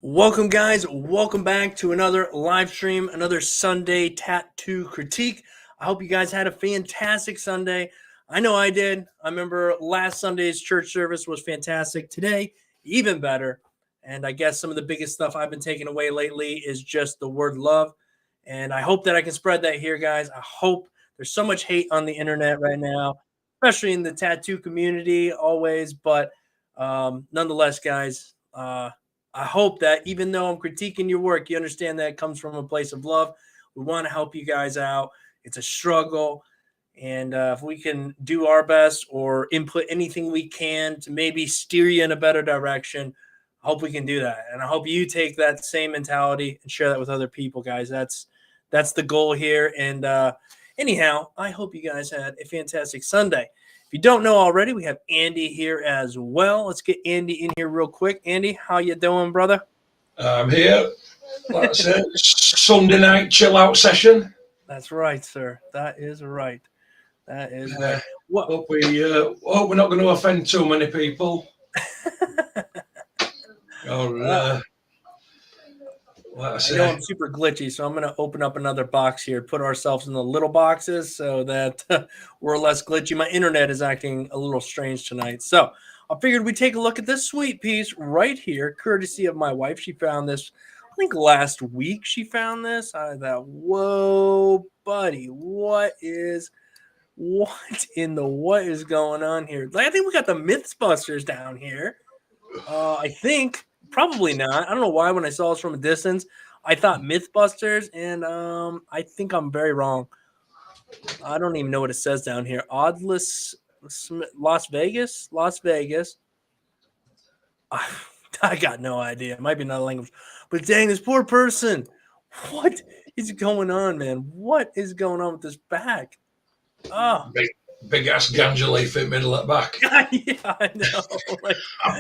Welcome, guys. Welcome back to another live stream, another Sunday tattoo critique. I hope you guys had a fantastic Sunday. I know I did. I remember last Sunday's church service was fantastic. Today, even better. And I guess some of the biggest stuff I've been taking away lately is just the word love. And I hope that I can spread that here, guys. I hope there's so much hate on the internet right now, especially in the tattoo community always. But nonetheless, guys, I hope that even though I'm critiquing your work, you understand that it comes from a place of love. We want to help you guys out. It's a struggle. And if we can do our best or input anything we can to maybe steer you in a better direction, I hope we can do that. And I hope you take that same mentality and share that with other people, guys. That's the goal here. And anyhow, I hope you guys had a fantastic Sunday. If you don't know already, we have Andy here as well. Let's get Andy in here real quick. Andy, how you doing, brother? I'm here. That's it. Sunday night chill out session. That's right, sir. That is right. That is right. Hope we're not going to offend too many people. I know I'm super glitchy, so I'm going to open up another box here, put ourselves in the little boxes so that we're less glitchy. My internet is acting a little strange tonight. So I figured we'd take a look at this sweet piece right here, courtesy of my wife. She found this, I think last week she found this. I thought, whoa, buddy, what is going on here? I think we got the Mythbusters down here. I think. Probably not. I don't know why when I saw this from a distance, I thought Mythbusters, and I think I'm very wrong. I don't even know what it says down here. Oddless Las Vegas? Las Vegas. I got no idea. It might be another language. But dang, this poor person. What is going on, man? What is going on with this back? Oh. Big ass ganja leaf in the middle at the back. Yeah, I know.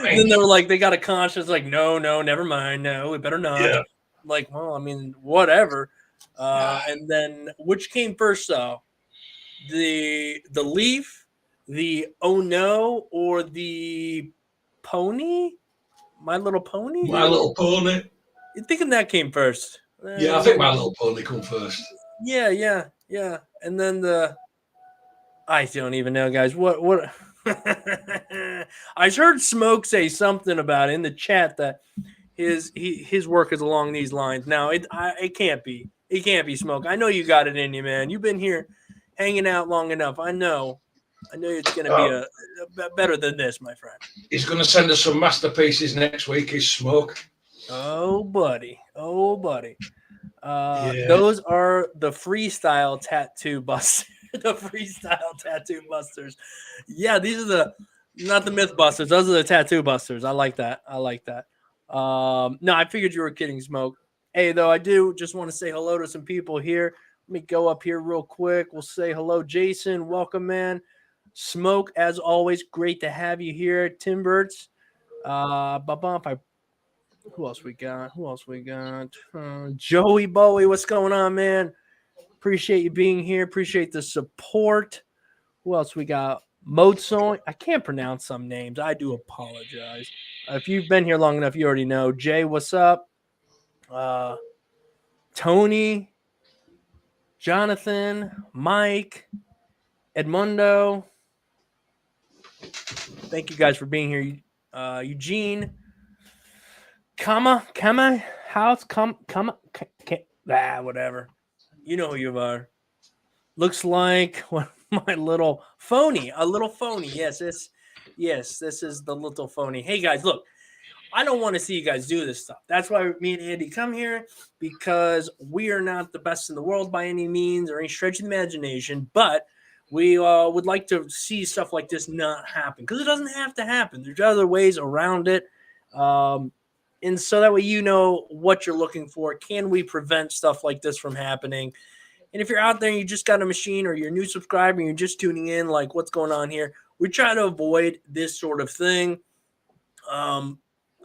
Then they were like, they got a conscience, like, no, never mind. No, we better not. Yeah. Like, well, I mean, whatever. And then which came first, though? The leaf, the oh no, or the pony? My Little Pony? My Little Pony. You're thinking that came first? Yeah, I think My Little Pony come first. Yeah. And then I don't even know, guys. What? I heard Smoke say something about it in the chat that his work is along these lines. Now it can't be. It can't be, Smoke. I know you got it in you, man. You've been here hanging out long enough. I know it's going to be a better than this, my friend. He's going to send us some masterpieces next week. Is Smoke? Oh, buddy. Yeah. Those are the freestyle tattoo busters. The freestyle tattoo busters. Yeah, these are not the Mythbusters. Those are the tattoo busters. I like that. No, I figured you were kidding, Smoke. Hey, though, I do just want to say hello to some people here. Let me go up here real quick. We'll say hello, Jason. Welcome, man. Smoke, as always, great to have you here. Tim Burtz. Who else we got? Joey Bowie, what's going on, man? Appreciate you being here. Appreciate the support. Who else we got? Mozone. I can't pronounce some names. I do apologize. If you've been here long enough, you already know. Jay, what's up? Tony, Jonathan, Mike, Edmundo. Thank you guys for being here. Eugene. Kame House. Whatever. You know who you are. Looks like my little phony. A little phony. Yes, this is the little phony. Hey, guys, look. I don't want to see you guys do this stuff. That's why me and Andy come here, because we are not the best in the world by any means or any stretch of the imagination, but we would like to see stuff like this not happen, because it doesn't have to happen. There's other ways around it. And so that way you know what you're looking for. Can we prevent stuff like this from happening? And if you're out there and you just got a machine, or you're a new subscriber and you're just tuning in, like, what's going on here? We try to avoid this sort of thing.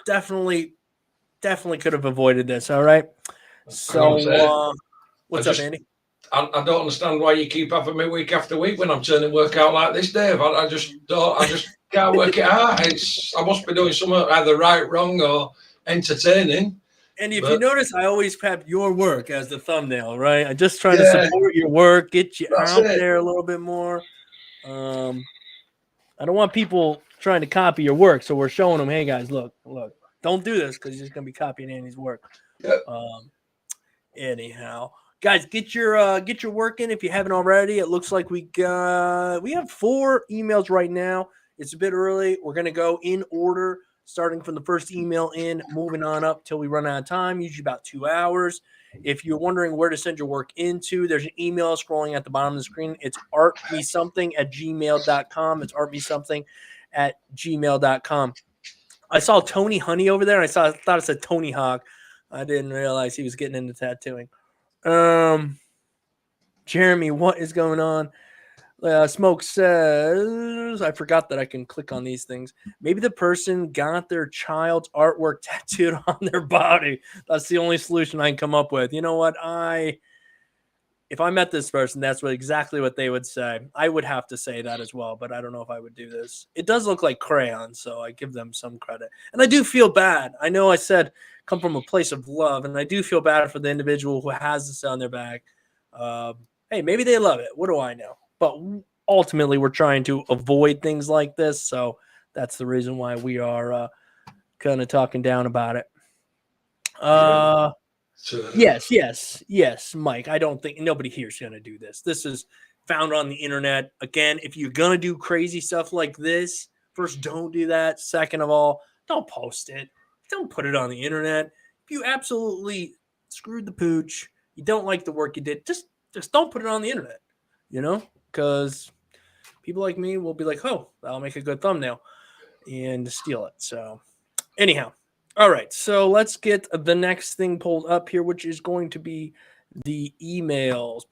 Definitely could have avoided this. All right. So what's up, Andy? I don't understand why you keep having me week after week when I'm turning work out like this, Dave. I just can't work it out. I must be doing something either right, wrong, or entertaining. And if you But notice, I always have your work as the thumbnail, right? I just try to yeah, support your work, get you that's out it. there a little bit more. I don't want people trying to copy your work, so we're showing them, hey guys, look, don't do this because you're just gonna be copying Andy's work. Yep. Anyhow, guys, get your work in if you haven't already. It looks like we have 4 emails right now. It's a bit early. We're gonna go in order, starting from the first email in, moving on up till we run out of time. Usually about 2 hours. If you're wondering where to send your work into, there's an email scrolling at the bottom of the screen. It's artmesomething@gmail.com. It's artmesomething@gmail.com. I saw Tony Honey over there, and thought it said Tony Hawk. I didn't realize he was getting into tattooing. Jeremy, what is going on? Smoke says, I forgot that I can click on these things. Maybe the person got their child's artwork tattooed on their body. That's the only solution I can come up with. You know what? If I met this person, that's exactly what they would say. I would have to say that as well, but I don't know if I would do this. It does look like crayon, so I give them some credit. And I do feel bad. I know I said come from a place of love, and I do feel bad for the individual who has this on their back. Hey, maybe they love it. What do I know? But ultimately, we're trying to avoid things like this, so that's the reason why we are kind of talking down about it. Yes, Mike. I don't think nobody here is going to do this. This is found on the internet. Again, if you're going to do crazy stuff like this, first, don't do that. Second of all, don't post it. Don't put it on the internet. If you absolutely screwed the pooch, you don't like the work you did, just don't put it on the internet, because people like me will be like, oh, that'll make a good thumbnail and steal it. So anyhow. All right, so let's get the next thing pulled up here, which is going to be the emails.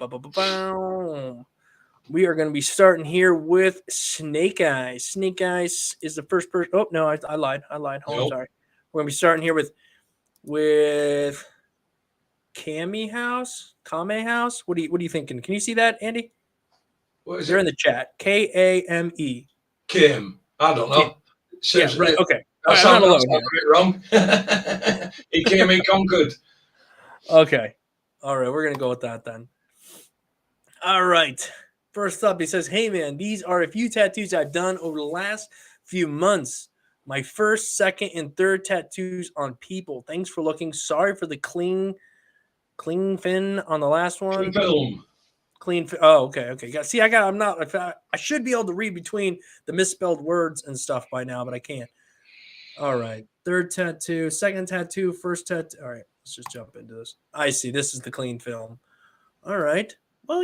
We are going to be starting here with Snake Eyes. Snake Eyes is the first person. Oh, no, I lied. Hold on, sorry. We're going to be starting here with Kame House. Kame House. What are you thinking? Can you see that, Andy? What is You're it? in the chat. Kame. Kim. I don't know. Yeah, right. Okay. That I'm not alone sounds a bit wrong. He came, he conquered. Okay. All right. We're going to go with that then. All right. First up, he says, hey, man, these are a few tattoos I've done over the last few months. My first, second, and third tattoos on people. Thanks for looking. Sorry for the clean fin on the last one. Film. Oh, okay. See, I should be able to read between the misspelled words and stuff by now, but I can't. All right. Third tattoo, second tattoo, first tattoo. All right. Let's just jump into this. I see. This is the clean film. All right. Well,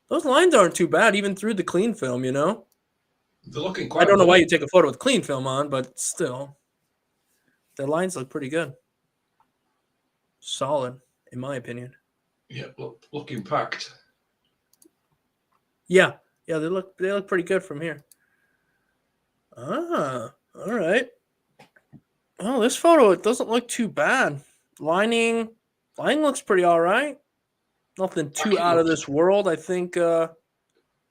those lines aren't too bad, even through the clean film, They're looking quite I don't know good. why you take a photo with clean film on, but still. The lines look pretty good. Solid, in my opinion. Yeah, looking packed. Yeah, they look pretty good from here. All right. Oh, this photo, it doesn't look too bad. Lining looks pretty all right. Nothing too out of this world. I think yeah.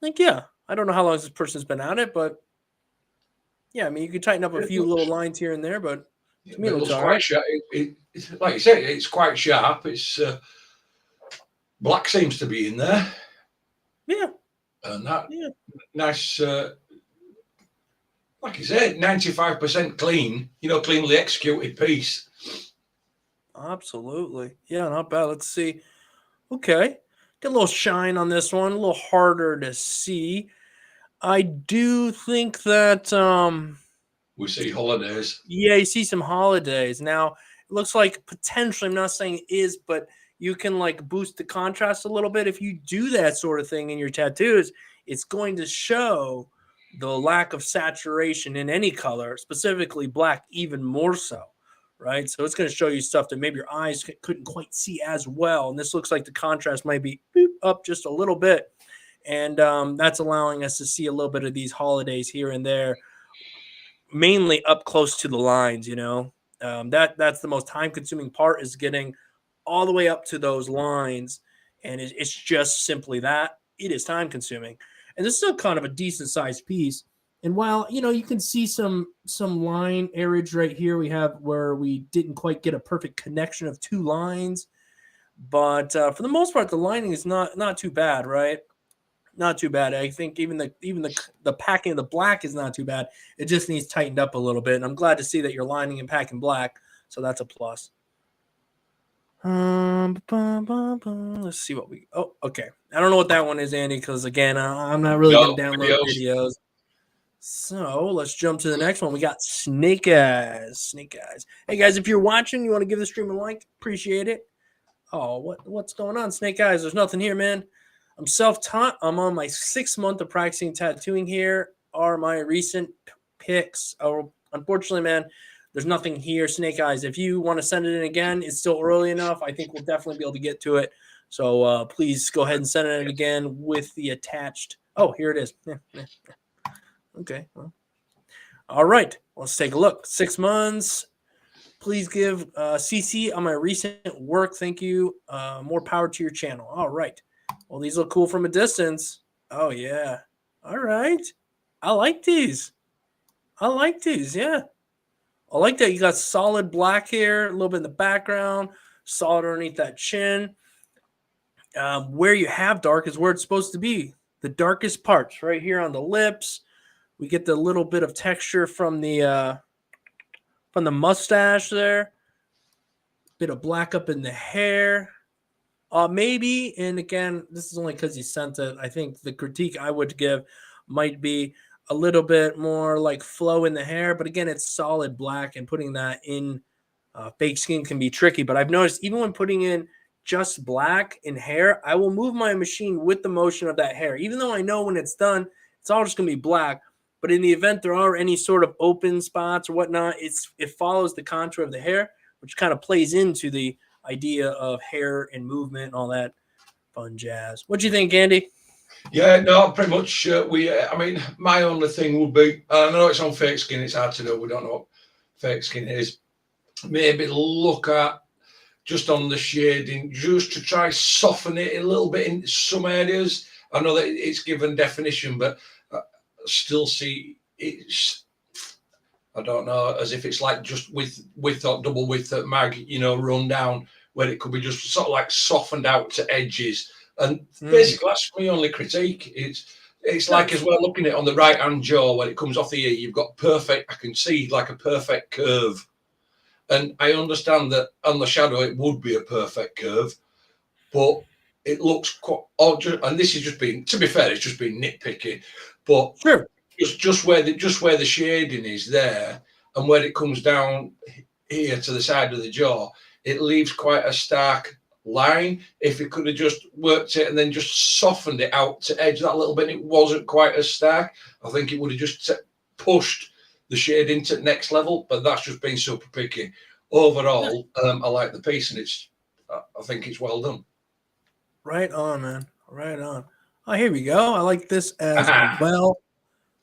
I don't know how long this person's been at it, but yeah, I mean, you could tighten up a few little lines here and there, but to me, it looks all quite right. sharp. Like you said, it's quite sharp. It's black seems to be in there. Yeah. And that nice, like you said, 95% clean, cleanly executed piece. Absolutely. Yeah, not bad. Let's see. Okay. Get a little shine on this one, a little harder to see. I do think that we see holidays. Yeah, you see some holidays. Now, it looks like potentially, I'm not saying it is, but you can like boost the contrast a little bit. If you do that sort of thing in your tattoos, it's going to show the lack of saturation in any color, specifically black, even more so, right? So it's going to show you stuff that maybe your eyes couldn't quite see as well. And this looks like the contrast might be up just a little bit. And that's allowing us to see a little bit of these holidays here and there, mainly up close to the lines, that's the most time-consuming part, is getting all the way up to those lines, and it's just simply that. It is time-consuming. And this is still kind of a decent-sized piece. And while, you can see some line areage right here, we have where we didn't quite get a perfect connection of two lines. But for the most part, the lining is not too bad, right? Not too bad. I think even the packing of the black is not too bad. It just needs tightened up a little bit. And I'm glad to see that you're lining and packing black. So that's a plus. Let's see what we. Oh, okay. I don't know what that one is, Andy, because again, I'm not really going to download videos. So let's jump to the next one. We got Snake Eyes. Snake Eyes. Hey guys, if you're watching, you want to give the stream a like, appreciate it. Oh, what's going on, Snake Eyes? There's nothing here, man. I'm self-taught. I'm on my 6th month of practicing tattooing. Here are my recent pics. Oh, unfortunately, man, there's nothing here, Snake Eyes. If you want to send it in again, it's still early enough. I think we'll definitely be able to get to it. So please go ahead and send it in again with the attached. Oh, here it is. Yeah. Okay. Well. All right. Let's take a look. 6 months. Please give CC on my recent work. Thank you. More power to your channel. All right. Well, these look cool from a distance. Oh, yeah. All right. I like these. Yeah. I like that you got solid black here, a little bit in the background, solid underneath that chin. Where you have dark is where it's supposed to be. The darkest parts right here on the lips. We get the little bit of texture from the mustache there. Bit of black up in the hair. Maybe, and again, this is only because you sent it. I think the critique I would give might be a little bit more like flow in the hair. But again, it's solid black, and putting that in fake skin can be tricky. But I've noticed even when putting in just black in hair, I will move my machine with the motion of that hair. Even though I know when it's done, it's all just going to be black. But in the event there are any sort of open spots or whatnot, it follows the contour of the hair, which kind of plays into the idea of hair and movement and all that fun jazz. What do you think, Andy? Yeah, no, pretty much. I mean, my only thing would be, I know it's on fake skin, it's hard to know, we don't know what fake skin is. Maybe look at just on the shading, just to try soften it a little bit in some areas. I know that it's given definition, but still see it's, I don't know, as if it's like just width or double width at mag, run down, where it could be just sort of like softened out to edges. And basically, that's my only critique. It's like as well looking at it on the right hand jaw when it comes off the ear, you've got perfect. I can see like a perfect curve, and I understand that on the shadow it would be a perfect curve, but it looks quite. And this is just being, to be fair, it's just being nitpicky, but sure. Just where the shading is there, and where it comes down here to the side of the jaw, it leaves quite a stark line. If it could have just worked it and then just softened it out to edge that a little bit, it wasn't quite as stark. I think it would have just pushed the shading to the next level. But that's just being super picky. Overall, I like the piece, and I think it's well done. Right on, man. Right on. Oh, here we go. I like this as well.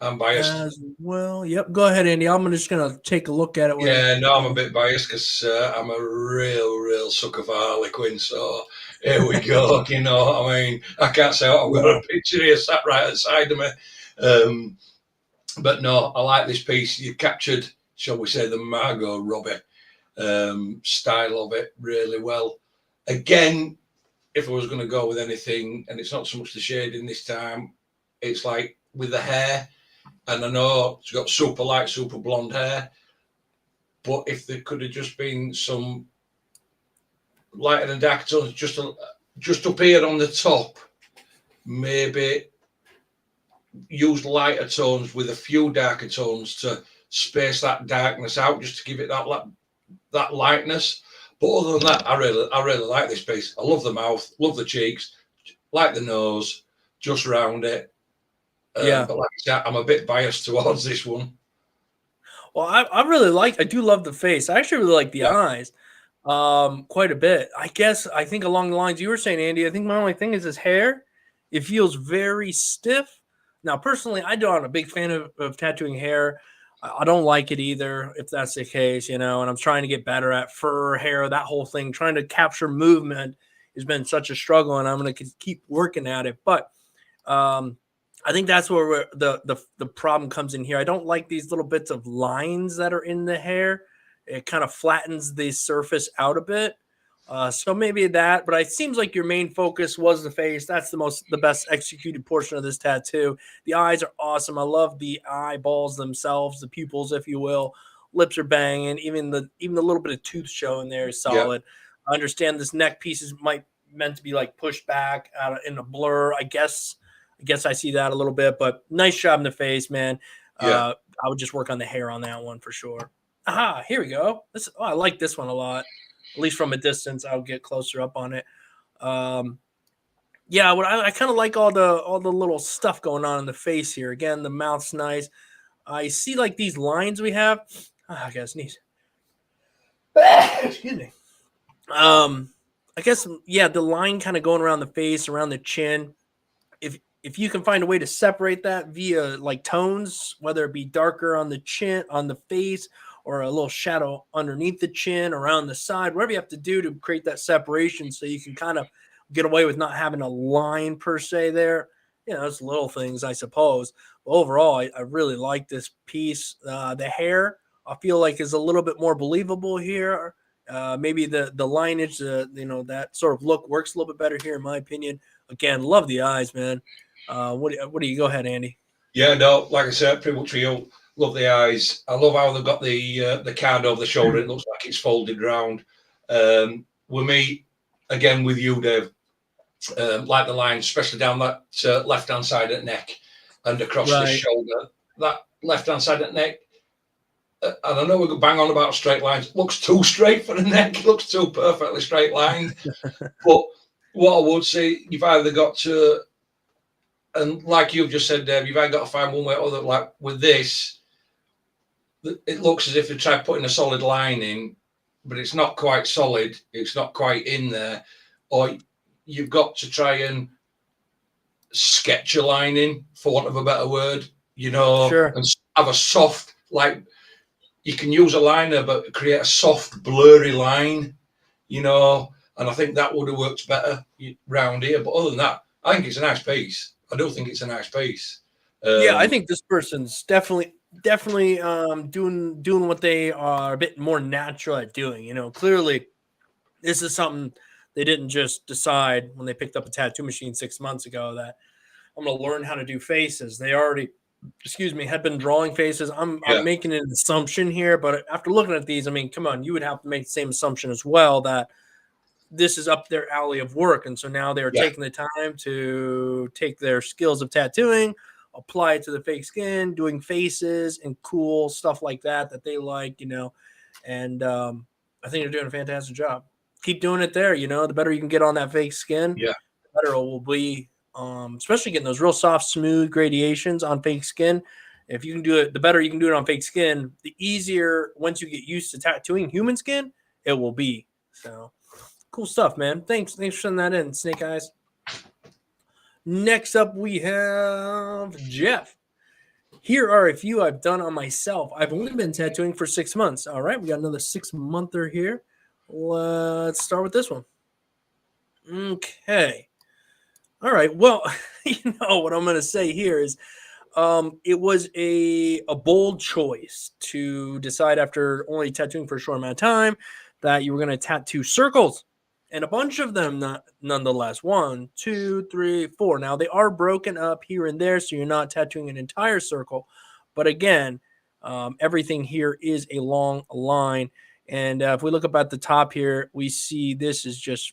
I'm biased as well. Yep. Go ahead, Andy. I'm just gonna take a look at it. Yeah, no, I'm a bit biased because I'm a real sucker for Harley Quinn. So here we go. I mean, I can't say I've got a picture here sat right at the side of me. But no, I like this piece. You captured, shall we say, the Margot Robbie style of it really well. Again, if I was going to go with anything, and it's not so much the shading this time, it's like with the hair. And I know she's got super light, super blonde hair, but if there could have just been some lighter and darker tones, just up here on the top, maybe use lighter tones with a few darker tones to space that darkness out, just to give it that lightness. But other than that, I really like this piece. I love the mouth, love the cheeks, like the nose, just round it. Yeah. But like I said, I'm a bit biased towards this one. Well, I do love the face. I actually really like the eyes quite a bit. I think along the lines you were saying, Andy, I think my only thing is his hair. It feels very stiff. Now, personally, I'm not a big fan of tattooing hair. I don't like it either, if that's the case, and I'm trying to get better at fur, hair, that whole thing. Trying to capture movement has been such a struggle, and I'm going to keep working at it. But I think that's where the problem comes in here. I don't like these little bits of lines that are in the hair. It kind of flattens the surface out a bit. So maybe that, but it seems like your main focus was the face. That's the best executed portion of this tattoo. The eyes are awesome. I love the eyeballs themselves, the pupils, if you will. Lips are banging. Even the little bit of tooth show in there is Yeah, solid. I understand this neck piece is might meant to be like pushed back out in a blur. I guess I see that a little bit, but nice job in the face, man. yeah, I would just work on the hair on that one for sure. Aha, here we go. I like this one a lot. At least from a distance, I'll get closer up on it. Um, yeah, what I kind of like all the little stuff going on in the face here. Again, the mouth's nice. I see like these lines we have. I gotta sneeze. Excuse me. I guess yeah, the line kind of going around the face, around the chin. If you can find a way to separate that via like tones, whether it be darker on the chin, on the face, or a little shadow underneath the chin, around the side, whatever you have to do to create that separation so you can kind of get away with not having a line per se there. It's little things, I suppose. But overall, I really like this piece. The hair, I feel like, is a little bit more believable here. Maybe the lineage, that sort of look works a little bit better here, in my opinion. Again, love the eyes, man. What do you go ahead, Andy? yeah. No, like I said, pretty much real. Love the eyes. I love how they've got the card over the shoulder. It looks like it's folded round. With me, again with you, Dave. Like the line, especially down that left hand side of the neck and across the Right. shoulder. That left hand side of the neck. And I know we could bang on about straight lines. Looks too straight for the neck. It looks too perfectly straight lined. But what I would say, you've either got to, and like you've just said, Dave, you've either got to find one way or other. Like with this, it looks as if they tried putting a solid line in, but it's not quite solid. It's not quite in there. Or you've got to try and sketch a line in, for want of a better word, Sure. and have a soft, like you can use a liner, but create a soft, blurry line, and I think that would have worked better round here. But other than that, I think it's a nice piece. I do think it's a nice piece. Yeah, I think this person's definitely doing what they are a bit more natural at doing. Clearly this is something they didn't just decide when they picked up a tattoo machine 6 months ago that I'm going to learn how to do faces. They already, excuse me, had been drawing faces. Yeah, I'm making an assumption here, but after looking at these, I mean, come on, you would have to make the same assumption as well that this is up their alley of work. And so now they're yeah, taking the time to take their skills of tattooing, apply it to the fake skin, doing faces and cool stuff like that they like, and I think they're doing a fantastic job. Keep doing it there. The better you can get on that fake skin, yeah, the better it will be. Especially getting those real soft, smooth gradations on fake skin. If you can do it, the better you can do it on fake skin, the easier once you get used to tattooing human skin, it will be. So cool stuff, man. Thanks for sending that in, Snake Eyes. Next up, we have Jeff. Here are a few I've done on myself. I've only been tattooing for 6 months. All right, we got another 6-monther here. Let's start with this one. Okay. All right. Well, what I'm going to say here is it was a bold choice to decide after only tattooing for a short amount of time that you were going to tattoo circles, and a bunch of them nonetheless. 1, 2, 3, 4. Now they are broken up here and there, so you're not tattooing an entire circle. But again, everything here is a long line. And if we look up at the top here, we see this is just,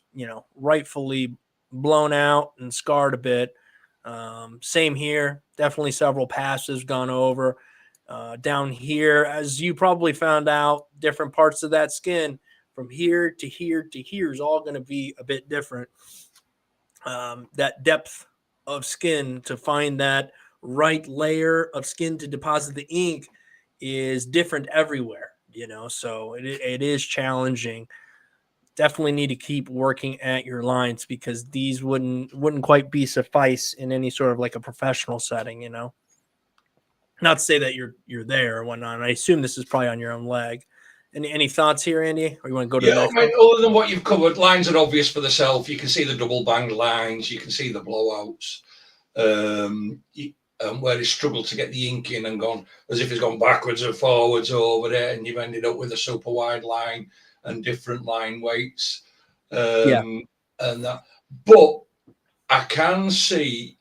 rightfully blown out and scarred a bit. Same here. Definitely several passes gone over. Down here, as you probably found out, different parts of that skin from here to here to here is all going to be a bit different. That depth of skin to find that right layer of skin to deposit the ink is different everywhere, so it is challenging. Definitely need to keep working at your lines because these wouldn't quite be suffice in any sort of like a professional setting, Not to say that you're there or whatnot. And I assume this is probably on your own leg. Any thoughts here, Andy? Or you want to go to yeah. the I next mean, one? other than what you've covered, lines are obvious for the self. You can see the double banged lines. You can see the blowouts. where he struggled to get the ink in and gone as if he's gone backwards and forwards over it, and you've ended up with a super wide line and different line weights. And that, but I can see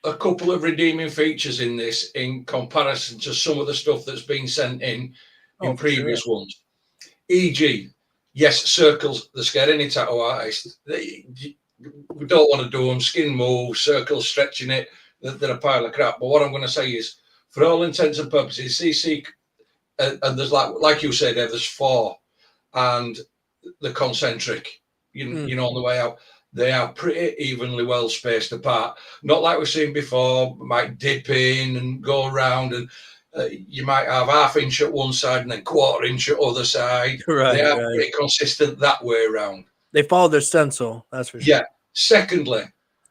a couple of redeeming features in this in comparison to some of the stuff that's been sent in previous ones. E.g., yes, circles, they scare any tattoo artist. We don't want to do them, skin moves, circles, stretching it, they're a pile of crap. But what I'm going to say is, for all intents and purposes, CC, and there's like you said, there's 4, and the concentric, you know, on the way out, they are pretty evenly well spaced apart. Not like we've seen before, might dip in and go around, and you might have ½ inch at one side and then ¼ inch at other side. They are pretty consistent that way around. They follow their stencil, that's for sure. Yeah. Secondly,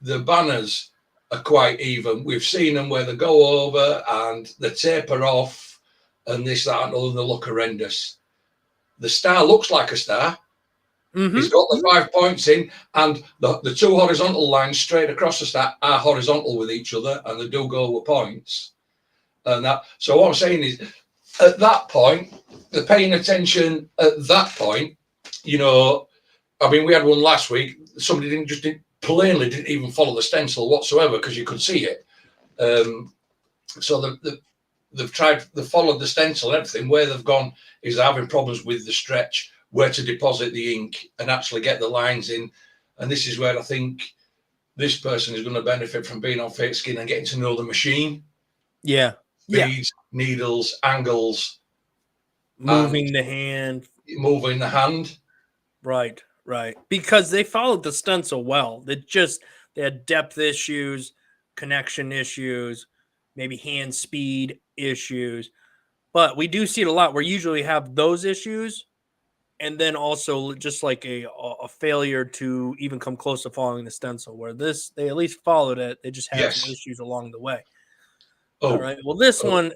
the banners are quite even. We've seen them where they go over and they taper off and this, that, and other, they look horrendous. The star looks like a star. He's got the 5 points in, and the 2 horizontal lines straight across the star are horizontal with each other, and they do go with points. And that. So what I'm saying is, at that point, they're paying attention. At that point, you know, I mean, we had one last week. Somebody didn't even follow the stencil whatsoever because you could see it. So they've followed the stencil and everything. Where they've gone is having problems with the stretch, where to deposit the ink and actually get the lines in. And this is where I think this person is going to benefit from being on fake skin and getting to know the machine. Yeah. Speeds, needles, angles. Moving the hand. Moving the hand. Right. Because they followed the stencil well. They had depth issues, connection issues, maybe hand speed issues. But we do see it a lot. We usually have those issues, and then also just like a failure to even come close to following the stencil, where they at least followed it. They just had some issues along the way. All right. Well, this one,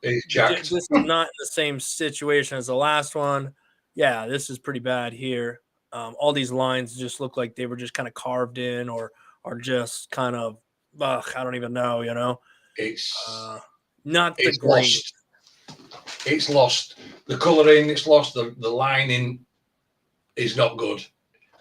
this is not in the same situation as the last one. Yeah, this is pretty bad here. All these lines just look like they were just kind of carved in or just kind of, I don't even know, you know. It's not the greatest. It's lost. The colouring, it's lost. The lining is not good.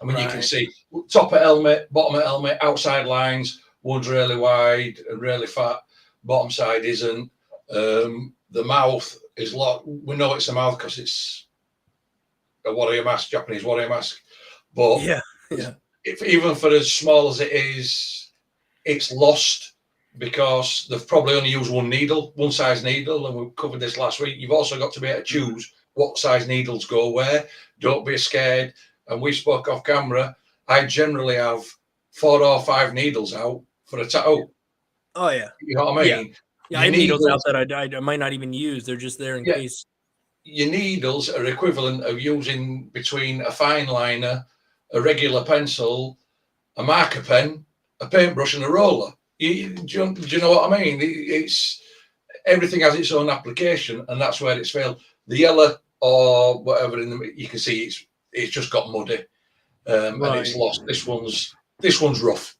I mean, you can see top of helmet, bottom of helmet, outside lines. One's really wide and really fat. Bottom side isn't. The mouth is locked. We know it's a mouth because it's a warrior mask, Japanese warrior mask. But even for as small as it is, it's lost because they've probably only used one size needle, and we covered this last week. You've also got to be able to choose what size needles go where. Don't be scared. And we spoke off camera. I generally have 4 or 5 needles out for a tattoo. Oh yeah, you know what I mean. Yeah, I have needles out that I might not even use. They're just there in case. Your needles are equivalent of using between a fine liner, a regular pencil, a marker pen, a paintbrush, and a roller. Do you know what I mean? It's everything has its own application, and that's where it's failed. The yellow or whatever you can see it's just got muddy, and it's lost. This one's rough.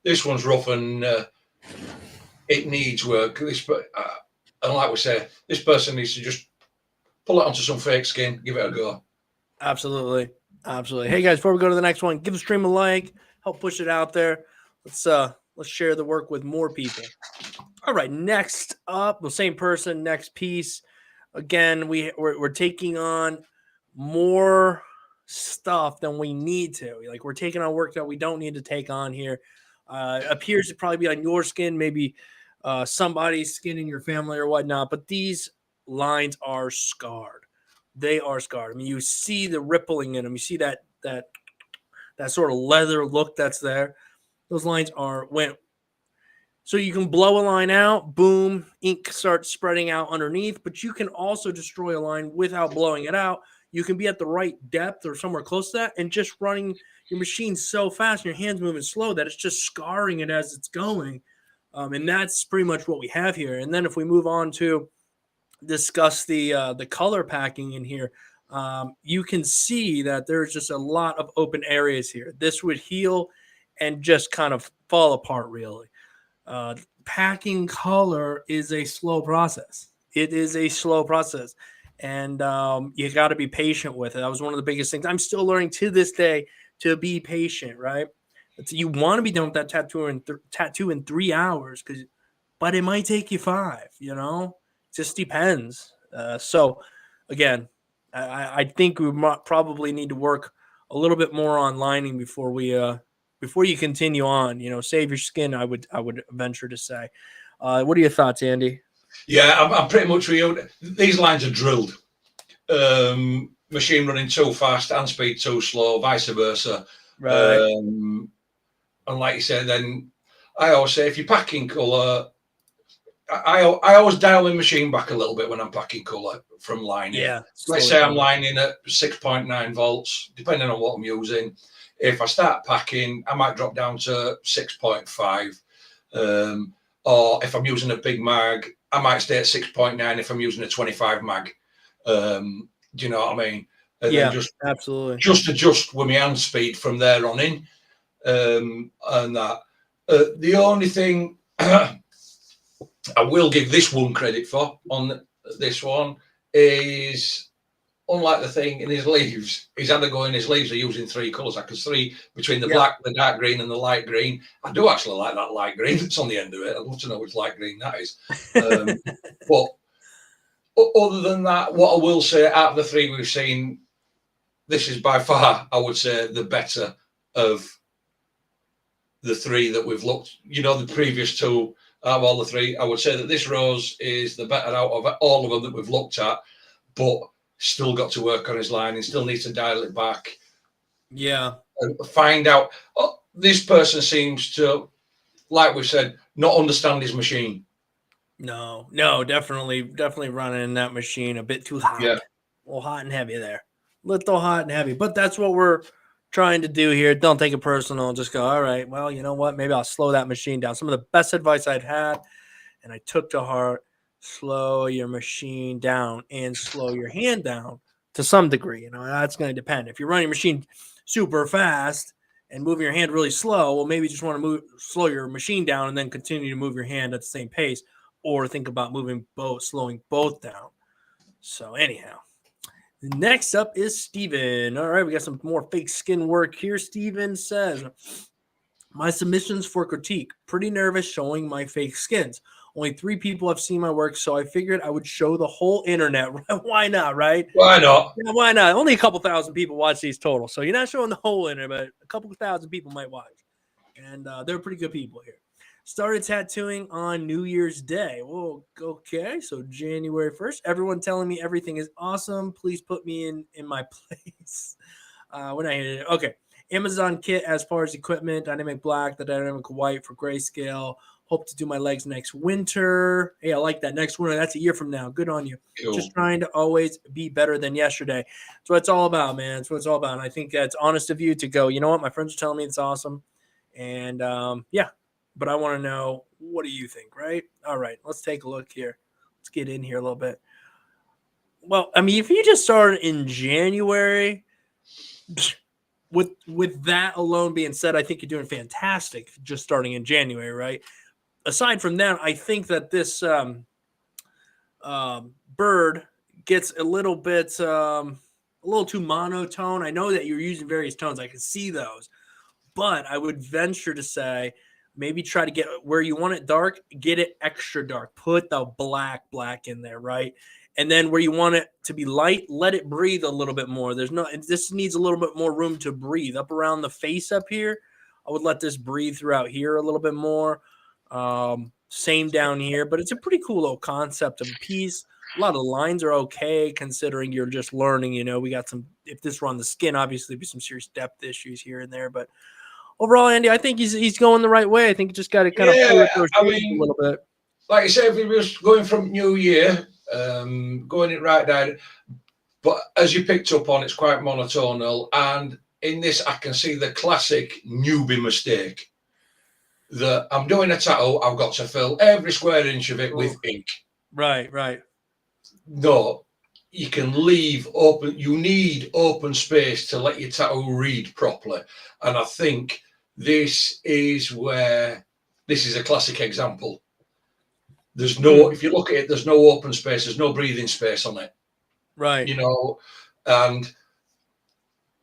This one's rough, and it needs work. And like we say, this person needs to just pull it onto some fake skin, give it a go. Absolutely. Hey guys, before we go to the next one, give the stream a like, help push it out there. Let's share the work with more people. All right, next up, the same person, next piece. Again, we're taking on more stuff than we need to. Like, we're taking on work that we don't need to take on here. Appears to probably be on your skin, maybe somebody's skin in your family or whatnot, but these lines are scarred. They are scarred. I mean, you see the rippling in them. You see that sort of leather look that's there. Those lines went. So you can blow a line out, boom, ink starts spreading out underneath, but you can also destroy a line without blowing it out. You can be at the right depth or somewhere close to that and just running your machine so fast and your hands moving slow that it's just scarring it as it's going. And that's pretty much what we have here. And then if we move on to discuss the color packing in here, you can see that there's just a lot of open areas here. This would heal and just kind of fall apart, really. Packing color is a slow process. It is a slow process. And you got to be patient with it. That was one of the biggest things. I'm still learning to this day to be patient, right? You want to be done with that tattoo in 3 hours, but it might take you 5. It just depends. So, again, I think we probably need to work a little bit more on lining before you continue on. Save your skin. I would venture to say. What are your thoughts, Andy? Yeah, I'm pretty much with you. These lines are drilled. Machine running too fast, hand speed too slow, vice versa. Right. And like you said, then I always say if you're packing colour, I always dial the machine back a little bit when I'm packing colour from lining. Yeah. Let's say I'm lining at 6.9 volts, depending on what I'm using. If I start packing, I might drop down to 6.5. Or if I'm using a big mag, I might stay at 6.9 if I'm using a 25 mag. Do you know what I mean? And yeah, then absolutely. Just adjust with my hand speed from there on in. And that. The only thing I will give this one credit for on this one is, unlike the thing in his leaves, he's had to go in his leaves are using 3 colours. Like 3 between the black, the dark green, and the light green. I do actually like that light green that's on the end of it. I'd love to know which light green that is. But other than that, what I will say, out of the 3 we've seen, this is by far, I would say, the better of the 3 that we've looked. The previous 2 out of all the 3, I would say that this rose is the better out of all of them that we've looked at, but still got to work on his line and still needs to dial it back. Yeah. And find out, this person seems to, like we've said, not understand his machine. No, definitely running that machine a bit too hot. Yeah. A little hot and heavy there. Little hot and heavy. But that's what we're trying to do here. Don't take it personal. Just go, all right, well, you know what? Maybe I'll slow that machine down. Some of the best advice I'd had, and I took to heart, slow your machine down and slow your hand down to some degree. That's going to depend. If you're running your machine super fast and moving your hand really slow, well, maybe you just want to slow your machine down and then continue to move your hand at the same pace, or think about slowing both down. So anyhow, next up is Steven. All right, we got some more fake skin work here. Steven says, my submissions for critique, pretty nervous showing my fake skins. Only 3 people have seen my work, so I figured I would show the whole internet. Why not, right? Why not? Yeah, why not? Only a couple thousand people watch these total, so you're not showing the whole internet, but a couple thousand people might watch. And they're pretty good people here. Started tattooing on New Year's Day. Whoa, okay, so January 1st. Everyone telling me everything is awesome. Please put me in my place. When I hit it. Okay. Amazon kit as far as equipment, dynamic black, the dynamic white for grayscale. Hope to do my legs next winter. Hey, I like that. Next winter. That's a year from now. Good on you. Cool. Just trying to always be better than yesterday. That's what it's all about, man. That's what it's all about. And I think that's honest of you to go, you know what? My friends are telling me it's awesome. And yeah, but I want to know, what do you think, right? All right, let's take a look here. Let's get in here a little bit. Well, I mean, if you just started in January, with that alone being said, I think you're doing fantastic just starting in January, right? Aside from that, I think that this bird gets a little too monotone. I know that you're using various tones. I can see those. But I would venture to say maybe try to get where you want it dark, get it extra dark. Put the black in there, right? And then where you want it to be light, let it breathe a little bit more. This needs a little bit more room to breathe. Up around the face up here, I would let this breathe throughout here a little bit more. Same down here, but it's a pretty cool little concept of a piece. A lot of the lines are okay considering you're just learning. We got some, if this were on the skin, obviously be some serious depth issues here and there, but overall, Andy, I think he's going the right way. I think you just got to kind of play with those a little bit. Like you said, if he was going from New Year, going it right down, but as you picked up on, it's quite monotonal. And in this, I can see the classic newbie mistake that I'm doing a tattoo, I've got to fill every square inch of it with ink. Right. No, you can leave open. You need open space to let your tattoo read properly. And I think this is a classic example. There's no, if you look at it, there's no open space, there's no breathing space on it. Right. You know, and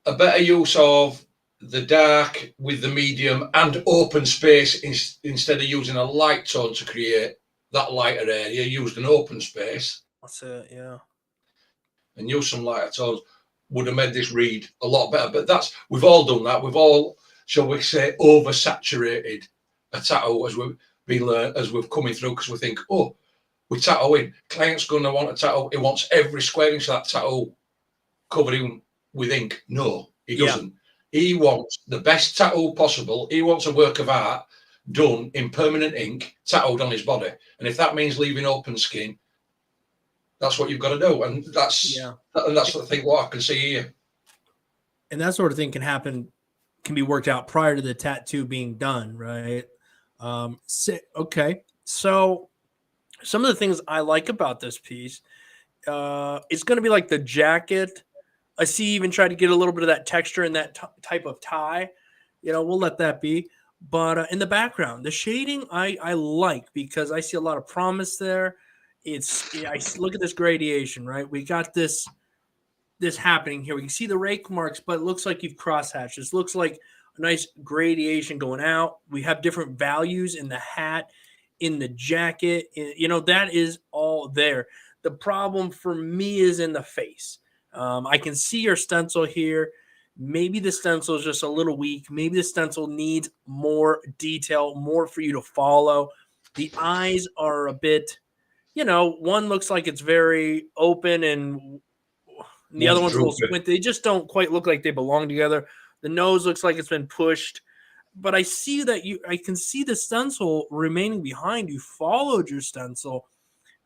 a better use of the dark with the medium and open space instead of using a light tone to create that lighter area, used an open space. That's it, yeah. And use some lighter tones would have made this read a lot better. But we've all done that. We've all, shall we say, oversaturated a tattoo as we've coming through, because we think, oh, we're tattooing. Client's going to want a tattoo. He wants every square inch of that tattoo covered in with ink. No, he doesn't. Yeah. He wants the best tattoo possible. He wants a work of art done in permanent ink, tattooed on his body. And if that means leaving open skin, that's what you've got to do. And that's the thing what I can see here. And that sort of thing can be worked out prior to the tattoo being done, right? Okay. So some of the things I like about this piece, it's going to be like the jacket. I see you even try to get a little bit of that texture in that type of tie. You know, we'll let that be. But in the background, the shading I like, because I see a lot of promise there. I look at this gradation, right? We got this happening here. We can see the rake marks, but it looks like you've crosshatched. This looks like a nice gradation going out. We have different values in the hat, in the jacket. You know, that is all there. The problem for me is in the face. I can see your stencil here. Maybe the stencil is just a little weak. Maybe the stencil needs more detail, more for you to follow. The eyes are a bit, you know, one looks like it's very open and the other one's a little squinted. They just don't quite look like they belong together. The nose looks like it's been pushed. But I see that I can see the stencil remaining behind. You followed your stencil,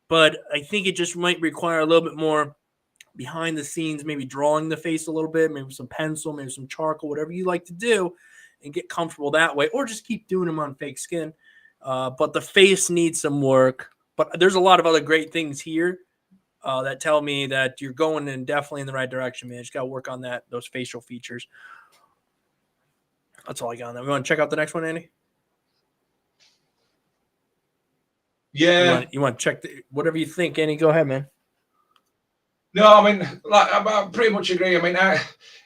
but I think it just might require a little bit more behind the scenes, maybe drawing the face a little bit, maybe some pencil, maybe some charcoal, whatever you like to do, and get comfortable that way, or just keep doing them on fake skin. But the face needs some work. But there's a lot of other great things here that tell me that you're going definitely in the right direction, man. You just got to work on those facial features. That's all I got on that. We want to check out the next one, Andy? Yeah. You want to check whatever you think, Andy. Go ahead, man. No, I mean, I pretty much agree. I mean,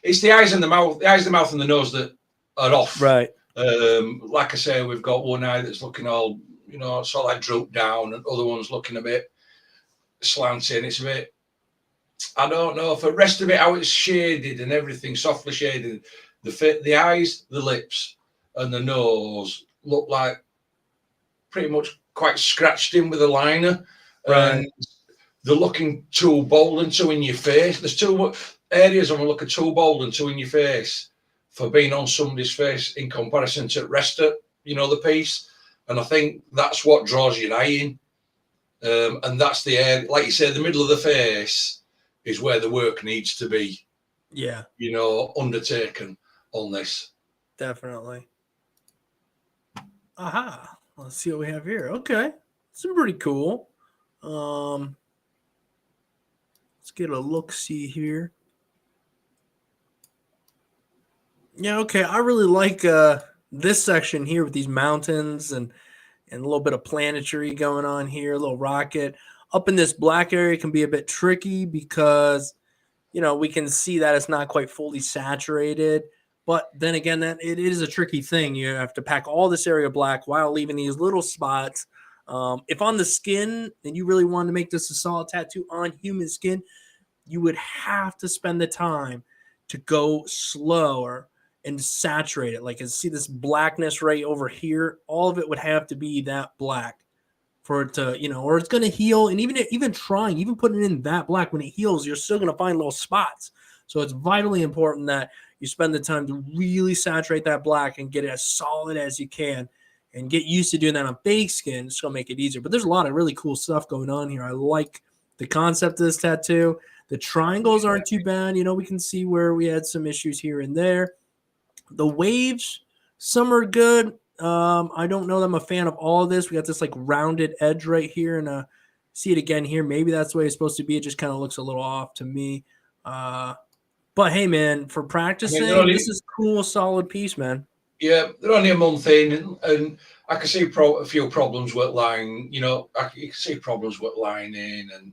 it's the eyes and the mouth, and the nose that are off. Right. Like I say, we've got one eye that's looking all, you know, sort of like drooped down, and other one's looking a bit slanting. It's a bit, I don't know, for the rest of it, how it's shaded and everything, softly shaded. The eyes, the lips, and the nose look like pretty much quite scratched in with a liner. Right. And they're looking too bold and too in your face. There's two areas I'm looking too bold and too in your face for being on somebody's face in comparison to the rest of, you know, the piece. And I think that's what draws your eye in. And that's the area, like you say, the middle of the face is where the work needs to be. Yeah. You know, undertaken on this. Definitely. Aha. Let's see what we have here. Okay. It's pretty cool. Let's get a look-see here. Yeah, okay. I really like this section here with these mountains and a little bit of planetary going on here, a little rocket. Up in this black area can be a bit tricky because, you know, we can see that it's not quite fully saturated. But then again, that it is a tricky thing. You have to pack all this area black while leaving these little spots. If on the skin and you really wanted to make this a solid tattoo on human skin, you would have to spend the time to go slower and saturate it. Like, see this blackness right over here. All of it would have to be that black for it to, you know, or it's going to heal. And even putting it in that black, when it heals, you're still going to find little spots. So it's vitally important that you spend the time to really saturate that black and get it as solid as you can, and get used to doing that on fake skin. It's going to make it easier. But there's a lot of really cool stuff going on here. I like the concept of this tattoo. The triangles aren't too bad. You know, we can see where we had some issues here and there. The waves, some are good. I don't know that I'm a fan of all of this. We got this like rounded edge right here, and see it again here. Maybe that's the way it's supposed to be. It just kind of looks a little off to me. But hey, man, for practicing, this is cool, solid piece, man. Yeah, they're only a month in, and I can see a few problems with line. You know, you can see problems with lining and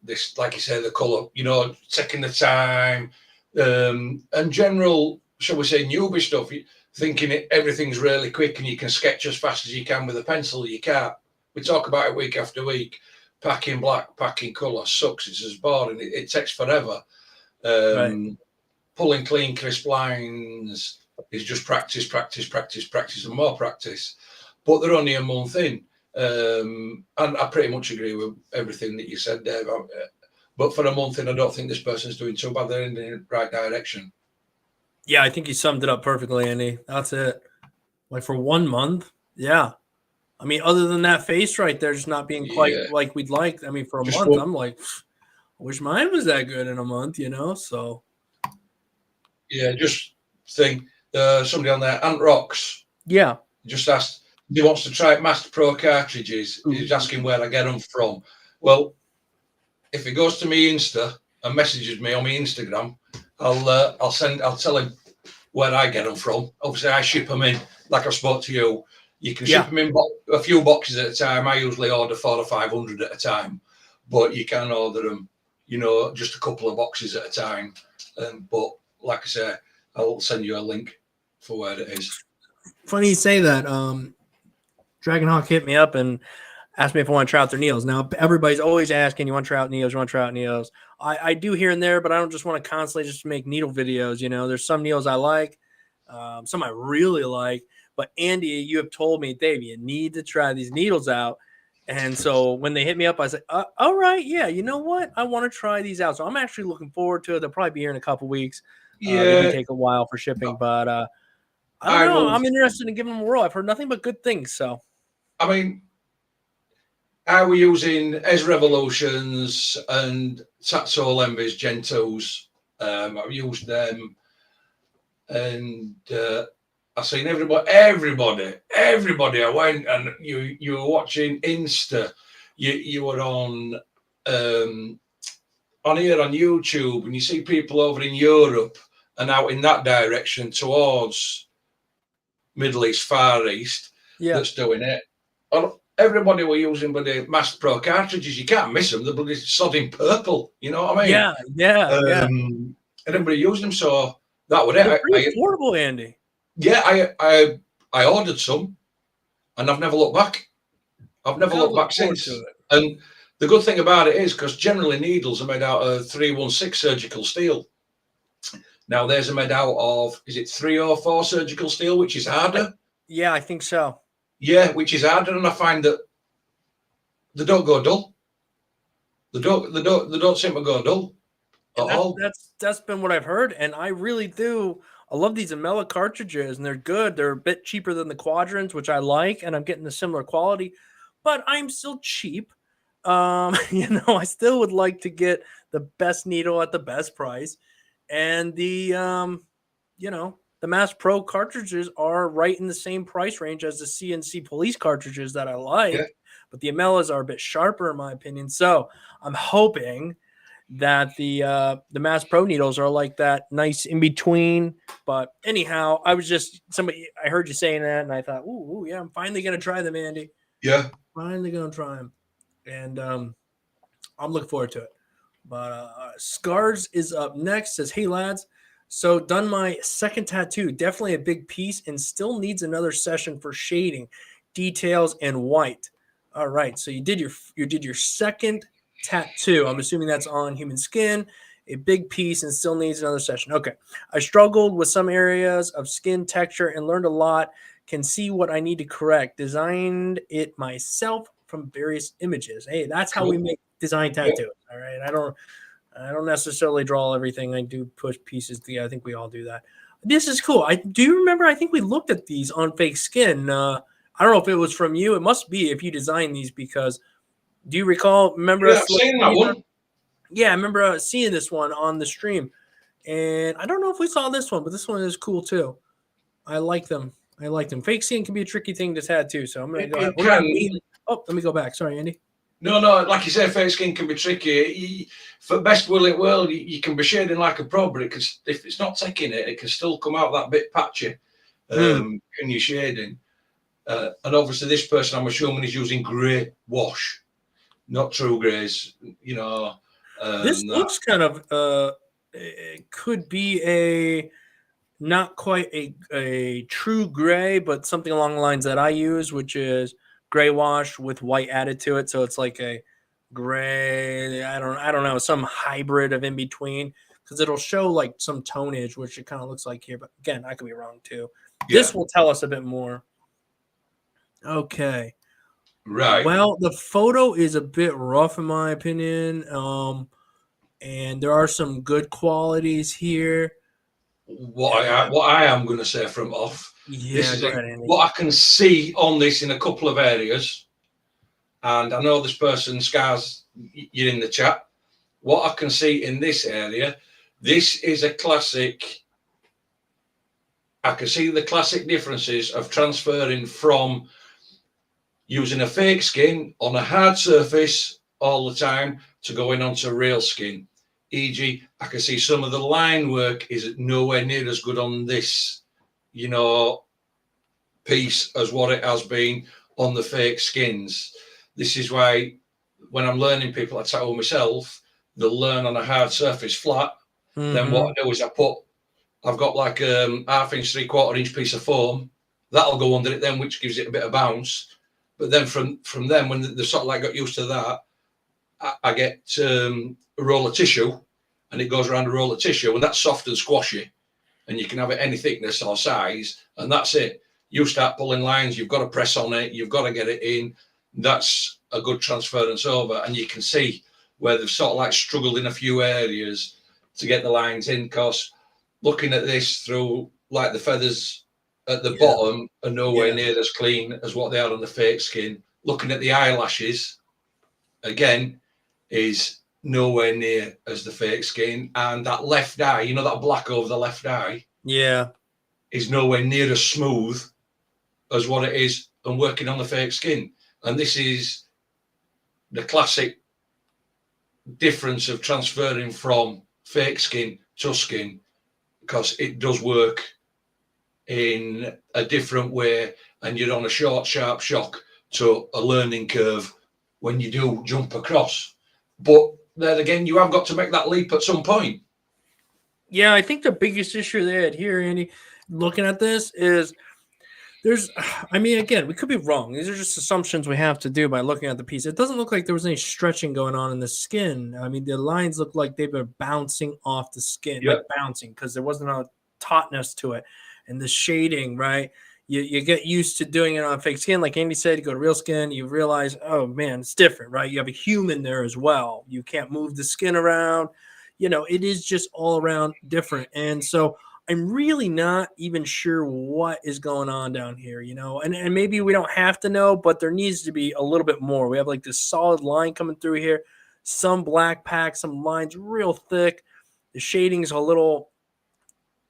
this, like you say, the colour. You know, taking the time, and general, shall we say, newbie stuff. Thinking everything's really quick and you can sketch as fast as you can with a pencil. You can't. We talk about it week after week. Packing black, packing colour sucks. It's as boring. It takes forever. Right. Pulling clean, crisp lines is just practice, practice, practice, practice, and more practice. But they're only a month in. And I pretty much agree with everything that you said there. But for a month in, I don't think this person's doing too bad. They're in the right direction. Yeah, I think you summed it up perfectly, Andy. That's it. Like for 1 month, yeah. I mean, other than that face right there just not being quite Yeah. like we'd like. I mean, for a Just month, I'm like, I wish mine was that good in a month, you know? So, yeah, just think somebody on there, Ant Rocks, yeah. just asked, he wants to try Master Pro cartridges. He's asking where I get them from. Well, if he goes to me Insta and messages me on my Instagram, I'll tell him where I get them from. Obviously, I ship them in, like I spoke to you. You can ship them in a few boxes at a time. I usually order 400 or 500 at a time, but you can order them, you know, just a couple of boxes at a time. But like I say, I'll send you a link for where it is. Funny you say that. Dragonhawk hit me up and asked me if I want to try out their needles. Now, everybody's always asking, you want to try out needles? You want to try out needles? I do here and there, but I don't just want to constantly just make needle videos. You know, there's some needles I like, some I really like. But Andy, you have told me, Dave, you need to try these needles out. And so when they hit me up, I said, all right, yeah, you know what? I want to try these out. So I'm actually looking forward to it. They'll probably be here in a couple weeks. They do take a while for shipping, but I don't know. I'm interested in giving them a whirl. I've heard nothing but good things. So, I mean, I were using Ez Revolutions and Tatso Envy's Gen 2s. I've used them, and I've seen everybody. I went and you were watching Insta. You were on here on YouTube, and you see people over in Europe and out in that direction towards Middle East, Far East, that's doing it. Everybody were using bloody Master Pro cartridges. You can't miss them. They're bloody sodding purple. You know what I mean? Yeah. And everybody used them, so that was it. They're pretty affordable, Andy. Yeah, I ordered some, and I've never looked back. I've never looked back since. And the good thing about it is, because generally needles are made out of 316 surgical steel. Now theirs are made out of, is it 304 surgical steel, which is harder? Yeah, I think so. Yeah, which is harder, and I find that they don't go dull. They don't seem to go dull at all. That's been what I've heard, and I really do. I love these Amela cartridges, and they're good. They're a bit cheaper than the Quadrants, which I like, and I'm getting a similar quality. But I'm still cheap. You know, I still would like to get the best needle at the best price, and the you know, the Mass Pro cartridges are right in the same price range as the CNC police cartridges that I like, but the Amelas are a bit sharper in my opinion. So I'm hoping that the Mass Pro needles are like that nice in between. But anyhow, I heard you saying that, and I thought, ooh, yeah, I'm finally gonna try them, Andy. Yeah, finally gonna try them, and I'm looking forward to it. But Scars is up next. Says, hey lads. So done my second tattoo, definitely a big piece and still needs another session for shading, details, and white. All right, so you did your second tattoo. I'm assuming that's on human skin, a big piece and still needs another session. Okay, I struggled with some areas of skin texture and learned a lot. Can see what I need to correct. Designed it myself from various images. Hey, that's how we make design tattoos. All right, I don't necessarily draw everything. I do push pieces together. I think we all do that. This is cool. Do you remember? I think we looked at these on fake skin. I don't know if it was from you. It must be if you designed these, because do you recall? Remember us seeing that one? Yeah, I remember seeing this one on the stream, and I don't know if we saw this one, but this one is cool too. I like them. Fake skin can be a tricky thing to tattoo, so I'm gonna go ahead. Oh, let me go back. Sorry, Andy. No, like you said, fake skin can be tricky. For best will in the world, you can be shading like a pro, but if it's not taking it, it can still come out that bit patchy. in your shading. And obviously this person, I'm assuming, is using grey wash, not true greys, you know. This looks kind of it could be a not quite a true gray, but something along the lines that I use, which is gray wash with white added to it. So it's like a gray, I don't know, some hybrid of in between, because it'll show like some tonage, which it kind of looks like here. But again, I could be wrong too. Yeah. This will tell us a bit more. Okay. Right. Well, the photo is a bit rough in my opinion. And there are some good qualities here. What I am going to say from off, Yeah, this is go ahead, Andy. what I can see on this in a couple of areas, and I know this person, Scars, you're in the chat. What I can see in this area, this is a classic. I can see the classic differences of transferring from using a fake skin on a hard surface all the time to going onto real skin. E.g., I can see some of the line work is nowhere near as good on this, you know, piece as what it has been on the fake skins. This is why when I'm learning people at tattoo myself, they'll learn on a hard surface flat. Then what I do is I've got like a 1/2 inch, 3/4 inch piece of foam that'll go under it then, which gives it a bit of bounce. But then from them, when they've sort of like got used to that, I get a roll of tissue, and it goes around a roll of tissue, and that's soft and squashy, and you can have it any thickness or size, and that's it. You start pulling lines, you've got to press on it, you've got to get it in. That's a good transference over, and you can see where they've sort of like struggled in a few areas to get the lines in, because looking at this through like the feathers at the bottom are nowhere near as clean as what they are on the fake skin. Looking at the eyelashes, again, is nowhere near as the fake skin, and that left eye, you know, that black over the left eye, is nowhere near as smooth as what it is and working on the fake skin. And this is the classic difference of transferring from fake skin to skin, because it does work in a different way, and you're on a short, sharp shock to a learning curve when you do jump across. But then again, you have got to make that leap at some point. Yeah, I think the biggest issue they had here, Andy, looking at this is I mean, again, we could be wrong. These are just assumptions we have to do by looking at the piece. It doesn't look like there was any stretching going on in the skin. I mean, the lines look like they've been bouncing off the skin, like bouncing, because there wasn't a tautness to it. And the shading, right? You get used to doing it on fake skin. Like Andy said, you go to real skin, you realize, oh, man, it's different, right? You have a human there as well. You can't move the skin around. You know, it is just all around different. And so I'm really not even sure what is going on down here, you know, and maybe we don't have to know, but there needs to be a little bit more. We have like this solid line coming through here, some black pack, some lines real thick. The shading's a little,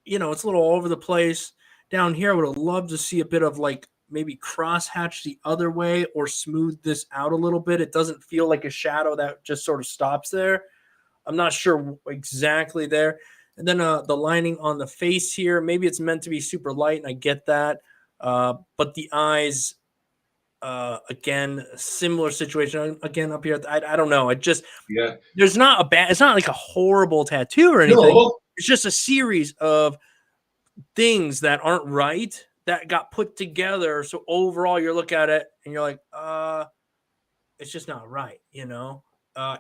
you know, it's a little all over the place. Down here, I would have loved to see a bit of like maybe crosshatch the other way or smooth this out a little bit. It doesn't feel like a shadow that just sort of stops there. I'm not sure exactly there. And then the lining on the face here, maybe it's meant to be super light, and I get that. But the eyes, again, similar situation. Again, up here, I don't know. It just, there's not a bad, it's not like a horrible tattoo or anything. No. It's just a series of things that aren't right that got put together. So overall, you look at it and you're like, it's just not right, you know?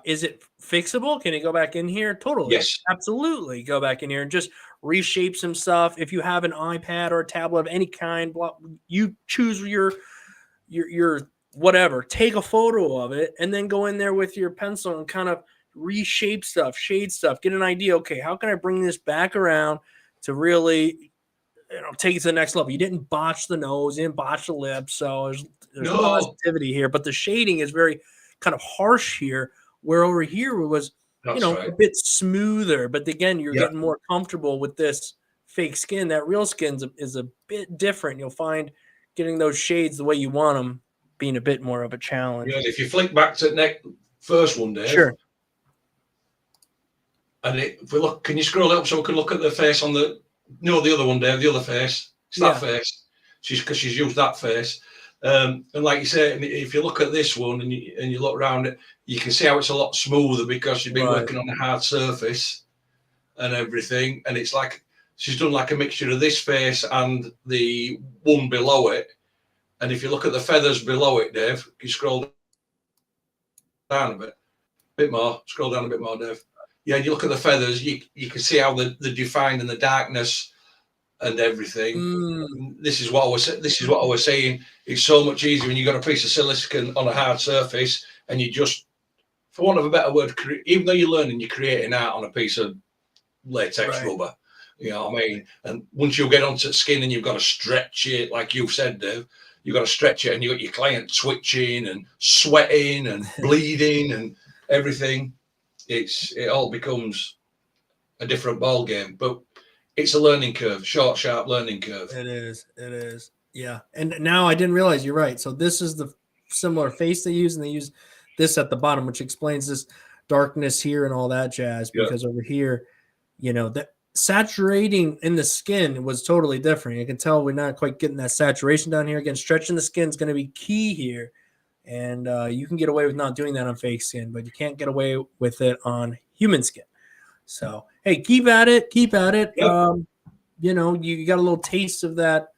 Is it fixable? Can he go back in here? Totally. Yes. Absolutely. Go back in here and just reshape some stuff. If you have an iPad or a tablet of any kind, you choose your whatever. Take a photo of it and then go in there with your pencil and kind of reshape stuff, shade stuff, get an idea. Okay, how can I bring this back around to really, you know, take it to the next level? You didn't botch the nose, you didn't botch the lips, so there's positivity here. But the shading is very kind of harsh here, where over here it was, a bit smoother. But again, you're getting more comfortable with this fake skin. That real skin is a bit different. You'll find getting those shades the way you want them being a bit more of a challenge. Yeah, if you flick back to the first one, Dave. Sure. And if we look, can you scroll up so we can look at the face on the other one, Dave, the other face? It's that Yeah. face. Because she's used that face. And like you say, if you look at this one and you look around it, you can see how it's a lot smoother because she's been working on a hard surface and everything. And it's like she's done like a mixture of this face and the one below it. And if you look at the feathers below it, Dave, you scroll down a bit more. Scroll down a bit more, Dave. Yeah, you look at the feathers, you can see how the defined and the darkness and everything. This is what I was saying. It's so much easier when you've got a piece of silicon on a hard surface and you just, for want of a better word, even though you're learning, you're creating art on a piece of latex rubber. You know what I mean? And once you get onto the skin and you've got to stretch it, like you've said, Dave, you've got to stretch it and you've got your client twitching and sweating and bleeding and everything. It all becomes a different ball game. But it's a learning curve, short, sharp learning curve. It is. Yeah. And now I didn't realize you're right. So this is the similar face they use, and they use this at the bottom, which explains this darkness here and all that jazz. Because over here, you know, that saturating in the skin was totally different. You can tell we're not quite getting that saturation down here. Again, stretching the skin is going to be key here. And you can get away with not doing that on fake skin, but you can't get away with it on human skin. So, hey, keep at it. Yep. You know, you got a little taste of that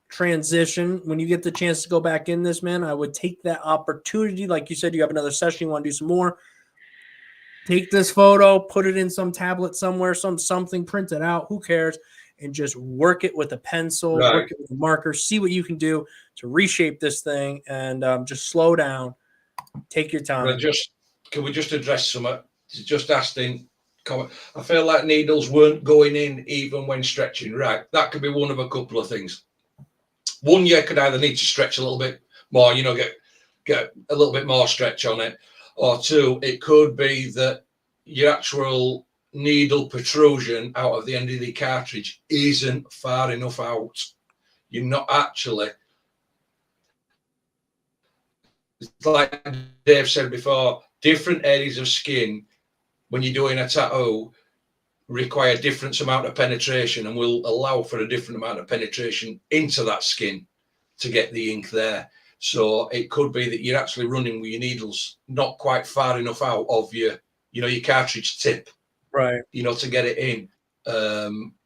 transition. When you get the chance to go back in this, man, I would take that opportunity. Like you said, you have another session, you want to do some more. Take this photo, put it in some tablet somewhere, something, print it out. Who cares? And just work it with a pencil, work it with a marker, see what you can do to reshape this thing, and just slow down. Take your time. Can we just address some? Just asking. I feel like needles weren't going in even when stretching. Right, that could be one of a couple of things. One, you could either need to stretch a little bit more, you know, get a little bit more stretch on it, or two, it could be that your actual needle protrusion out of the end of the cartridge isn't far enough out. You're not actually, like Dave said before, different areas of skin when you're doing a tattoo require different amount of penetration and will allow for a different amount of penetration into that skin to get the ink there. So it could be that you're actually running with your needles not quite far enough out of your, you know, your cartridge tip, right? You know, to get it in,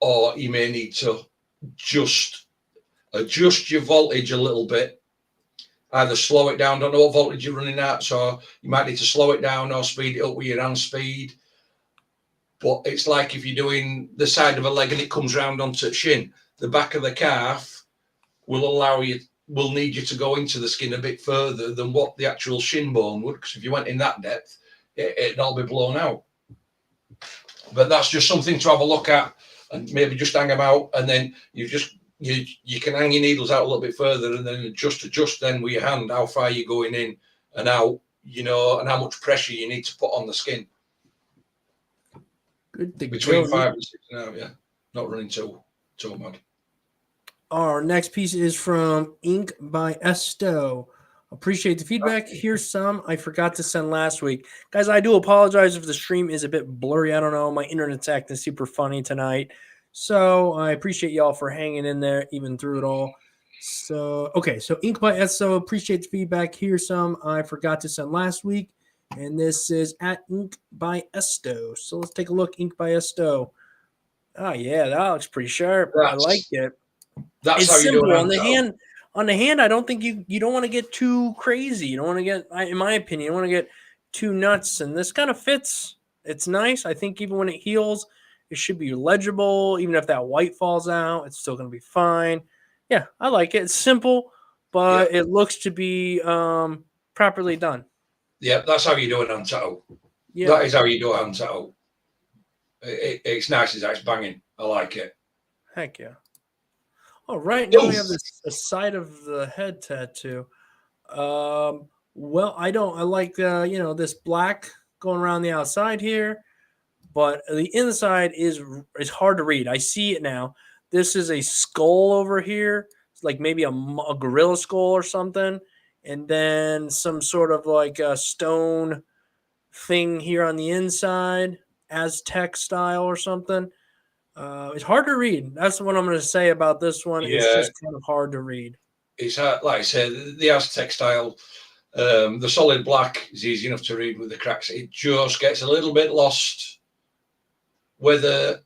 or you may need to just adjust your voltage a little bit. Either slow it down, don't know what voltage you're running at, so you might need to slow it down or speed it up with your hand speed. But it's like if you're doing the side of a leg and it comes round onto the shin, the back of the calf will need you to go into the skin a bit further than what the actual shin bone would, because if you went in that depth, it'd all be blown out. But that's just something to have a look at and maybe just hang them out, and then you can hang your needles out a little bit further and then adjust then with your hand how far you're going in and out, you know, and how much pressure you need to put on the skin. Good thing. Between 5 and 6 now, yeah. Not running too mad. Our next piece is from Ink by Esto. Appreciate the feedback. Here's some I forgot to send last week. Guys, I do apologize if the stream is a bit blurry. I don't know. My internet's acting super funny tonight. So I appreciate y'all for hanging in there even through it all. So, okay. So Ink by Esto. Appreciate the feedback. Here's some I forgot to send last week. And this is at Ink by Esto. So let's take a look. Ink by Esto. Oh, yeah. That looks pretty sharp. I like it. That's how you do it on the hand. On the hand, I don't think you don't want to get too crazy. You don't want to get, in my opinion, you don't want to get too nuts. And this kind of fits. It's nice. I think even when it heals, it should be legible. Even if that white falls out, it's still going to be fine. Yeah, I like it. It's simple, but it looks to be properly done. Yeah, that's how you do it on tattoo. Yeah. That is how you do it on tattoo. It's nice. It's banging. I like it. Heck yeah. All right, now we have the side of the head tattoo. Well, I like this black going around the outside here, but the inside is hard to read. I see it now. This is a skull over here. It's like maybe a gorilla skull or something, and then some sort of like a stone thing here on the inside, Aztec style or something. It's hard to read. That's what I'm going to say about this one. It's Yeah, just kind of hard to read. it's hard, like I said, the Aztec style. The solid black is easy enough to read with the cracks. It just gets a little bit lost. Whether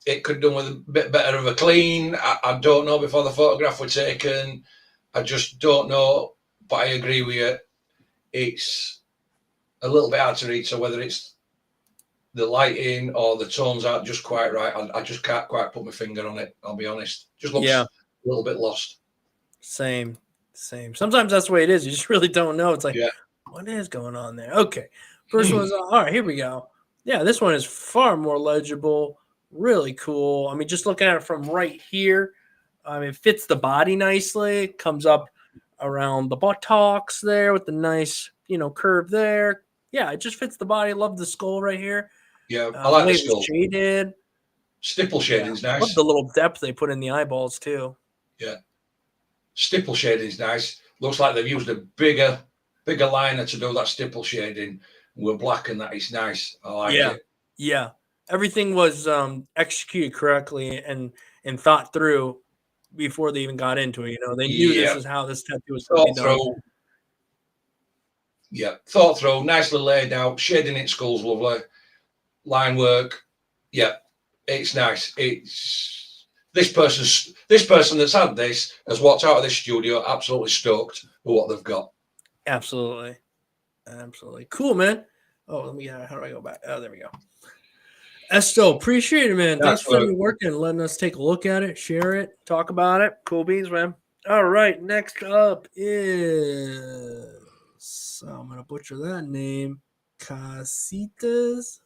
it could done with a bit better of a clean, I don't know before the photograph were taken. I just don't know. But I agree with you. It's a little bit hard to read. So whether it's the lighting or the tones aren't just quite right, I just can't quite put my finger on it. I'll be honest. Just looks a little bit lost. Same. Sometimes that's the way it is. You just really don't know. It's like, Yeah. what is going on there? Okay. First one's all right. Here we go. Yeah, this one is far more legible. Really cool. I mean, just looking at it from right here, it fits the body nicely. It comes up around the buttocks there with the nice, curve there. Yeah, it just fits the body. Love the skull right here. Yeah, I like the skull. Shaded. Stipple shading's nice. Love the little depth they put in the eyeballs too. Yeah. Stipple shading's nice. Looks like they've used a bigger liner to do that stipple shading. We're black and that is nice. I like it. Yeah. Everything was executed correctly and thought through before they even got into it. They knew this is how this tattoo was going to be done. Yeah, thought through, nicely laid out. Shading it, skull's lovely. Line work, yeah, it's nice. It's this person that's had this has walked out of this studio absolutely stoked with what they've got. Absolutely. Cool, man. Oh, let me how do I go back? Oh, there we go. Esto, appreciate it, man. Thanks for working and letting us take a look at it, share it, talk about it. Cool beans, man. All right, next up is, I'm gonna butcher that name. Casitas.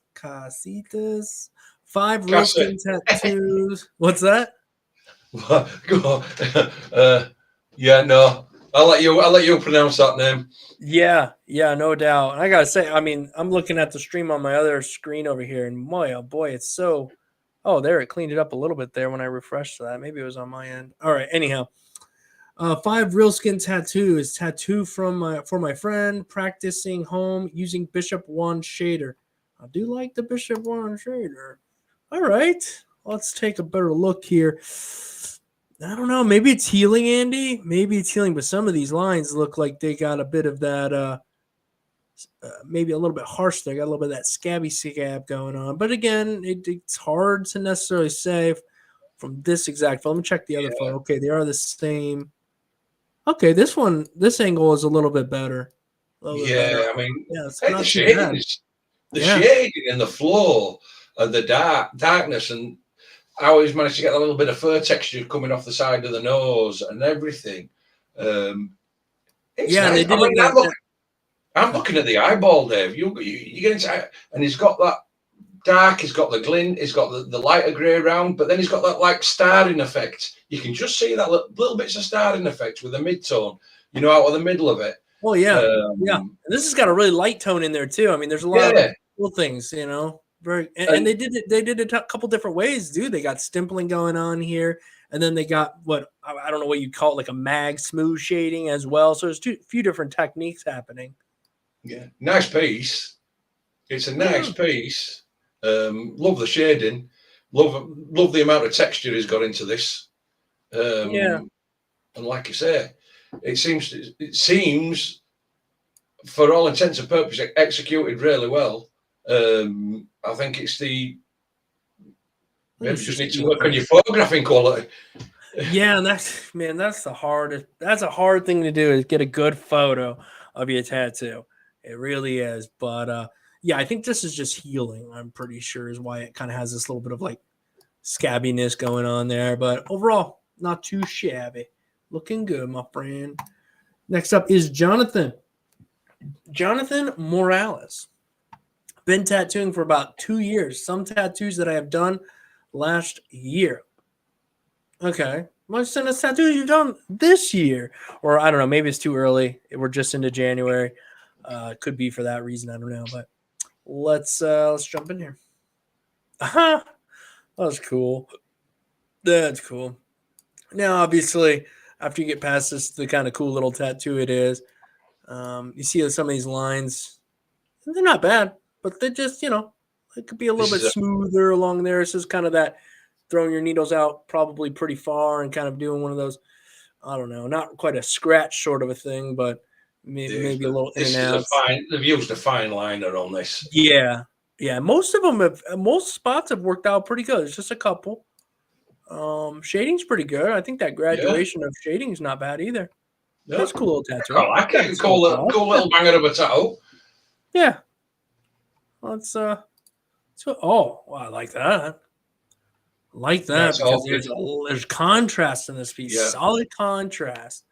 5 real skin tattoos. What's that? Yeah, no. I'll let you pronounce that name. Yeah, no doubt. And I gotta say, I mean, I'm looking at the stream on my other screen over here, and boy, oh boy, it's so. Oh, there, it cleaned it up a little bit there when I refreshed that. Maybe it was on my end. All right. Anyhow, 5 real skin tattoos. Tattoo for my friend, practicing home using Bishop 1 shader. I do like the Bishop 1 shader. All right, let's take a better look here. I don't know. Maybe it's healing, Andy. Maybe it's healing, but some of these lines look like they got a bit of that, maybe a little bit harsh. They got a little bit of that scabby scab going on. But again, it's hard to necessarily say from this exact photo. Let me check the other photo. Okay, they are the same. Okay, this angle is a little bit better. I mean, it's the shading, shading and the flow and the darkness, and I always managed to get a little bit of fur texture coming off the side of the nose and everything. Nice. They did. I mean, I'm looking at the eyeball, Dave. You get inside, and he's got that dark. He's got the glint. He's got the lighter grey around, but then he's got that like starring effect. You can just see that little bits of starring effect with the mid-tone, out of the middle of it. Oh yeah, And this has got a really light tone in there too. I mean, there's a lot of cool things, Very, and they did it. They did it a couple different ways, dude. They got stimpling going on here, and then they got what I don't know what you call it, like a mag smooth shading as well. So there's a few different techniques happening. Yeah, nice piece. It's a nice piece. Love the shading. Love the amount of texture he's got into this. And like you say, it seems for all intents and purposes executed really well. I think it's maybe you just need to work on your photographing quality. Yeah, and that's a hard thing to do, is get a good photo of your tattoo. It really is. But I think this is just healing, I'm pretty sure, is why it kind of has this little bit of like scabbiness going on there. But overall, not too shabby. Looking good, my friend. Next up is Jonathan Morales. Been tattooing for about 2 years. Some tattoos that I have done last year. Okay. Most of the tattoos you've done this year. Or I don't know, maybe it's too early. We're just into January. Could be for that reason. I don't know. But let's jump in here. That's cool. That's cool. Now, obviously, after you get past this, the kind of cool little tattoo it is, you see some of these lines. They're not bad. But they just, it could be a little bit smoother along there. This is kind of that throwing your needles out probably pretty far and kind of doing one of those, I don't know, not quite a scratch sort of a thing, but maybe a little in and This is a outs. fine. They've used a fine liner on this. Yeah. Yeah. Most of them have, most spots have worked out pretty good. It's just a couple. Shading's pretty good. I think that Yeah, graduation of shading is not bad either. yeah. That's a cool little tattoo. I like it. It's cool Cool, cool little banger of a tattoo. Yeah. Let's oh, wow, I like that. Like that That's because all good. there's contrast in this piece. Yeah. Solid contrast.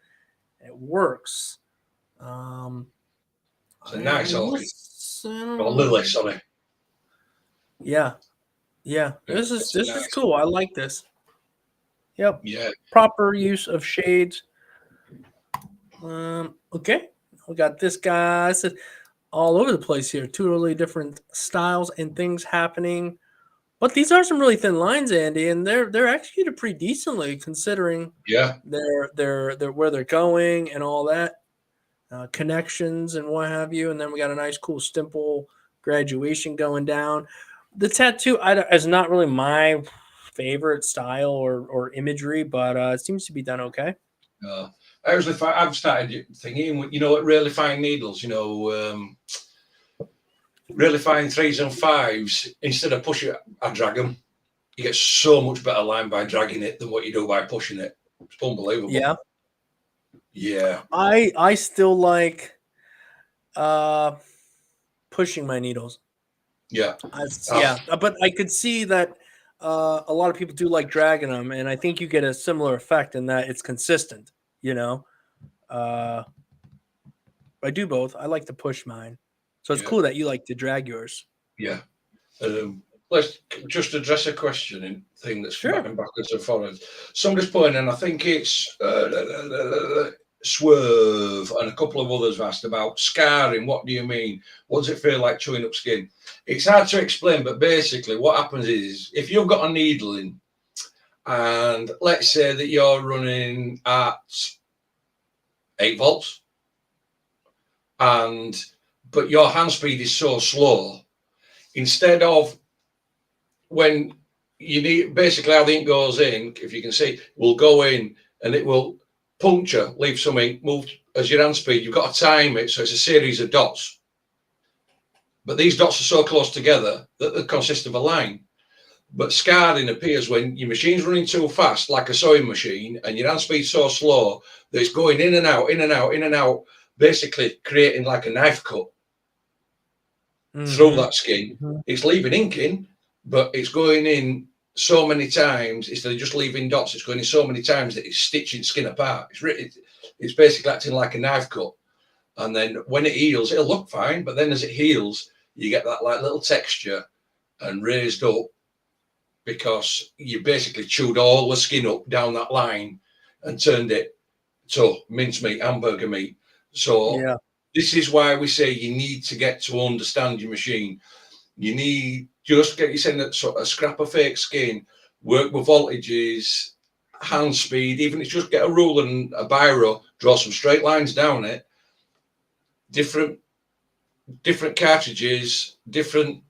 It works. Um It's a nice orchid. Or listen. lily, sorry. Yeah. Yeah. This It's a is nice. cool. I like this. Yep. Yeah, Proper use of shades. Okay. We got this guy. This is all over the place here. Two really different styles and things happening. But these are some really thin lines, Andy, and they're executed pretty decently considering yeah, their where they're going and all that, connections and what have you. And then we got a nice, cool stipple graduation going down. The tattoo is not really my favorite style or imagery, but it seems to be done okay. I've started thinking, like really fine needles, really fine 3s and 5s. Instead of pushing it, I drag them. You get so much better line by dragging it than what you do by pushing it. It's unbelievable. Yeah, Yeah. I still like pushing my needles. Yeah. Yeah, but I could see that a lot of people do like dragging them, and I think you get a similar effect in that it's consistent. Uh, I do both. I like to push mine, so it's Yeah. cool that you like to drag yours. Yeah. Let's just address a thing that's Sure. backwards and forwards. Somebody's pointing, and I think it's Swerve and a couple of others have asked about scarring. What do you mean? What does it feel like chewing up skin? It's hard to explain, but basically what happens is if you've got a needle in, and let's say that you're running at 8 volts, but your hand speed is so slow, instead of when you need, basically how the ink goes in, if you can see, will go in and it will puncture, leave some ink, move as your hand speed. You've got to time it, so it's a series of dots. But these dots are so close together that they consist of a line. But scarring appears when your machine's running too fast, like a sewing machine, and your hand speed's so slow that it's going in and out, in and out, in and out, basically creating like a knife cut through that skin. It's leaving ink in, but it's going in so many times instead of just leaving dots. It's going in so many times that it's stitching skin apart. It's basically acting like a knife cut. And then when it heals, it'll look fine, but then as it heals, you get that like little texture and raised up because you basically chewed all the skin up down that line and turned it to mincemeat, hamburger meat. So Yeah. this is why we say you need to get to understand your machine. You need just get yourself a scrap of fake skin, work with voltages, hand speed, even if you just get a ruler and a biro, draw some straight lines down it, different cartridges, different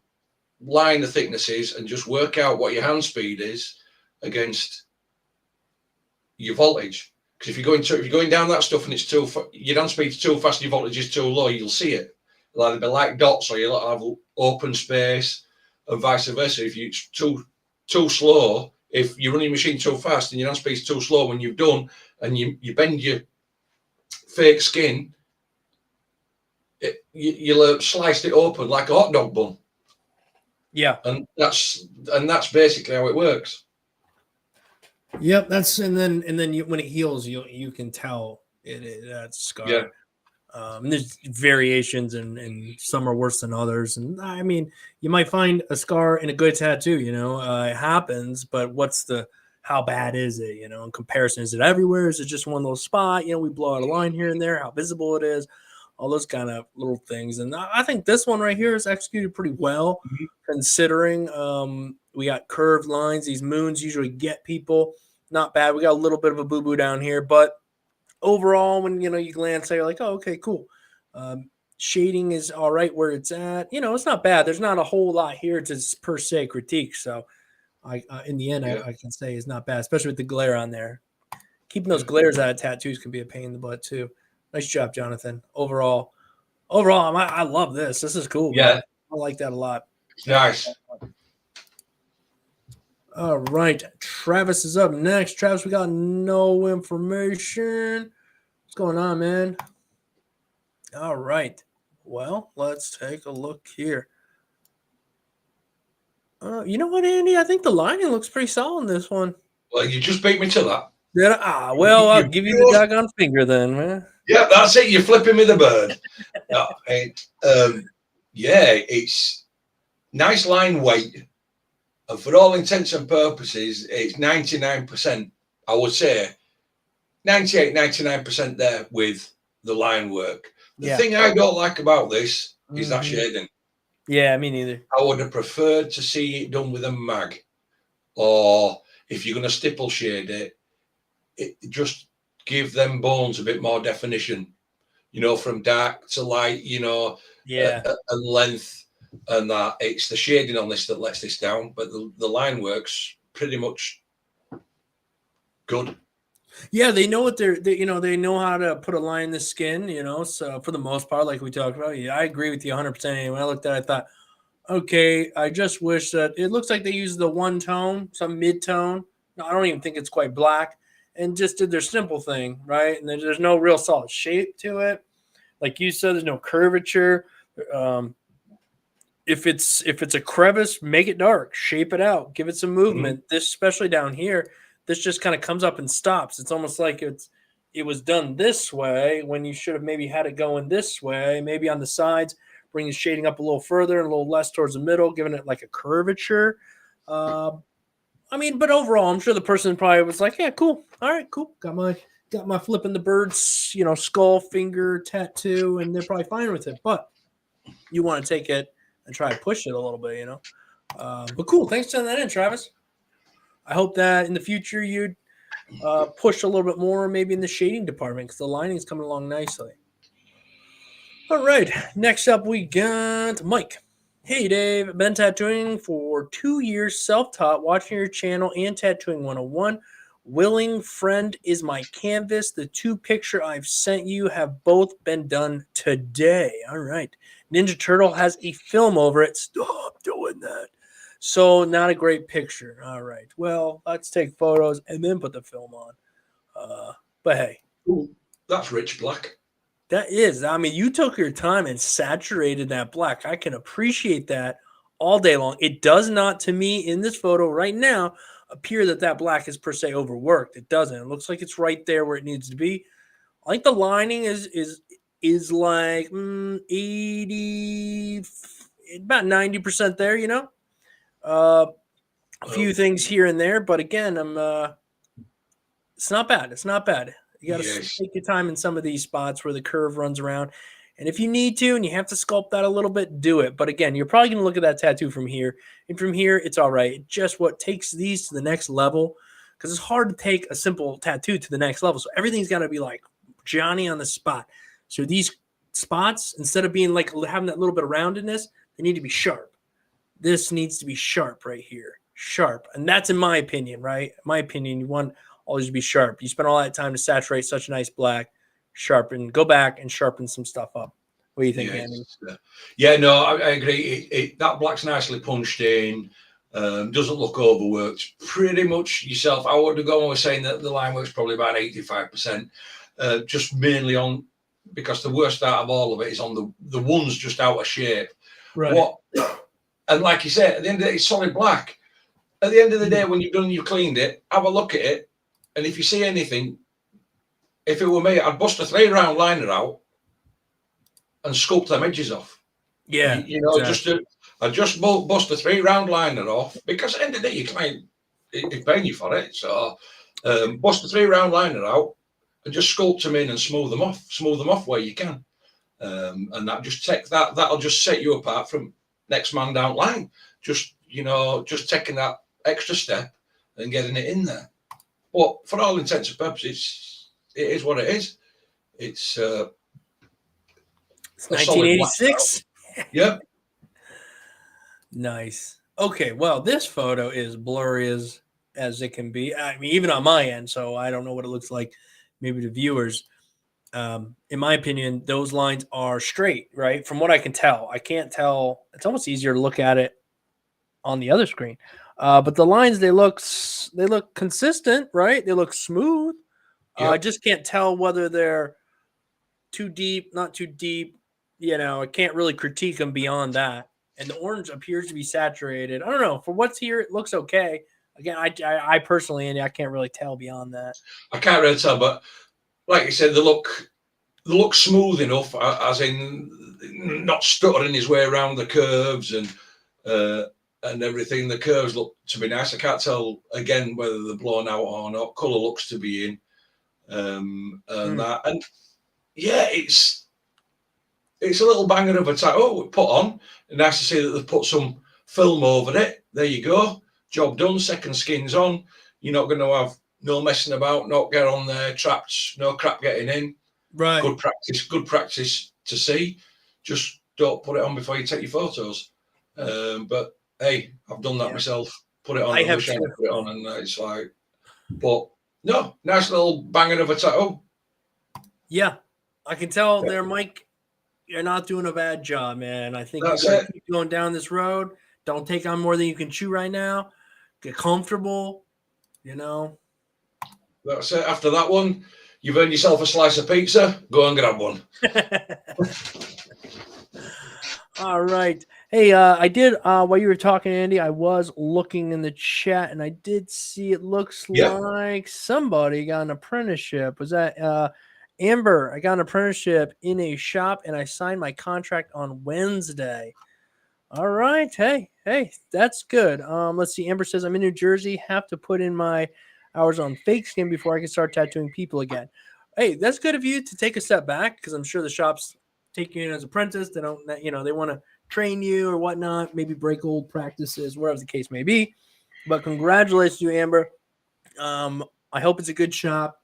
liner thicknesses, and just work out what your hand speed is against your voltage. Because if you're going down that stuff and it's your hand speed's too fast, your voltage is too low, you'll see it. It'll either be like dots or you'll have open space, and vice versa. If it's too slow, if you're running your machine too fast and your hand speed's too slow when you've done, and you bend your fake skin, you'll have sliced it open like a hot dog bun. Yeah. And that's basically how it works. Yep. And then when it heals, you can tell that's scarred. Yeah. And there's variations, and some are worse than others. And I mean, you might find a scar in a good tattoo. It happens. But how bad is it? In comparison, is it everywhere? Is it just one little spot? We blow out a line here and there. How visible it is, all those kind of little things. And I think this one right here is executed pretty well, considering we got curved lines. These moons usually get people. Not bad. We got a little bit of a boo-boo down here, but overall, when you glance at it, you're like, oh, okay, cool. Shading is all right where it's at. It's not bad. There's not a whole lot here to per se critique. So In the end, Yeah. I can say is not bad, especially with the glare on there. Keeping those glares out of tattoos can be a pain in the butt too. Nice job, Jonathan. Overall, I love this. This is cool, Yeah. man. I like that a lot. It's nice. All right, Travis is up next. Travis, we got no information. What's going on, man? All right. Well, let's take a look here. You know what, Andy? I think the lining looks pretty solid in this one. Well, you just beat me to that. Well, I'll give you the doggone finger then, man. Yeah, that's it. You're flipping me the bird. No, it's nice line weight. And for all intents and purposes, it's 99%. I would say 98, 99% there with the line work. The thing I don't like about this is that shading. Yeah, me neither. I would have preferred to see it done with a mag. Or if you're going to stipple shade it just give them bones a bit more definition. From dark to light, and length. And that it's the shading on this that lets this down, but the line works pretty much good. Yeah, they know what they know how to put a line in the skin, so for the most part, like we talked about, I agree with you 100%. And when I looked at it, I thought, okay, I just wish that it looks like they used the one tone, some mid-tone. No, I don't even think it's quite black, and just did their simple thing, right? And there's no real solid shape to it. Like you said, there's no curvature. If it's a crevice, make it dark, shape it out, give it some movement. This, especially down here, this just kind of comes up and stops. It's almost like it was done this way when you should have maybe had it going this way, maybe on the sides, bring the shading up a little further and a little less towards the middle, giving it like a curvature. But overall, I'm sure the person probably was like, yeah, cool. All right, cool. Got my flipping the birds, skull finger tattoo, and they're probably fine with it. But you want to take it and try to push it a little bit, But cool. Thanks for sending that in, Travis. I hope that in the future you'd push a little bit more, maybe in the shading department, because the lining's coming along nicely. All right. Next up, we got Mike. Hey, Dave. Been tattooing for 2 years, self-taught, watching your channel and Tattooing 101. Willing friend is my canvas. The 2 picture I've sent you have both been done today. All right. Ninja Turtle has a film over it. Stop doing that. So not a great picture. All right. Well, let's take photos and then put the film on. But hey. Ooh, that's rich black. That is. You took your time and saturated that black. I can appreciate that all day long. It does not, to me, in this photo right now, appear that black is per se overworked. It doesn't. It looks like it's right there where it needs to be. I think the lining is like 80, about 90% there, a few things here and there, but again, it's not bad. It's not bad. You got to take your time in some of these spots where the curve runs around. And if you need to, and you have to sculpt that a little bit, do it. But again, you're probably going to look at that tattoo from here. And from here, it's all right. It's just what takes these to the next level, because it's hard to take a simple tattoo to the next level. So everything's got to be like Johnny on the spot. So these spots, instead of being like having that little bit of roundedness, they need to be sharp. This needs to be sharp right here. Sharp. And that's in my opinion, right? In my opinion, you want always to be sharp. You spend all that time to saturate such a nice black. Sharpen, go back and sharpen some stuff up. What do you think, Andy? I agree. That black's nicely punched in. Doesn't look overworked. Pretty much yourself. I would have gone with saying that the line work's probably about 85%. Just mainly on, because the worst out of all of it is on the ones just out of shape. Right. And like you said, at the end of the day, it's solid black. At the end of the day, when you've cleaned it, have a look at it. And if you see anything, if it were me, I'd bust a 3-round liner out and sculpt them edges off. Yeah. Exactly. I'd just bust a 3-round liner off, because at the end of the day, your client is paying you for it. So bust a 3-round liner out and just sculpt them in and smooth them off where you can. And that'll just set you apart from next man down line. Just taking that extra step and getting it in there. But for all intents and purposes, it is what it is. It's 1986. Yeah. Nice. Okay, well, this photo is blurry as it can be. I mean, even on my end, so I don't know what it looks like. Maybe the viewers. In my opinion, those lines are straight, right? From what I can tell, I can't tell. It's almost easier to look at it on the other screen. But the lines they look consistent, right? They look smooth. I Yep. just can't tell whether they're too deep, not too deep. I can't really critique them beyond that. And the orange appears to be saturated. I don't know. For what's here, it looks okay. Again, I personally, Andy, I can't really tell beyond that. I can't really tell, but like you said, they look smooth enough, as in not stuttering his way around the curves and everything. The curves look to be nice. I can't tell again whether they're blown out or not. Colour looks to be in, and that, and yeah, it's a little banger of a tattoo put on. Nice to see that they've put some film over it. There you go, job done. Second skin's on. You're not going to have no messing about, not get on there trapped, no crap getting in. Right. Good practice to see. Just don't put it on before you take your photos. But hey, I've done that myself. Put it on. I I have wish I too. had put it on, and it's like, but no, nice little banging of a tattoo. Yeah, I can tell there, Mike. You're not doing a bad job, man. I think you That's got to it. keep going down this road. Don't take on more than you can chew right now. Get comfortable. You know. That's it. After that one, you've earned yourself a slice of pizza. Go and grab one. All right. Hey, I did while you were talking, Andy, I was looking in the chat and I did see it looks Yep. like somebody got an apprenticeship. Was that Amber? I got an apprenticeship in a shop and I signed my contract on Wednesday. All right. Hey, that's good. Let's see. Amber says I'm in New Jersey, have to put in my hours on fake skin before I can start tattooing people again. Hey, that's good of you to take a step back because I'm sure the shops take you in as apprentice. They don't, they want to train you or whatnot, maybe break old practices, wherever the case may be. But congratulations to you, Amber. I hope it's a good shop.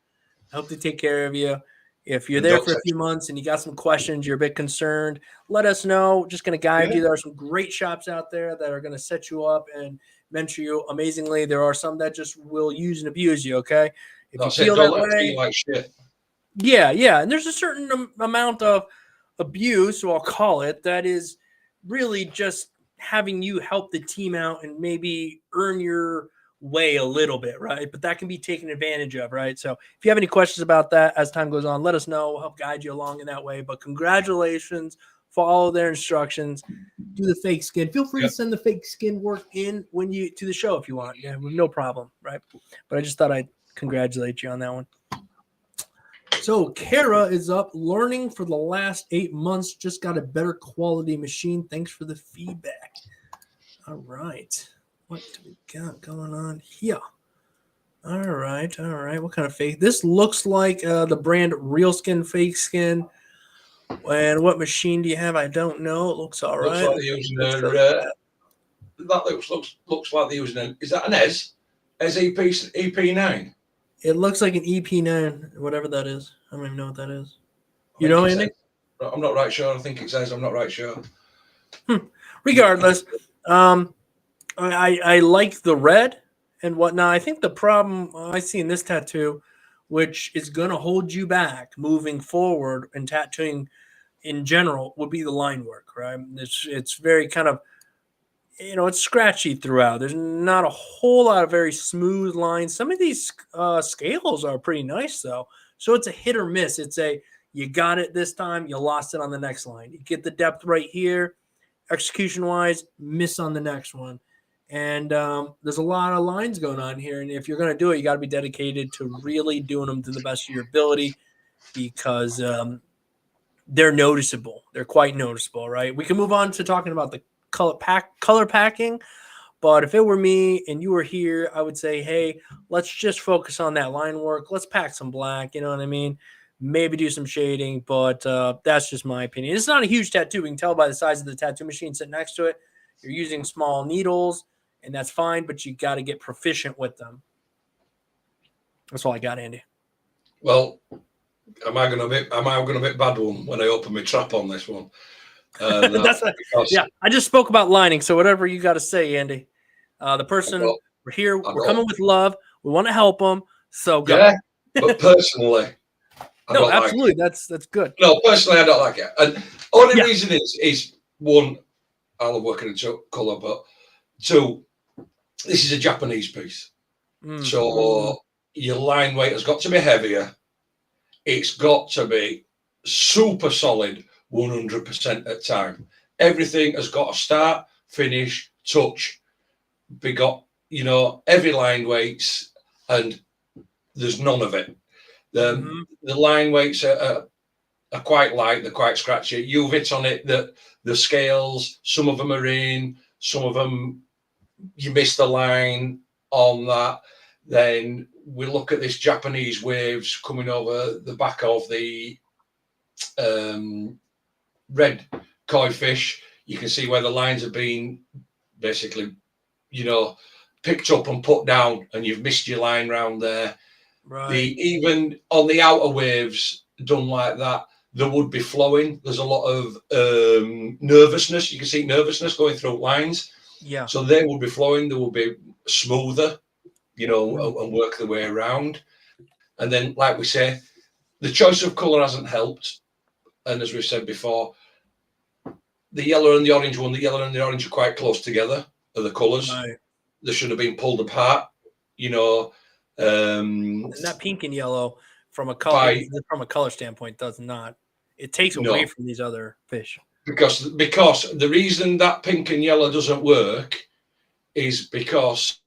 I hope they take care of you. If you're And there don't for a few months and you got some questions, you're a bit concerned, let us know. Just going to guide you. There are some great shops out there that are going to set you up and mentor you amazingly. There are some that just will use and abuse you, okay? If you that's it. feel Don't that let it way, feel like shit. yeah. And there's a certain amount of abuse, so I'll call it, that is really just having you help the team out and maybe earn your way a little bit, right? But that can be taken advantage of, right? So if you have any questions about that as time goes on, let us know. We'll help guide you along in that way. But congratulations, follow their instructions, do the fake skin. Feel free to Yep. send the fake skin work in when you to the show if you want. Yeah, no problem, right? But I just thought I'd congratulate you on that one. So Kara is up learning for the last 8 months. Just got a better quality machine. Thanks for the feedback. All right. What do we got going on here? All right. What kind of fake? This looks like the brand Real Skin Fake Skin. And what machine do you have? I don't know. It looks all Looks right. like they're using that looks like they're using is that an EP9? It looks like an EP9, whatever that is. I don't even know what that is. I You think know, it Andy? says, I'm not right sure. I think it says I'm not right sure. Regardless, I like the red and whatnot. I think the problem I see in this tattoo, which is going to hold you back moving forward and tattooing in general, would be the line work, right? It's very kind of, it's scratchy throughout. There's not a whole lot of very smooth lines. Some of these scales are pretty nice though. So it's a hit or miss. You got it this time, you lost it on the next line. You get the depth right here, execution wise, miss on the next one. And there's a lot of lines going on here. And if you're going to do it, you got to be dedicated to really doing them to the best of your ability because they're noticeable. They're quite noticeable, right? We can move on to talking about the color packing. But if it were me and you were here, I would say, hey, let's just focus on that line work. Let's pack some black. You know what I mean? Maybe do some shading, but that's just my opinion. It's not a huge tattoo. We can tell by the size of the tattoo machine sitting next to it. You're using small needles, and that's fine, but you got to get proficient with them. That's all I got, Andy. Well, am I gonna be bad one when I open my trap on this one? And That's what, because yeah. I just spoke about lining, so whatever you got to say, Andy. The I person got, we're here, I we're got, coming with love. We want to help them, so go. yeah, but personally, I No, don't like absolutely, it. that's good. No, personally, I don't like it. And only Yeah. reason is one, I love working in colour, but two, this is a Japanese piece. So your line weight has got to be heavier. It's got to be super solid 100% at time. Everything has got to start, finish, touch, be got, heavy line weights, and there's none of it. The line weights are quite light, they're quite scratchy. You've hit on it that the scales, some of them are in, some of them you miss the line on that. Then we look at this Japanese waves coming over the back of the red koi fish. You can see where the lines have been basically, picked up and put down, and you've missed your line round there. Right. Even on the outer waves done like that, there would be flowing. There's a lot of nervousness. You can see nervousness going through lines. Yeah. So they will be flowing. They will be smoother, and work their way around. And then, like we say, the choice of colour hasn't helped. And as we've said before, the yellow and the orange one, the yellow and the orange are quite close together, are the colours. Right. They should have been pulled apart, And that pink and yellow from a color standpoint does not. It takes away no, from these other fish. because the reason that pink and yellow doesn't work is because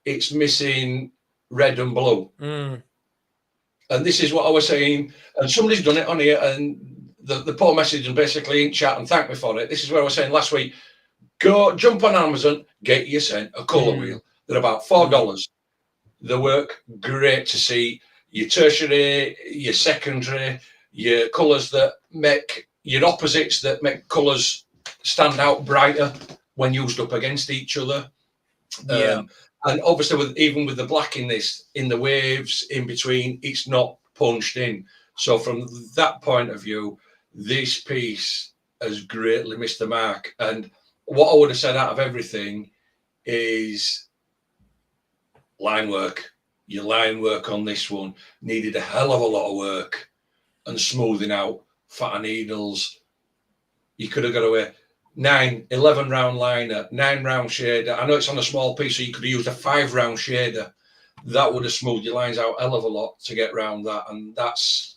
it's missing red and blue. And this is what I was saying, and somebody's done it on here, and the poor message and basically in chat and thank me for it. This is what I was saying last week. Go jump on Amazon, get yourself a colour wheel. They're about $4. They work great to see your tertiary, your secondary, your colours that make your opposites that make colours stand out brighter when used up against each other. Yeah. And obviously, even with the black in this, in the waves in between, it's not punched in. So from that point of view, this piece has greatly missed the mark. And what I would have said out of everything is line work. Your line work on this one needed a hell of a lot of work and smoothing out, fatter needles. You could have got away 11 round liner, 9 round shader. I know it's on a small piece, so you could have used a 5 round shader. That would have smoothed your lines out a hell of a lot to get round that. And that's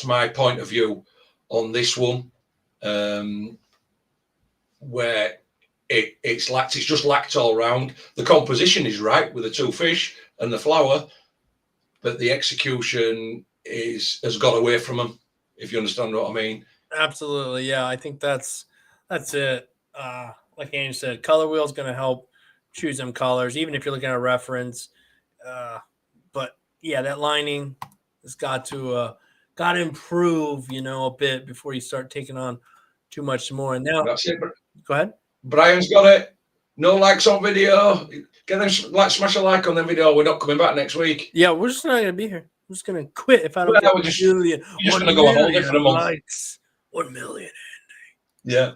my point of view on this one, where it's just lacked all round. The composition is right with the two fish and the flower, but the execution has got away from them, if you understand what I mean. Absolutely. Yeah, I think that's it. Like Andy said, color wheel is going to help choose them colors, even if you're looking at a reference. But yeah, that lining has got to improve, a bit before you start taking on too much more. And now, That's it. go ahead. Brian's got it. No likes on video. Get them smash a like on the video. We're not coming back next week. Yeah, we're just not going to be here. I'm just going to quit if I don't get You're just going to go on holiday for a month. Likes. 1 million. Yeah.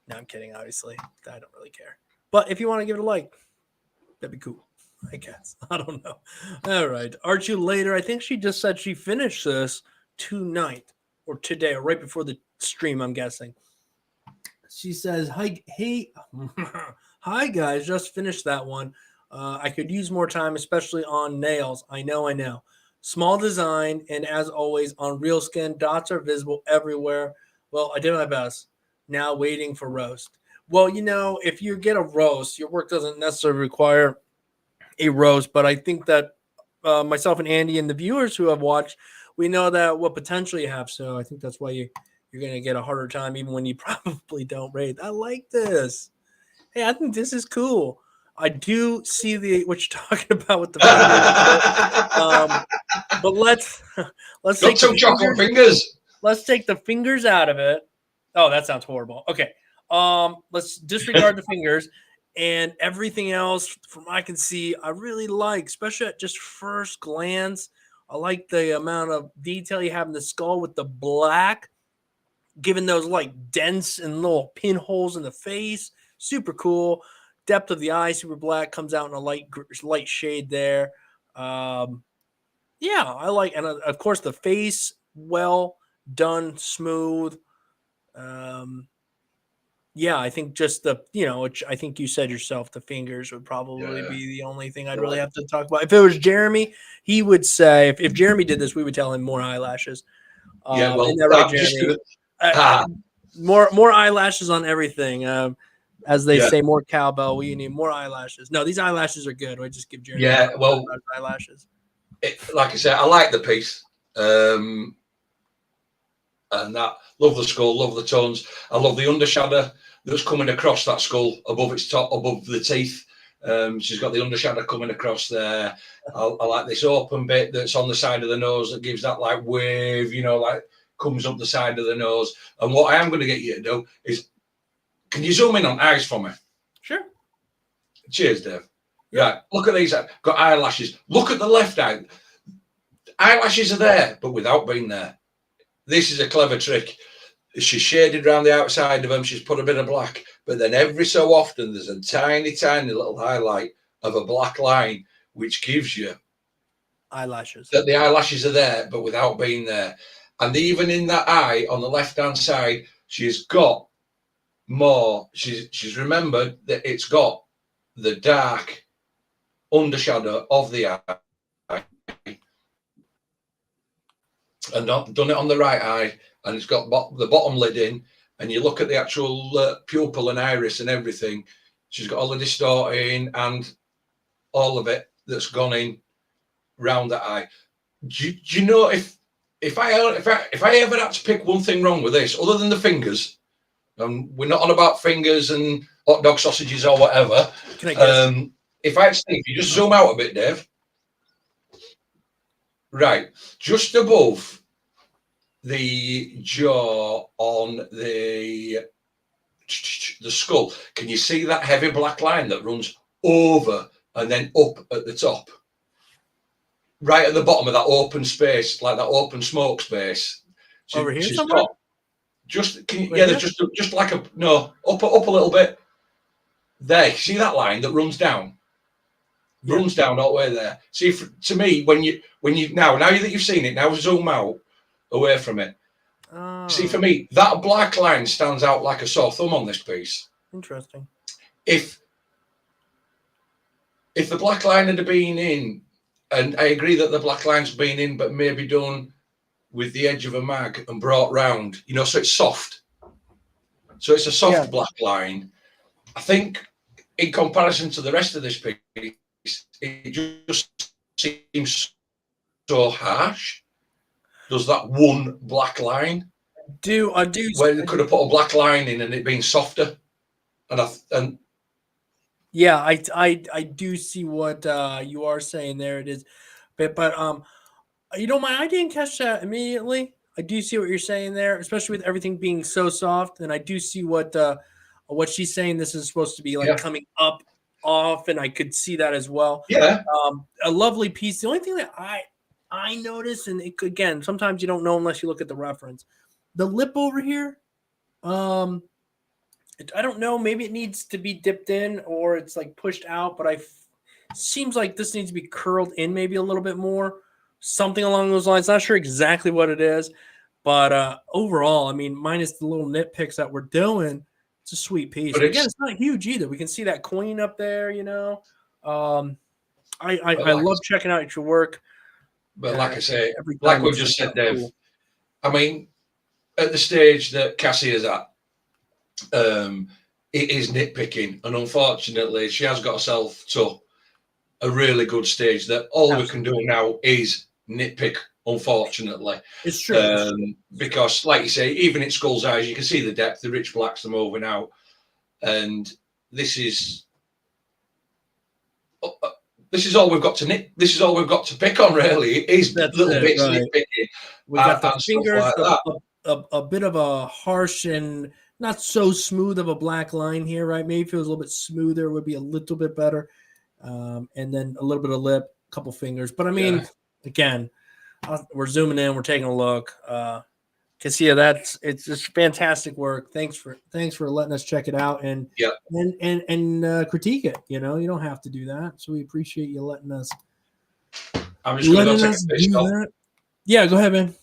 No, I'm kidding. Obviously, I don't really care. But if you want to give it a like, that'd be cool. I guess. I don't know. All right. Archie later. I think she just said she finished this tonight or today or right before the stream, I'm guessing. She says, hey, hi, guys. Just finished that one. I could use more time, especially on nails. I know. Small design, and as always, on real skin, dots are visible everywhere. Well, I did my best. Now waiting for roast. Well, if you get a roast, your work doesn't necessarily require a roast, but I think that myself and Andy and the viewers who have watched, we know that what potential you have. So I think that's why you're going to get a harder time even when you probably don't rate. I like this. Hey, I think this is cool. I do see what you're talking about with the fingers. But let's take some chocolate fingers. Let's take the fingers out of it. Oh, that sounds horrible. Okay. Let's disregard the fingers and everything else from I can see. I really like, especially at just first glance. I like the amount of detail you have in the skull with the black, giving those like dents and little pinholes in the face. Super cool. Depth of the eye, super black, comes out in a light shade there. Yeah, I like, and of course the face, well done, smooth. Yeah, I think just the, which I think you said yourself, the fingers would probably be the only thing I'd really have to talk about. If it was Jeremy, he would say, if Jeremy did this, we would tell him more eyelashes. Yeah, well, isn't that right, I'm just Jeremy? gonna, More eyelashes on everything. As they yeah, say, more cowbell. We need more eyelashes. No, these eyelashes are good. I just give Jeremy yeah. Well, eyelashes. like I said, I like the piece. And that, love the skull, love the tones. I love the undershadow that's coming across that skull above its top, above the teeth. She's got the undershadow coming across there. I like this open bit that's on the side of the nose that gives that like wave, like comes up the side of the nose. And what I am going to get you to do is, can you zoom in on eyes for me? Sure. Cheers, Dave. Yeah. Right, look at these. Got eyelashes. Look at the left eye. Eyelashes are there, but without being there. This is a clever trick. She's shaded around the outside of them. She's put a bit of black, but then every so often there's a tiny, tiny little highlight of a black line, which gives you eyelashes. That the eyelashes are there, but without being there. And even in that eye on the left-hand side, she's got more. She's remembered that it's got the dark undershadow of the eye, and not done it on the right eye, and it's got the bottom lid in, and you look at the actual pupil and iris and everything, she's got all the distorting and all of it that's gone in round that eye. Do you know, if I ever had to pick one thing wrong with this, other than the fingers, and we're not on about fingers and hot dog sausages or whatever, if you just zoom out a bit, Dave. Right, just above the jaw on the skull, can you see that heavy black line that runs over and then up at the top? Right at the bottom of that open space, like that open smoke space. Over here somewhere? There's just like up a little bit. There, see that line that runs down? Yeah. Runs down all the way there. See, to me, when you now that you've seen it, now zoom out away from it. Oh. See, for me, that black line stands out like a sore thumb on this piece. Interesting. If the black line had been in, and I agree that the black line's been in, but maybe done with the edge of a mag and brought round, so it's soft. So it's a soft black line. I think in comparison to the rest of this piece, it just seems so harsh. Does that one black line? I do. Where they could have put a black line in and it being softer. Yeah, I do see what you are saying there. It is, but I didn't catch that immediately. I do see what you're saying there, especially with everything being so soft. And I do see what she's saying. This is supposed to be like coming up off, and I could see that as well. Yeah. A lovely piece. The only thing that I notice, and again, sometimes you don't know unless you look at the reference. The lip over here, I don't know. Maybe it needs to be dipped in or it's like pushed out, but seems like this needs to be curled in maybe a little bit more. Something along those lines. Not sure exactly what it is, but overall, I mean, minus the little nitpicks that we're doing, it's a sweet piece. But again, it's not huge either. We can see that coin up there, I love checking out your work. But like I say, like we've just said, Dave, cool. I mean, at the stage that Cassie is at, it is nitpicking, and unfortunately, she has got herself to a really good stage that all we can do now is nitpick. Unfortunately, it's true. Because, like you say, even in Skull's eyes, you can see the depth. The rich blacks are moving out, and this is all we've got to This is all we've got to pick on. Really, it is little bits nitpicking. We got the fingers, like a bit of a harsh and not so smooth of a black line here, right? Maybe if it was a little bit smoother, it would be a little bit better. And then a little bit of lip, a couple fingers. But I mean, again, we're zooming in. We're taking a look. Cause yeah, it's just fantastic work. Thanks for letting us check it out and Yeah. critique it. You know, you don't have to do that. So we appreciate you letting us. I'm just going to go take a piss. Do that. Yeah, go ahead, man.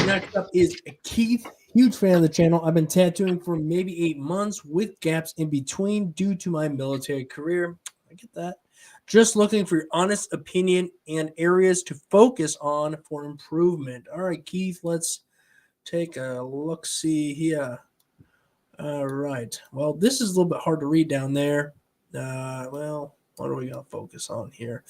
Next up is Keith. Huge fan of the channel. I've been tattooing for maybe 8 months with gaps in between due to my military career. I get that. Just looking for your honest opinion and areas to focus on for improvement. All right, Keith, let's take a look-see here. All right. Well, this is a little bit hard to read down there. Well, what are we going to focus on here?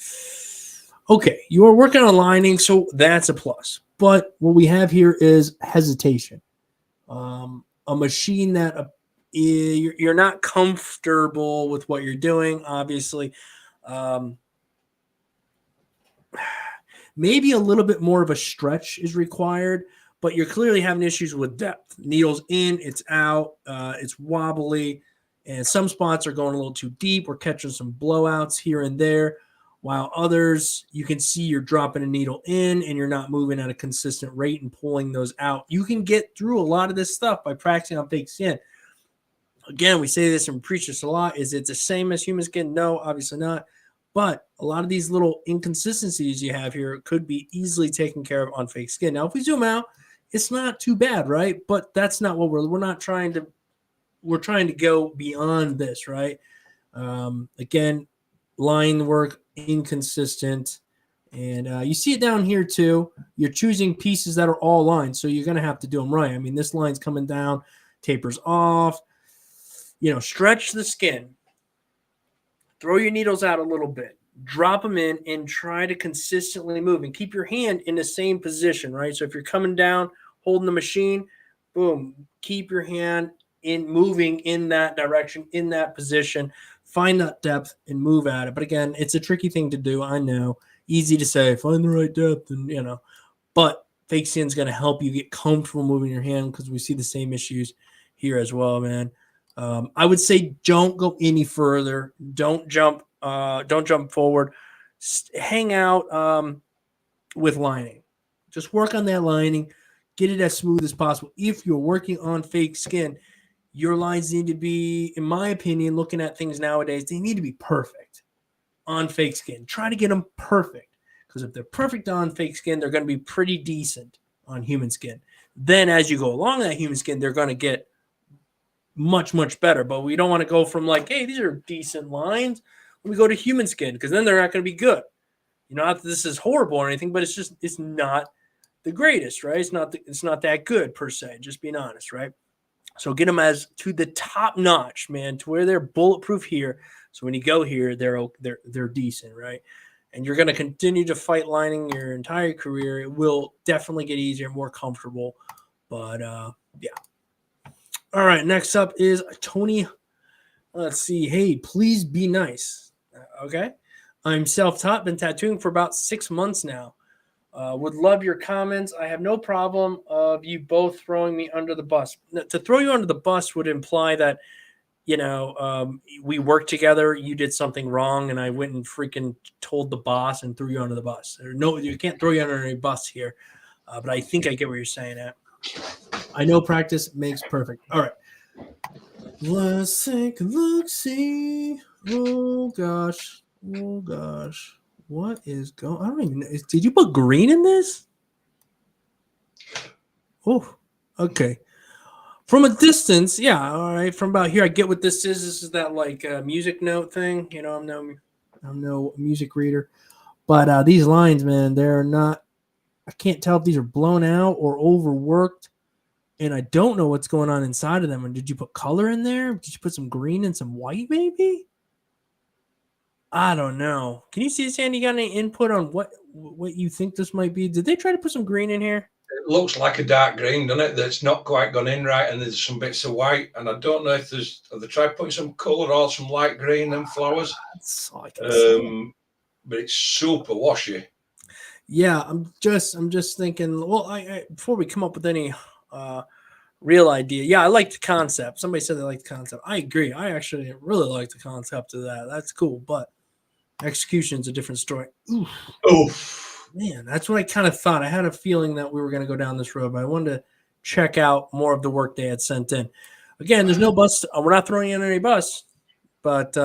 Okay, you are working on lining, so that's a plus. But what we have here is hesitation. A machine that you're not comfortable with what you're doing, obviously. Maybe a little bit more of a stretch is required, but you're clearly having issues with depth. Needles in, it's out, it's wobbly, and some spots are going a little too deep. We're catching some blowouts here and there, while others, you can see you're dropping a needle in and you're not moving at a consistent rate and pulling those out. You can get through a lot of this stuff by practicing on fake skin. Again, we say this and preach this a lot. Is it the same as human skin? No, obviously not. But a lot of these little inconsistencies you have here could be easily taken care of on fake skin. Now, if we zoom out, it's not too bad, right? But that's not what we're not trying to. We're trying to go beyond this, right? Again, line work inconsistent, and you see it down here too. You're choosing pieces that are all lined, so you're going to have to do them right. I mean, this line's coming down, tapers off. You know, stretch the skin. Throw your needles out a little bit. Drop them in and try to consistently move and keep your hand in the same position, right? So if you're coming down, holding the machine, boom, keep your hand in moving in that direction, in that position. Find that depth and move at it. But again, it's a tricky thing to do. I know. Easy to say, find the right depth, and you know, but fake skin's going to help you get comfortable moving your hand because we see the same issues here as well, man. I would say don't go any further. Don't jump forward. Hang out with lining. Just work on that lining. Get it as smooth as possible. If you're working on fake skin, your lines need to be, in my opinion, looking at things nowadays, they need to be perfect on fake skin. Try to get them perfect, because if they're perfect on fake skin, they're going to be pretty decent on human skin. Then as you go along that human skin, they're going to get much, much better. But we don't want to go from like, hey, these are decent lines, when we go to human skin, because then they're not going to be good. You know, not that this is horrible or anything, but it's not the greatest, right? It's not that good per se, just being honest, right? So get them as to the top notch, man, to where they're bulletproof here. So when you go here, they're decent, right? And you're going to continue to fight lining your entire career. It will definitely get easier, more comfortable. But yeah. All right, next up is Tony. Let's see. Hey, please be nice. Okay. I'm self-taught, been tattooing for about 6 months now. Would love your comments. I have no problem of you both throwing me under the bus. Now, to throw you under the bus would imply that, you know, we worked together, you did something wrong, and I went and freaking told the boss and threw you under the bus. No, you can't throw you under any bus here. But I think I get what you're saying at. I know practice makes perfect. All right. Let's take a look, see. Oh, gosh. Oh, gosh. What is going? I don't even know. Did you put green in this? Oh, okay. From a distance, yeah. All right. From about here, I get what this is. This is that like music note thing. You know, I'm no music reader, but these lines, man, they're not. I can't tell if these are blown out or overworked, and I don't know what's going on inside of them. And did you put color in there? Did you put some green and some white, maybe? I don't know. Can you see, Sandy, got any input on what you think this might be? Did they try to put some green in here? It looks like a dark green, doesn't it? That's not quite gone in right, and there's some bits of white. And I don't know if have they tried putting some colour or some light green and flowers. That's all I can see. But it's super washy. Yeah, I'm just thinking. Well, I before we come up with any real idea, yeah, I like the concept. Somebody said they like the concept. I agree. I actually really like the concept of that. That's cool, but execution's a different story. Oof. Man, that's what I kind of thought. I had a feeling that we were going to go down this road, but I wanted to check out more of the work they had sent in. Again, there's no bus. We're not throwing in any bus, but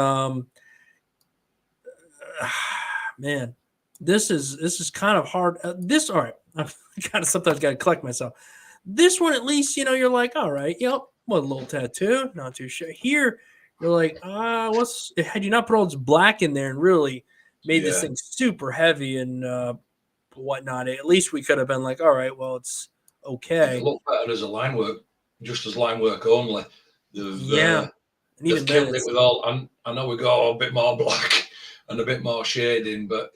man, this is kind of hard. All right. I've kind of sometimes got to collect myself. This one, at least, you're like, all right, what a little tattoo, not too sure. Here, you're like, had you not put all this black in there and really made this thing super heavy and whatnot, at least we could have been like, all right, well, it's okay. It looked better as a line work, just as line work only. And they've killed it with all. I know we got a bit more black and a bit more shading, but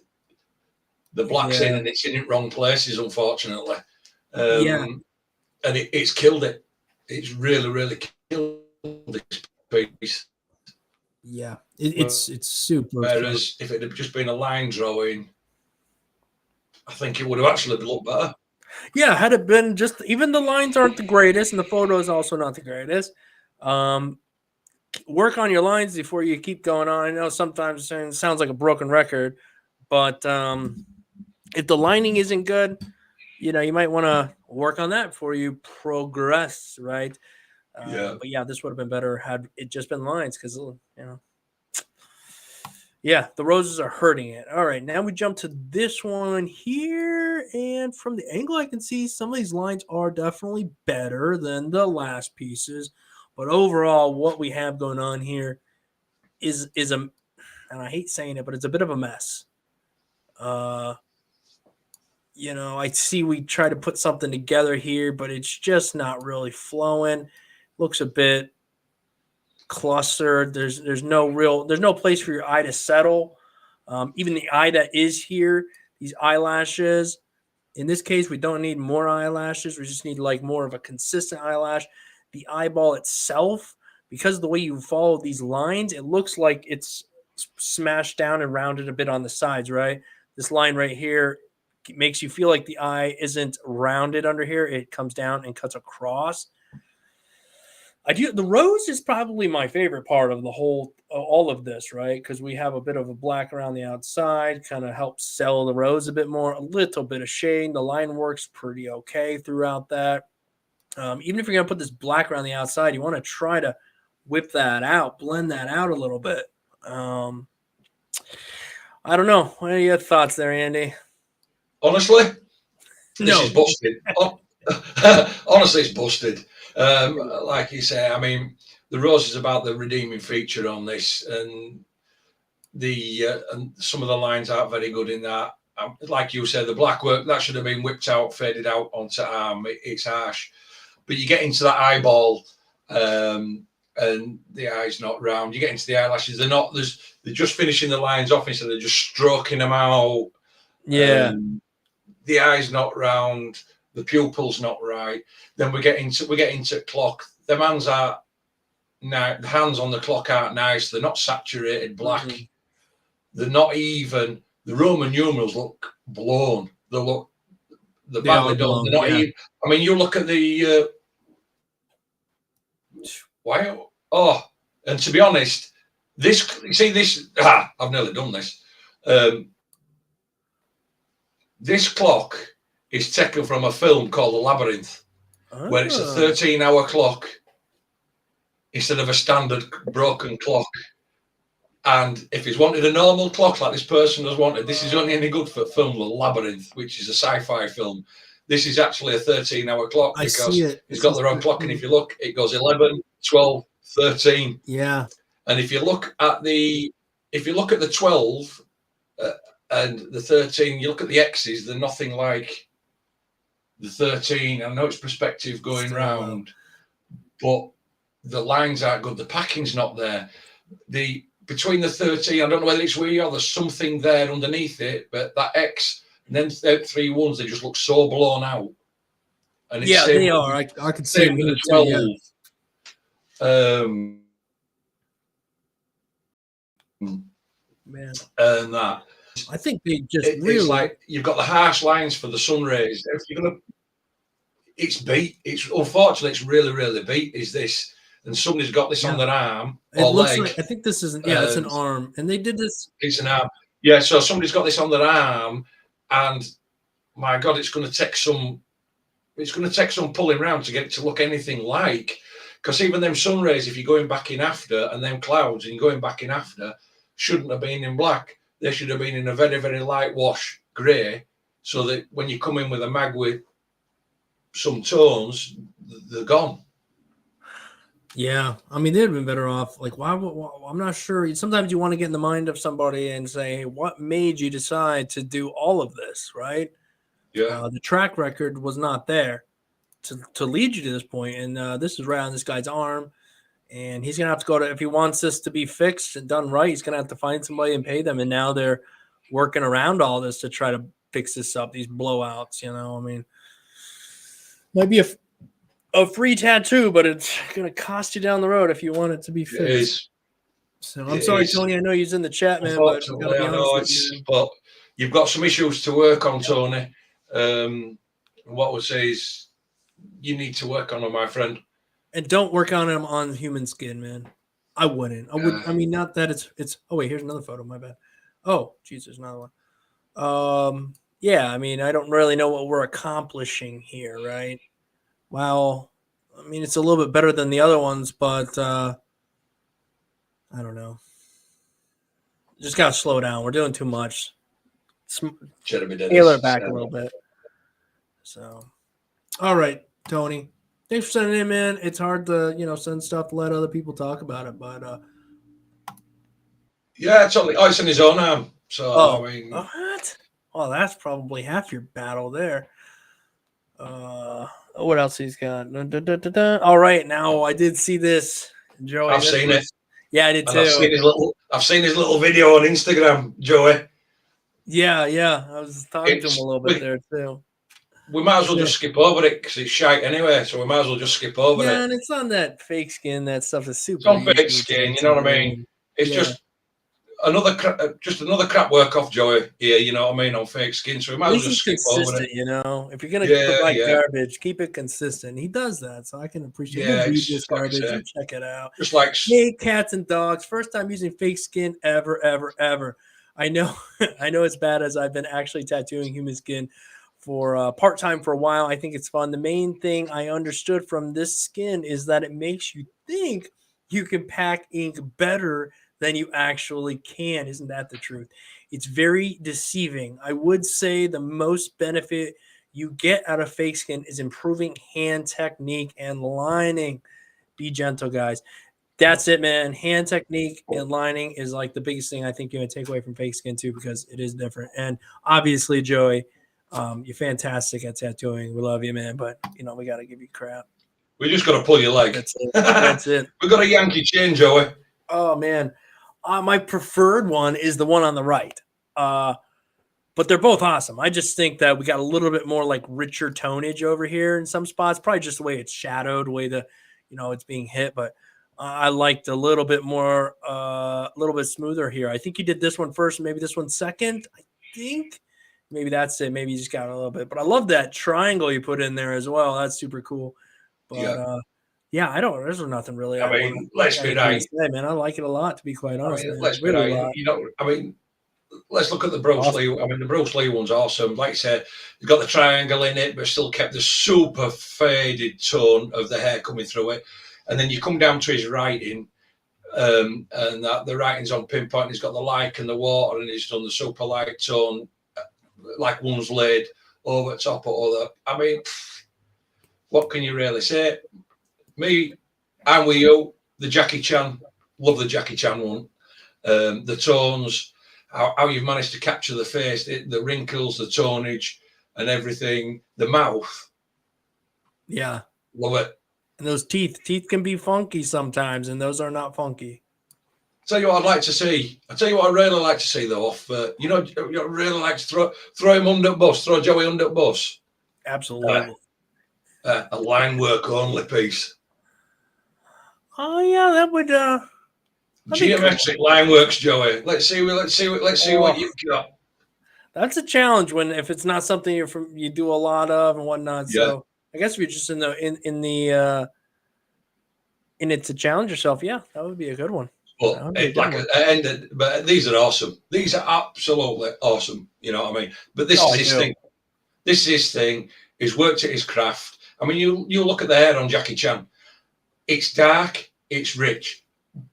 the black's in and it's in wrong places, unfortunately. And it's killed it. It's really, really killed this piece. Yeah, it's super. Whereas if it had just been a line drawing, I think it would have actually looked better. Yeah, had it been just, even the lines aren't the greatest, and the photo is also not the greatest. Work on your lines before you keep going on. I know sometimes it sounds like a broken record, but if the lining isn't good, you might want to work on that before you progress, right? But yeah, this would have been better had it just been lines, because yeah, the roses are hurting it. All right, now we jump to this one here, and from the angle I can see, some of these lines are definitely better than the last pieces, but overall, what we have going on here is a, and I hate saying it, but it's a bit of a mess. I see we try to put something together here, but it's just not really flowing. Looks a bit clustered. There's no place for your eye to settle. Even the eye that is here, these eyelashes. In this case, we don't need more eyelashes. We just need like more of a consistent eyelash. The eyeball itself, because of the way you follow these lines, it looks like it's smashed down and rounded a bit on the sides, right? This line right here makes you feel like the eye isn't rounded under here. It comes down and cuts across. The rose is probably my favorite part of all of this, right? Because we have a bit of a black around the outside, kind of helps sell the rose a bit more, a little bit of shade. The line works pretty okay throughout that. Even if you're going to put this black around the outside, you want to try to whip that out, blend that out a little bit. I don't know. What are your thoughts there, Andy? Honestly, this is busted. Honestly, it's busted. Like you say, I mean, the rose is about the redeeming feature on this, and and some of the lines aren't very good in that. Like you said, the black work that should have been whipped out, faded out onto arm. It's harsh, but you get into that eyeball, and the eye's not round. You get into the eyelashes; they're just finishing the lines off instead of just stroking them out. Yeah. The eye's not round, the pupil's not right. Then we get into clock. The hands on the clock aren't nice. They're not saturated black. Mm-hmm. They're not even. The Roman numerals look blown. They're badly done. They're not even. I mean, you look at the wow. Oh, and to be honest, I've nearly done this. This clock is taken from a film called The Labyrinth, where it's a 13-hour clock instead of a standard broken clock. And if he's wanted a normal clock like this person has wanted, this is only any good for film The Labyrinth, which is a sci-fi film. This is actually a 13-hour clock because it's got the wrong clock. And if you look, it goes 11, 12, 13. Yeah. And if you look at the 12, and the 13, you look at the X's, they're nothing like the 13. I know it's perspective going round, but the lines aren't good. The packing's not there. Between the 13, I don't know whether it's where you are, there's something there underneath it, but that X and then 3 ones, they just look so blown out. And it's they are. I can see with the 12. Man. And that. I think they just it's like you've got the harsh lines for the sun rays. If you're gonna, it's beat. It's unfortunately it's really, really beat. Is this? And somebody's got this on their arm or leg. I think this is it's an arm, and they did this. It's an arm. Yeah. So somebody's got this on their arm, and my God, it's going to take some pulling round to get it to look anything like. Because even them sun rays, if you're going back in after, and them clouds and you're going back in after, shouldn't have been in black. They should have been in a very, very light wash grey, so that when you come in with a mag with some tones, they're gone. Yeah, I mean, they'd have been better off. Like, why? I'm not sure. Sometimes you want to get in the mind of somebody and say, hey, what made you decide to do all of this, right? Yeah. The track record was not there to lead you to this point, and this is right on this guy's arm, and he's gonna have to go to, if he wants this to be fixed and done right, he's gonna have to find somebody and pay them. And now they're working around all this to try to fix this up. These blowouts, I mean, might be a free tattoo, but it's gonna cost you down the road if you want it to be fixed. It is. So I'm sorry, Tony. I know he's in the chat, man. But unfortunately, I know but you've got some issues to work on, Tony. What I would say is you need to work on them, my friend. And don't work on them on human skin, man. I wouldn't. I mean, not that it's. Oh wait, here's another photo. My bad. Oh, geez, there's another one. Yeah. I mean, I don't really know what we're accomplishing here, right? Well, I mean, it's a little bit better than the other ones, but I don't know. Just gotta slow down. We're doing too much. Tailor it back a little bit. So, all right, Tony. Thanks for sending in, man. It's hard to, send stuff to let other people talk about it, but yeah, it's only it's in his own arm. So I mean, what? Well, that's probably half your battle there. What else he's got? All right, now I did see this, Joey. I've seen it. Yeah, I did too. I've seen his little video on Instagram, Joey. Yeah. I was talking to him a little bit there too. We might as well just skip over it because it's shite anyway. So we might as well just skip over it. Yeah, and it's on that fake skin. That stuff is super. It's on fake skin. You know what I mean? It's just another crap work off Joey here. You know what I mean? On fake skin. So we might as well just skip over it. You know, if you're gonna keep it like garbage, keep it consistent. He does that, so I can appreciate. Yeah, read this garbage and check it out. Just like snake, cats, and dogs. First time using fake skin ever. I know, it's bad as I've been actually tattooing human skin for part-time for a while. I think it's fun. The main thing I understood from this skin is that it makes you think you can pack ink better than you actually can. Isn't that the truth? It's very deceiving. I would say the most benefit you get out of fake skin is improving hand technique and lining. Be gentle, guys. That's it, man. Hand technique and lining is like the biggest thing I think you're going to take away from fake skin too, because it is different. And obviously, Joey, you're fantastic at tattooing. We love you, man. But, we got to give you crap. We just got to pull your leg. That's it. We got a Yankee chain, Joey. Oh, man. My preferred one is the one on the right. But they're both awesome. I just think that we got a little bit more like richer tonage over here in some spots. Probably just the way it's shadowed, the way it's being hit. But I liked a little bit more, a little bit smoother here. I think you did this one first, maybe this one second. I think maybe that's it. Maybe you just got a little bit. But I love that triangle you put in there as well. That's super cool. But I don't. There's nothing really. I mean, let's be right, man. I like it a lot, to be quite honest. Let's be right. Let's look at the Bruce Lee. I mean, the Bruce Lee one's awesome. Like I said, you've got the triangle in it, but still kept the super faded tone of the hair coming through it. And then you come down to his writing, and that the writing's on pinpoint. He's got the like and the water, and he's done the super light tone, like one's laid over the top of other. I mean, what can you really say? Me, I'm with you. The Jackie Chan, love the Jackie Chan one. The tones, how you've managed to capture the face, the wrinkles, the tonage, and everything. The mouth, yeah, love it. And those teeth can be funky sometimes, and those are not funky. Tell you what I'd like to see. I tell you what I really like to see though. You really like to throw him under the bus, throw Joey under the bus. Absolutely. A line work only piece. Oh yeah, that would. Geometric line works, Joey. Let's see what you've got. That's a challenge if it's not something you do a lot of and whatnot. Yeah. So I guess if you're just in it to challenge yourself, yeah, that would be a good one. But but these are awesome. These are absolutely awesome. You know what I mean? But this is his thing. This is his thing. He's worked at his craft. I mean, you look at the hair on Jackie Chan. It's dark, it's rich,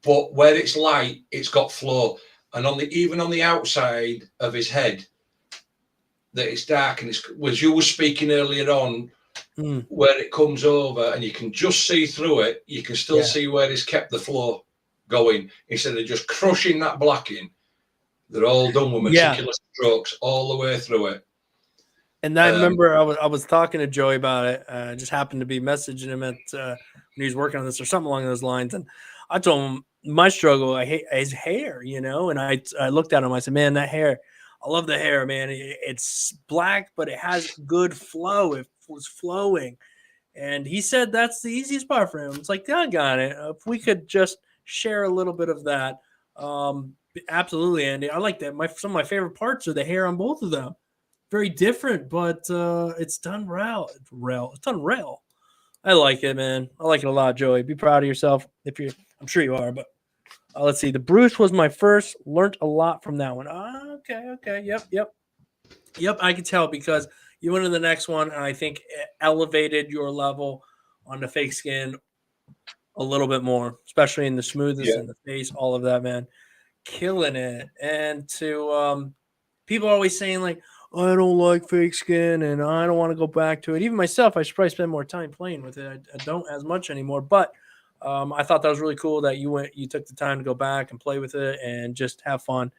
but where it's light, it's got flow. And even on the outside of his head, that it's dark, and as you were speaking earlier on, where it comes over and you can just see through it, you can still see where he's kept the flow going instead of just crushing that black in. They're all done with meticulous strokes all the way through it. And I remember I was talking to Joey about it. I just happened to be messaging him at when he was working on this or something along those lines. And I told him my struggle, I hate his hair, you know. And I looked at him, I said, man, that hair, I love the hair, man. It's black, but it has good flow. It was flowing. And he said that's the easiest part for him. It's like, I got it. If we could just share a little bit of that. Absolutely, Andy. I like that. Some of my favorite parts are the hair on both of them. Very different, but it's done well. It's done well. I like it, man. I like it a lot, Joey. Be proud of yourself. I'm sure you are. But let's see. The Bruce was my first. Learned a lot from that one. Okay. Yep. I can tell because you went to the next one, and I think it elevated your level on the fake skin a little bit more, especially in the smoothness in the face. All of that, man, killing it. And to people always saying like, I don't like fake skin and I don't want to go back to it. Even myself, I should probably spend more time playing with it. I don't as much anymore, but I thought that was really cool that you took the time to go back and play with it and just have fun.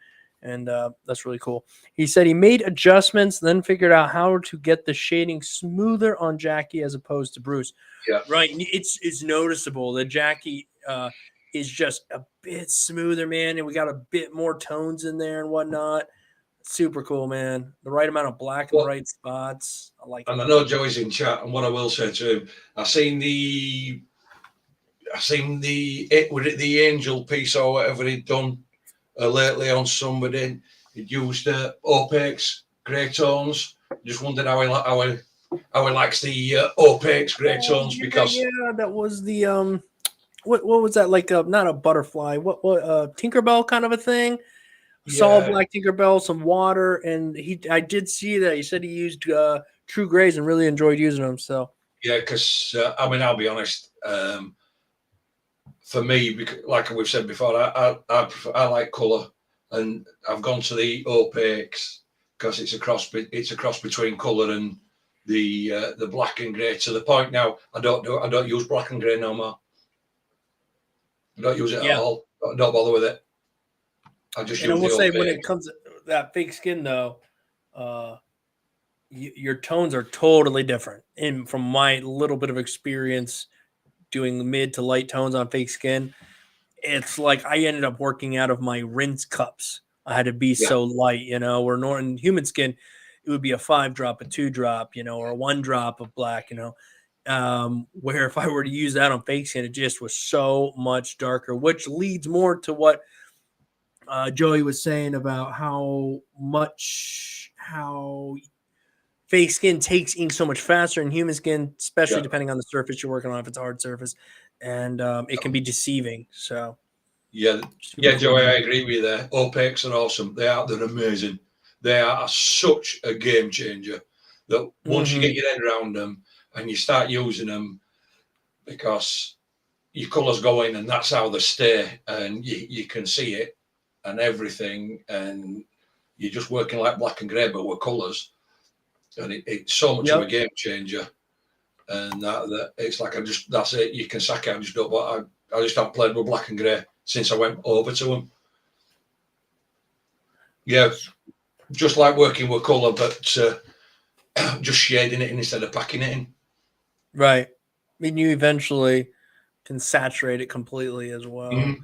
And that's really cool. He said he made adjustments, then figured out how to get the shading smoother on Jackie as opposed to Bruce. Yeah. Right. It's noticeable that Jackie is just a bit smoother, man. And we got a bit more tones in there and whatnot. Super cool, man. The right amount of black in the right spots. I like it. And I know Joey's in chat, and what I will say to him, I seen the the angel piece or whatever he'd done lately on somebody. He'd used opaques, grey tones. Just wondered how he likes the opaques, grey tones because that was the what was that like? Not a butterfly. What Tinkerbell kind of a thing. Solid black Tinkerbell, some water, and I did see that he said he used True Grays and really enjoyed using them. So because I mean, I'll be honest. For me, because, like we've said before, I like colour, and I've gone to the opaques because it's a cross between colour and the black and grey. To the point now, I don't use black and grey no more. I don't use it at all. I don't bother with it. I will say when it comes to that fake skin, though, your tones are totally different. And from my little bit of experience doing mid to light tones on fake skin, it's like I ended up working out of my rinse cups. I had to be so light, you know, where in human skin, it would be a 5-drop, a 2-drop, you know, or a 1-drop of black, you know, where if I were to use that on fake skin, it just was so much darker, which leads more to what Joey was saying about how fake skin takes ink so much faster than human skin, especially depending on the surface you're working on, if it's a hard surface, and it can be deceiving. So cool. Joey, I agree with you there. Opaques are awesome. They're amazing. They are such a game changer that once you get your head around them and you start using them, because your colours go in and that's how they stay, and you can see it and everything, and you're just working like black and grey but with colours, and it's so much of a game changer. And that it's like that's it. You can sack it. I just haven't played with black and grey since I went over to them. Yeah, just like working with colour, but just shading it in instead of packing it in. Right. I mean, you eventually can saturate it completely as well.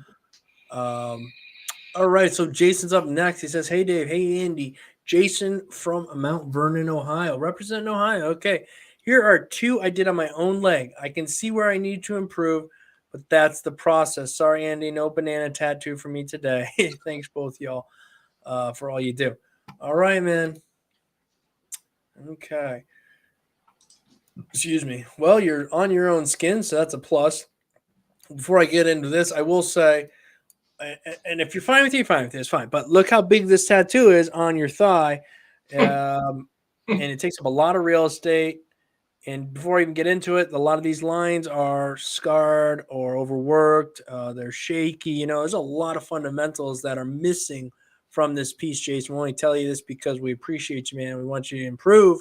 All right, so Jason's up next. He says, hey, Dave. Hey, Andy. Jason from Mount Vernon, Ohio. Representing Ohio. Okay. Here are 2 I did on my own leg. I can see where I need to improve, but that's the process. Sorry, Andy. No banana tattoo for me today. Thanks, both y'all, for all you do. All right, man. Okay. Excuse me. Well, you're on your own skin, so that's a plus. Before I get into this, I will say and if you're fine with it, you're fine with it. It's fine. But look how big this tattoo is on your thigh, and it takes up a lot of real estate. And before I even get into it, a lot of these lines are scarred or overworked. They're shaky. You know, there's a lot of fundamentals that are missing from this piece, Jason. We only tell you this because we appreciate you, man. We want you to improve.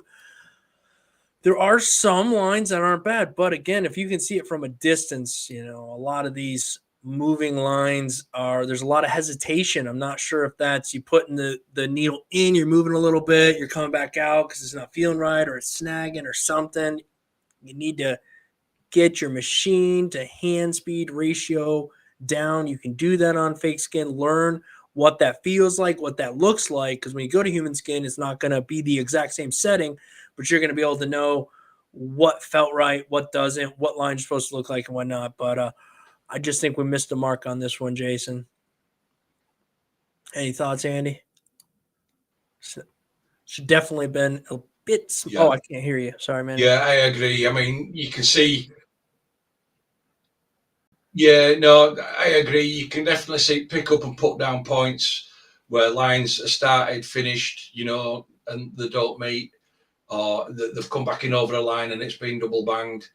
There are some lines that aren't bad, but again, if you can see it from a distance, you know, a lot of these moving lines there's a lot of hesitation. I'm not sure if that's you putting the needle in, you're moving a little bit, you're coming back out because it's not feeling right or it's snagging or something. You need to get your machine to hand speed ratio down. You can do that on fake skin. Learn what that feels like, what that looks like, because when you go to human skin, it's not going to be the exact same setting, but you're going to be able to know what felt right, what doesn't, what line's supposed to look like and whatnot. But I just think we missed the mark on this one, Jason. Any thoughts, Andy? Should definitely been a bit. Yeah. Oh, I can't hear you. Sorry, man. Yeah, I agree. I mean, you can see. Yeah, no, I agree. You can definitely see pick up and put down points where lines are started, finished, you know, and they don't meet, or they've come back in over a line and it's been double banged.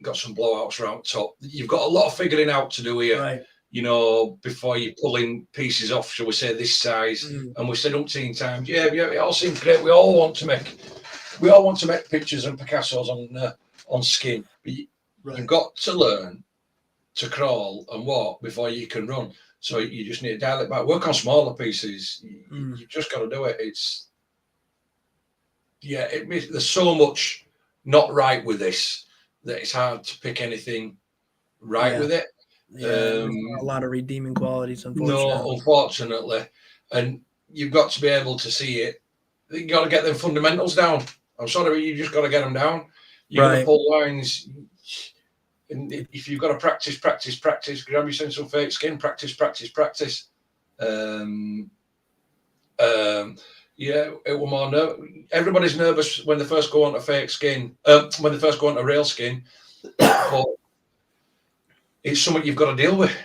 Got some blowouts around top. You've got a lot of figuring out to do here, Right. you know, before you're pulling pieces off, shall we say, this size. And we said umpteen times, yeah, it all seems great. We all want to make pictures and Picassos on skin. But you've got to learn to crawl and walk before you can run. So you just need to dial it back. Work on smaller pieces. You've just got to do it. There's so much not right with this that it's hard to pick anything right with it. Yeah, a lot of redeeming qualities, unfortunately. No, unfortunately. And you've got to be able to see it. You got to get them fundamentals down. I'm sorry, but you just got to get them down. You're going to pull lines. And if you've got to practice, grab yourself some fake skin, practice. It was more everybody's nervous when they first go on to fake skin, when they first go on to real skin, but it's something you've got to deal with.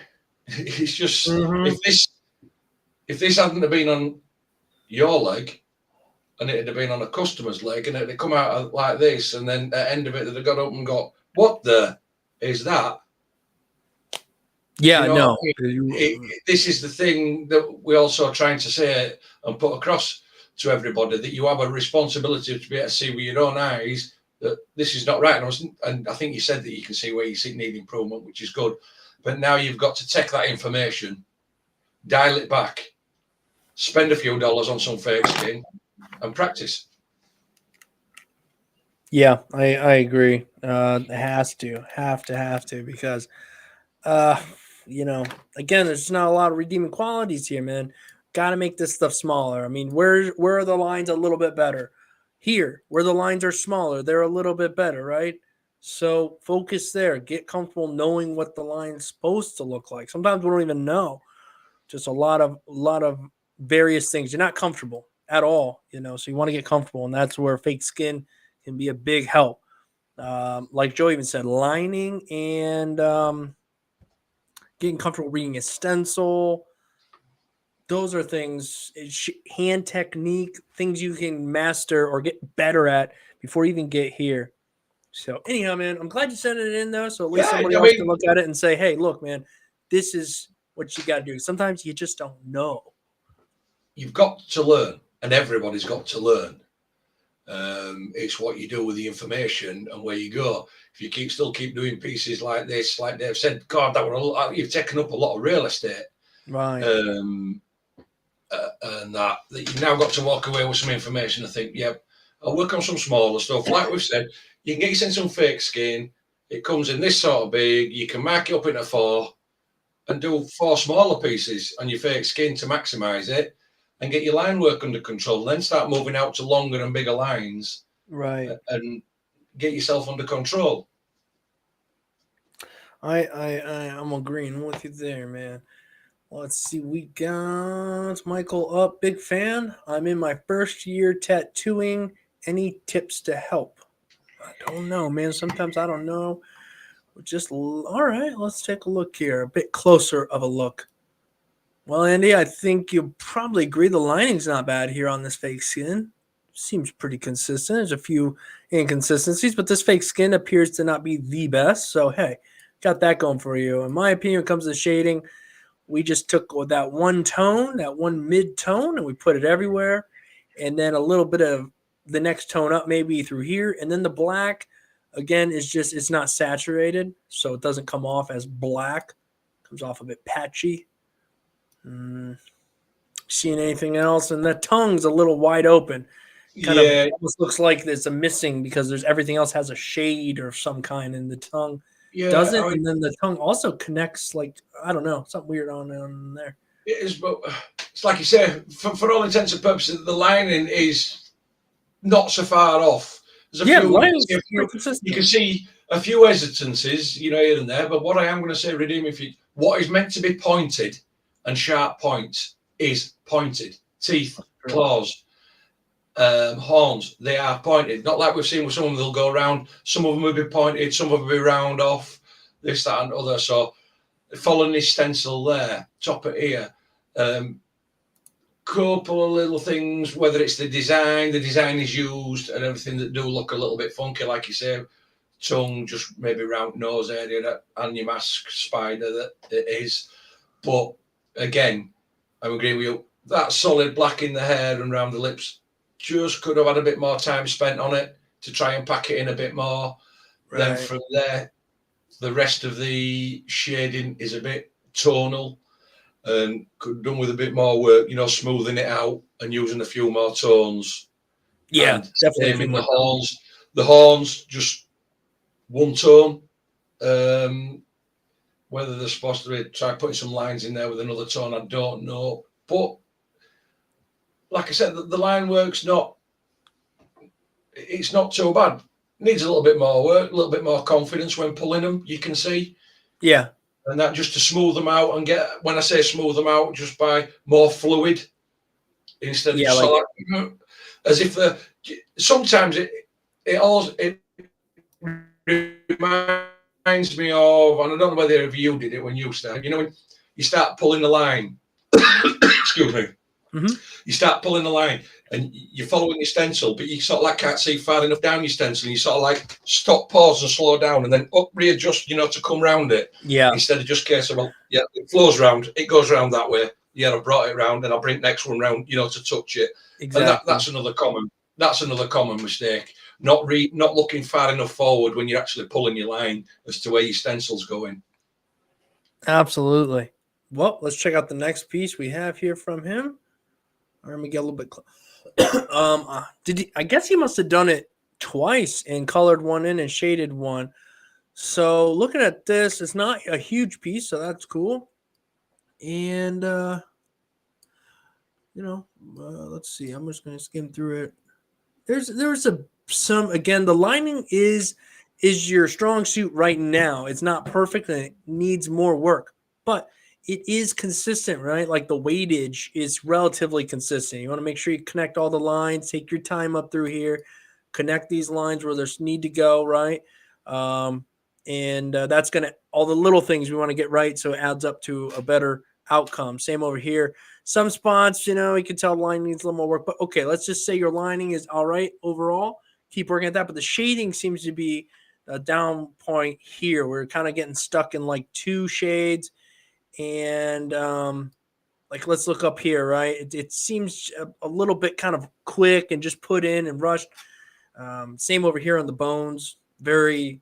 It's just if this hadn't been on your leg and it had been on a customer's leg and it had come out like this, and then at the end of it they'd have got up and got, what the is that? Yeah, no. This is the thing that we're also trying to say and put across to everybody, that you have a responsibility to be able to see with your own eyes that this is not right. And I think you said that you can see where you need improvement, which is good. But now you've got to take that information, dial it back, spend a few dollars on some fake skin, and practice. Yeah, I agree. It have to, because you know, again, there's not a lot of redeeming qualities here, man. Got to make this stuff smaller. I mean, where are the lines a little bit better? Here, where the lines are smaller, they're a little bit better, right? So focus there. Get comfortable knowing what the line's supposed to look like. Sometimes we don't even know. Just a lot of various things. You're not comfortable at all, you know. So you want to get comfortable, and that's where fake skin can be a big help. Like Joe even said, lining and getting comfortable reading a stencil. Those are things, hand technique, things you can master or get better at before you even get here. So anyhow, man, I'm glad you sent it in though. So at least somebody else can look at it and say, hey, look, man, this is what you got to do. Sometimes you just don't know. You've got to learn, and everybody's got to learn. It's what you do with the information and where you go. If you still keep doing pieces like this, like Dave said, God, you've taken up a lot of real estate. Right. And that you've now got to walk away with some information and think, yep, I'll work on some smaller stuff. Like we've said, you can get yourself some fake skin. It comes in this sort of big. You can mark it up into 4 and do 4 smaller pieces on your fake skin to maximize it and get your line work under control. Then start moving out to longer and bigger lines, right, and get yourself under control. I'm agreeing with you there, man. Let's see, we got Michael up. Big fan. I'm in my first year tattooing. Any tips to help? I don't know, man. Sometimes I don't know All right. Let's take a look here. A bit closer of a look. Well, Andy, I think you'll probably agree the lining's not bad here on this fake skin. Seems pretty consistent. There's a few inconsistencies, but this fake skin appears to not be the best. So, hey, got that going for you. In my opinion, when it comes to shading, we just took that one tone, that one mid tone, and we put it everywhere. And then a little bit of the next tone up maybe through here. And then the black, again, is just, it's not saturated. So it doesn't come off as black. It comes off a bit patchy. Seeing anything else? And the tongue's a little wide open. Kind of almost looks like there's a missing because there's everything else has a shade or some kind, and the tongue doesn't. And then the tongue also connects, like, I don't know, something weird on there. It is, but it's like you say, for all intents and purposes, the lining is not so far off. There's you can see a few hesitancies, here and there. But what I am going to say, redeeming feature, what is meant to be pointed and sharp points is pointed. Teeth, claws, horns, they are pointed. Not like we've seen with some of them, they'll go round. Some of them will be pointed, some of them will be round off, this, that, and other. So following this stencil there, top of here, couple of little things, whether it's the design is used and everything that do look a little bit funky, like you say, tongue, just maybe round nose area, and your mask spider that it is. But again, I agree with you. That solid black in the hair and around the lips just could have had a bit more time spent on it to try and pack it in a bit more. Right. Then from there, the rest of the shading is a bit tonal and could done with a bit more work, smoothing it out and using a few more tones. Yeah, and definitely. The horns. The horns, just one tone. Whether they're supposed to be try putting some lines in there with another tone, I don't know. But like I said, the line work's it's not too bad. Needs a little bit more work, a little bit more confidence when pulling them, you can see. Yeah. And that just to smooth them out and get, when I say smooth them out, just by more fluid instead of just as if sometimes it reminds me of, and I don't know whether if you did it when you started, when you start pulling the line, excuse me, you start pulling the line and you're following your stencil, but you sort of like can't see far enough down your stencil, and you sort of like stop, pause and slow down and then up, readjust, to come round it. Yeah. Instead of just case of, it flows round, it goes round that way. Yeah, I brought it round and I'll bring the next one round, to touch it. Exactly. And that's another common mistake. Not looking far enough forward when you're actually pulling your line as to where your stencil's going. Absolutely. Well, let's check out the next piece we have here from him. Let me get a little bit close. I guess he must have done it twice and colored one in and shaded one. So looking at this, it's not a huge piece, so that's cool. And let's see. I'm just going to skim through it. There's some again. The lining is your strong suit right now. It's not perfect and it needs more work, but it is consistent, right? Like the weightage is relatively consistent. You want to make sure you connect all the lines, take your time up through here, connect these lines where there's need to go, right? And that's going to, all the little things we want to get right so it adds up to a better outcome. Same over here. Some spots, you can tell the line needs a little more work, but okay, let's just say your lining is all right overall. Keep working at that, but the shading seems to be a down point here. We're kind of getting stuck in like two shades. And let's look up here, right? It seems a little bit kind of quick and just put in and rushed. Same over here on the bones, very,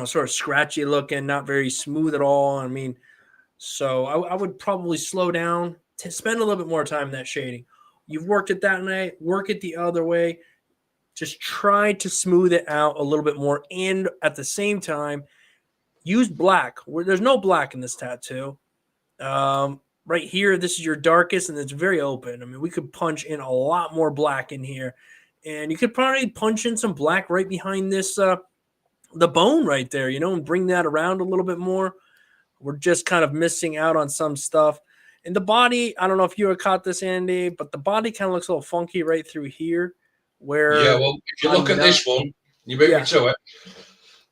sort of scratchy looking, not very smooth at all. I mean, so I would probably slow down to spend a little bit more time in that shading. You've worked it that night, work it the other way. Just try to smooth it out a little bit more. And at the same time, use black. There's no black in this tattoo. Right here, this is your darkest, and it's very open. I mean, we could punch in a lot more black in here, and you could probably punch in some black right behind this, the bone right there, and bring that around a little bit more. We're just kind of missing out on some stuff. And the body, I don't know if you caught this, Andy, but the body kind of looks a little funky right through here. Where if you look at this one, you bring me to it.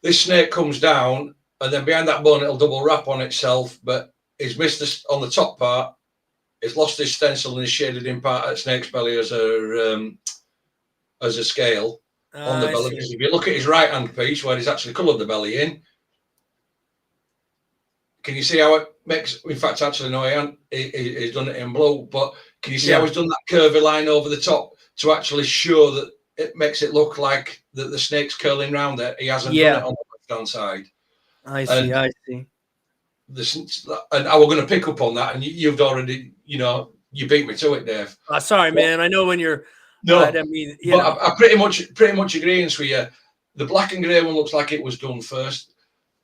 This snake comes down and then behind that bone it'll double wrap on itself, but he's missed this on the top part. He's lost his stencil and he's shaded in part at snake's belly as a scale on the I belly. see. Because if you look at his right hand piece where he's actually coloured the belly in, can you see how it makes? In fact, actually, no, he's done it in blue. But can you see how he's done that curvy line over the top to actually show that it makes it look like that the snake's curling round there? He hasn't done it on the left hand side. I see. I see. And I was going to pick up on that, and you've already, you beat me to it, Dave. Sorry, man. I know when you're. No, I mean, I pretty much agreeing with you. The black and grey one looks like it was done first.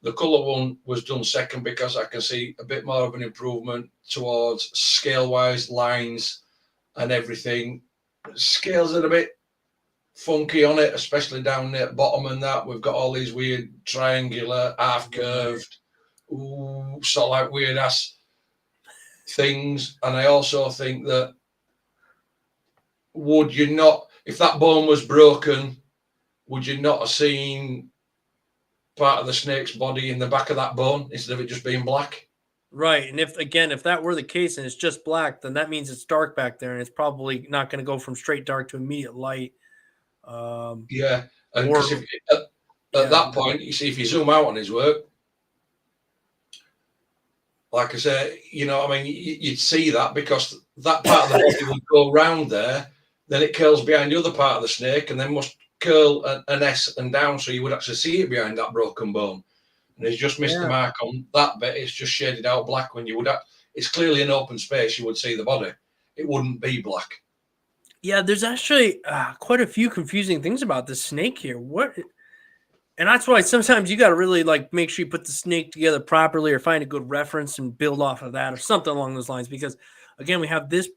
The colour one was done second because I can see a bit more of an improvement towards scale-wise lines and everything. Scales are a bit funky on it, especially down there at bottom and that. We've got all these weird triangular, half-curved, sort of like weird-ass things. And I also think that would you not, if that bone was broken, would you not have seen part of the snake's body in the back of that bone instead of it just being black? Right. And if that were the case and it's just black, then that means it's dark back there and it's probably not going to go from straight dark to immediate light. Yeah. And because at that point, you see, if you zoom out on his work, like I say, you'd see that because that part of the body would go round there, then it curls behind the other part of the snake and then must curl an S and down, so you would actually see it behind that broken bone. And he's just missed the mark on that bit. It's just shaded out black. When you would it's clearly an open space, you would see the body. It wouldn't be black. Yeah, there's actually quite a few confusing things about this snake here. And that's why sometimes you got to really make sure you put the snake together properly or find a good reference and build off of that or something along those lines. Because again, we have this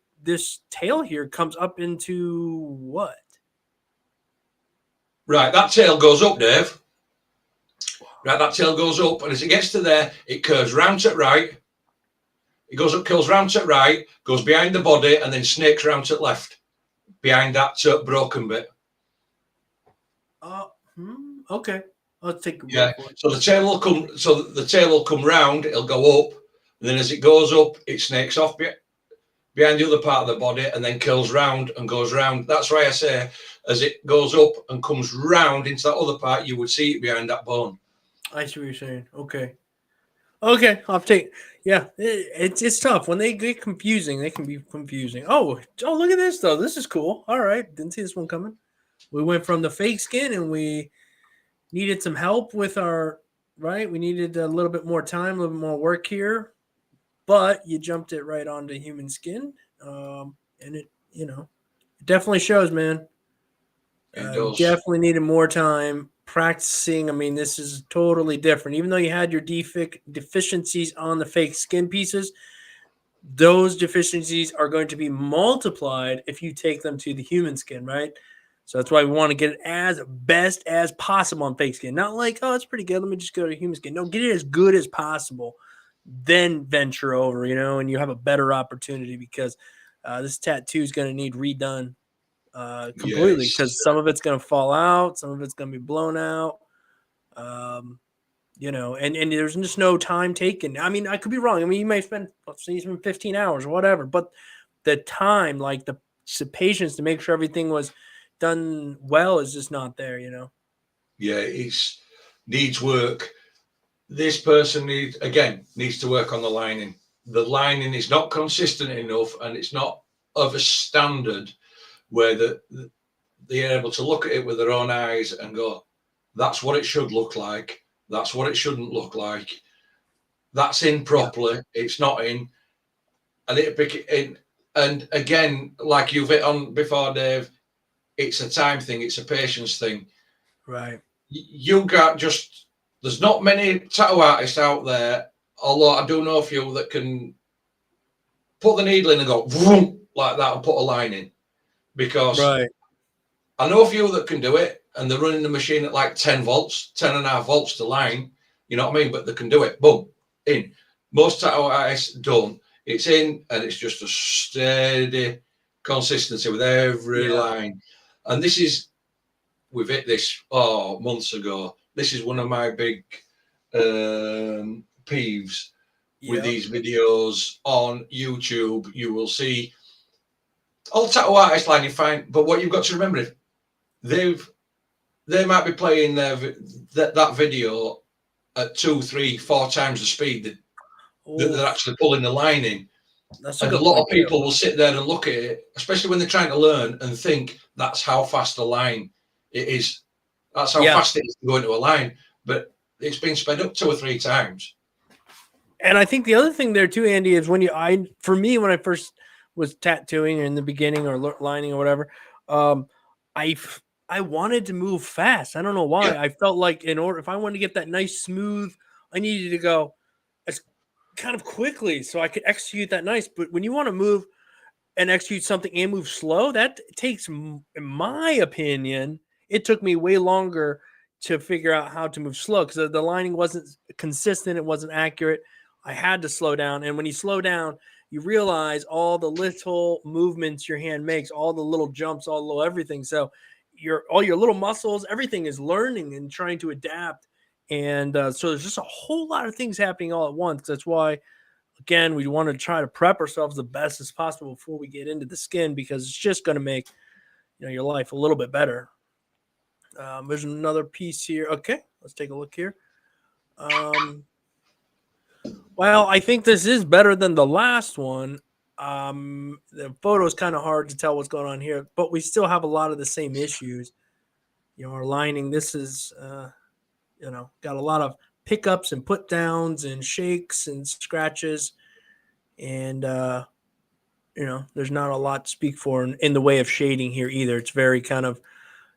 tail here comes up into what? Right, that tail goes up, Dave. Right, that tail goes up, and as it gets to there, it curves round to right. It goes up, curls round to right, goes behind the body, and then snakes round to left, behind that broken bit. Okay. Let's take a look. So the tail will come. So the tail will come round. It'll go up, and then as it goes up, it snakes off behind the other part of the body, and then curls round and goes round. That's why I say, as it goes up and comes round into that other part, you would see it behind that bone. I see what you're saying. Okay, I'll take. Yeah, it's tough when they get confusing. They can be confusing. Oh, look at this though. This is cool. All right, didn't see this one coming. We went from the fake skin, and we needed some help with our right. We needed a little bit more time, a little bit more work here, but you jumped it right onto human skin, and it definitely shows, man. Definitely needed more time practicing. I mean, this is totally different. Even though you had your deficiencies on the fake skin pieces, those deficiencies are going to be multiplied if you take them to the human skin, right? So that's why we want to get it as best as possible on fake skin. Not like, oh, it's pretty good, let me just go to human skin. No, get it as good as possible. Then venture over, and you have a better opportunity because this tattoo is going to need redone completely because some of it's going to fall out, some of it's going to be blown out, and there's just no time taken. I mean, I could be wrong. I mean, you may spend 15 hours or whatever, but the time, the patience to make sure everything was done well is just not there, Yeah, it needs work. This person needs to work on the lining. The lining is not consistent enough, and it's not of a standard where they're able to look at it with their own eyes and go, that's what it should look like. That's what it shouldn't look like. That's in properly. It's not in. And again, like you've hit on before, Dave, it's a time thing. It's a patience thing. Right. There's not many tattoo artists out there, although I do know a few that can put the needle in and go vroom, like that and put a line in. Because I know a few that can do it, and they're running the machine at 10 volts, 10.5 volts to line, you know what I mean? But they can do it, boom, in. Most tattoo artists don't. It's in, and it's just a steady consistency with every line. And we've hit this months ago. This is one of my big peeves with these videos on YouTube. You will see all tattoo artists lining fine, but what you've got to remember is they might be playing that video at 2, 3, 4 times the speed that they're actually pulling the line in. That's and a lot of people will sit there and look at it, especially when they're trying to learn, and think that's how fast a line it is. That's how fast it is to go into a line. But it's been sped up 2 or 3 times. And I think the other thing there too, Andy, is when for me, when I first was tattooing in the beginning or lining or whatever, I wanted to move fast. I don't know why. I felt like if I wanted to get that nice smooth, I needed to go as kind of quickly so I could execute that nice. But when you want to move and execute something and move slow, that takes, in my opinion, it took me way longer to figure out how to move slow because the lining wasn't consistent. It wasn't accurate. I had to slow down. And when you slow down, you realize all the little movements your hand makes, all the little jumps, all the little everything. So all your little muscles, everything is learning and trying to adapt. And so there's just a whole lot of things happening all at once. That's why, again, we want to try to prep ourselves the best as possible before we get into the skin, because it's just going to make your life a little bit better. There's another piece here. Okay, let's take a look here. Well, I think this is better than the last one. The photo is kind of hard to tell what's going on here, but we still have a lot of the same issues. Our lining, this is, got a lot of pickups and put downs and shakes and scratches. And, there's not a lot to speak for in the way of shading here either. It's very kind of,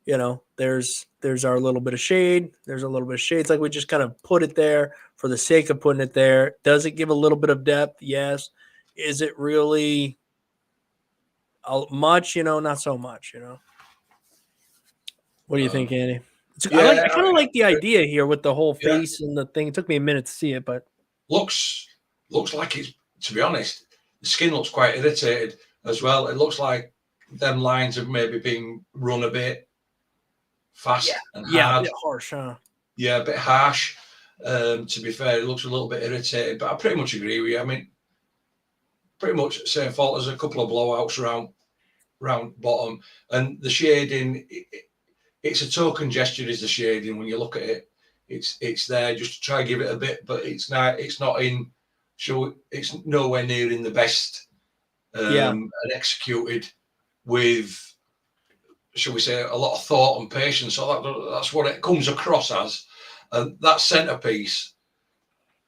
there's our little bit of shade. There's a little bit of shade. It's like we just kind of put it there for the sake of putting it there. Does it give a little bit of depth? Yes. Is it really much? Not so much, What do you think, Andy? I kind of like the idea here with the whole face and the thing. It took me a minute to see it, but looks like it's, to be honest, the skin looks quite irritated as well. It looks like them lines have maybe been run a bit fast and hard. A bit harsh, huh? Yeah, a bit harsh. To be fair, it looks a little bit irritated, but I pretty much agree with you. I mean, pretty much same fault. There's a couple of blowouts around bottom, and the shading. It's a token gesture, is the shading. When you look at it, it's there just to try and give it a bit, but it's not in. So it's nowhere near in the best and executed with, shall we say, a lot of thought and patience. So that's what it comes across as. And that centerpiece,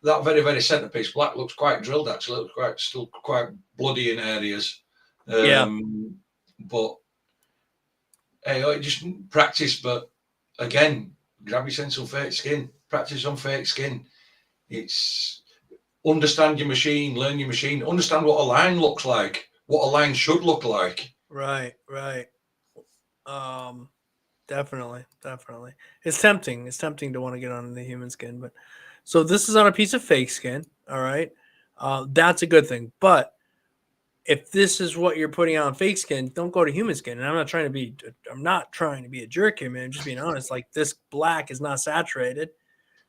that very, very centerpiece, black, looks quite drilled. Actually, looks still quite bloody in areas. But hey, just practice. But again, grab your sense of fake skin. Practice on fake skin. It's understand your machine, learn your machine, understand what a line looks like, what a line should look like. Right. Definitely. It's tempting. It's tempting to want to get on the human skin, but so this is on a piece of fake skin. All right. That's a good thing. But if this is what you're putting on fake skin, don't go to human skin. And I'm not trying to be a jerk here, man. I'm just being honest. Like, this black is not saturated,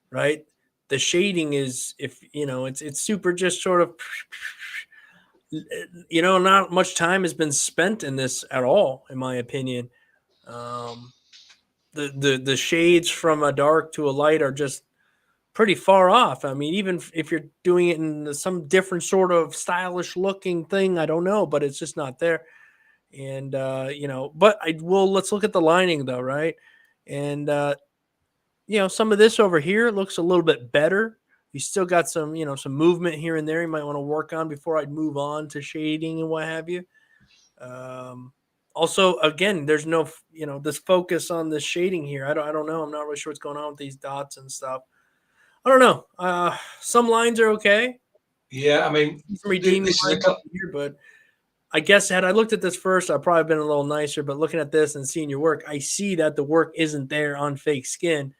right? The shading is, it's super just sort of, not much time has been spent in this at all, in my opinion. The shades from a dark to a light are just pretty far off. I mean, even if you're doing it in some different sort of stylish looking thing, I don't know, but it's just not there. And, but let's look at the lining though. Right. And, some of this over here looks a little bit better. You still got some, some movement here and there you might want to work on before I'd move on to shading and what have you. Also, again, there's no, this focus on the shading here. I don't know. I'm not really sure what's going on with these dots and stuff. I don't know. Some lines are okay. Yeah, I mean, redeeming here, but I guess had I looked at this first, I'd probably been a little nicer. But looking at this and seeing your work, I see that the work isn't there on fake skin.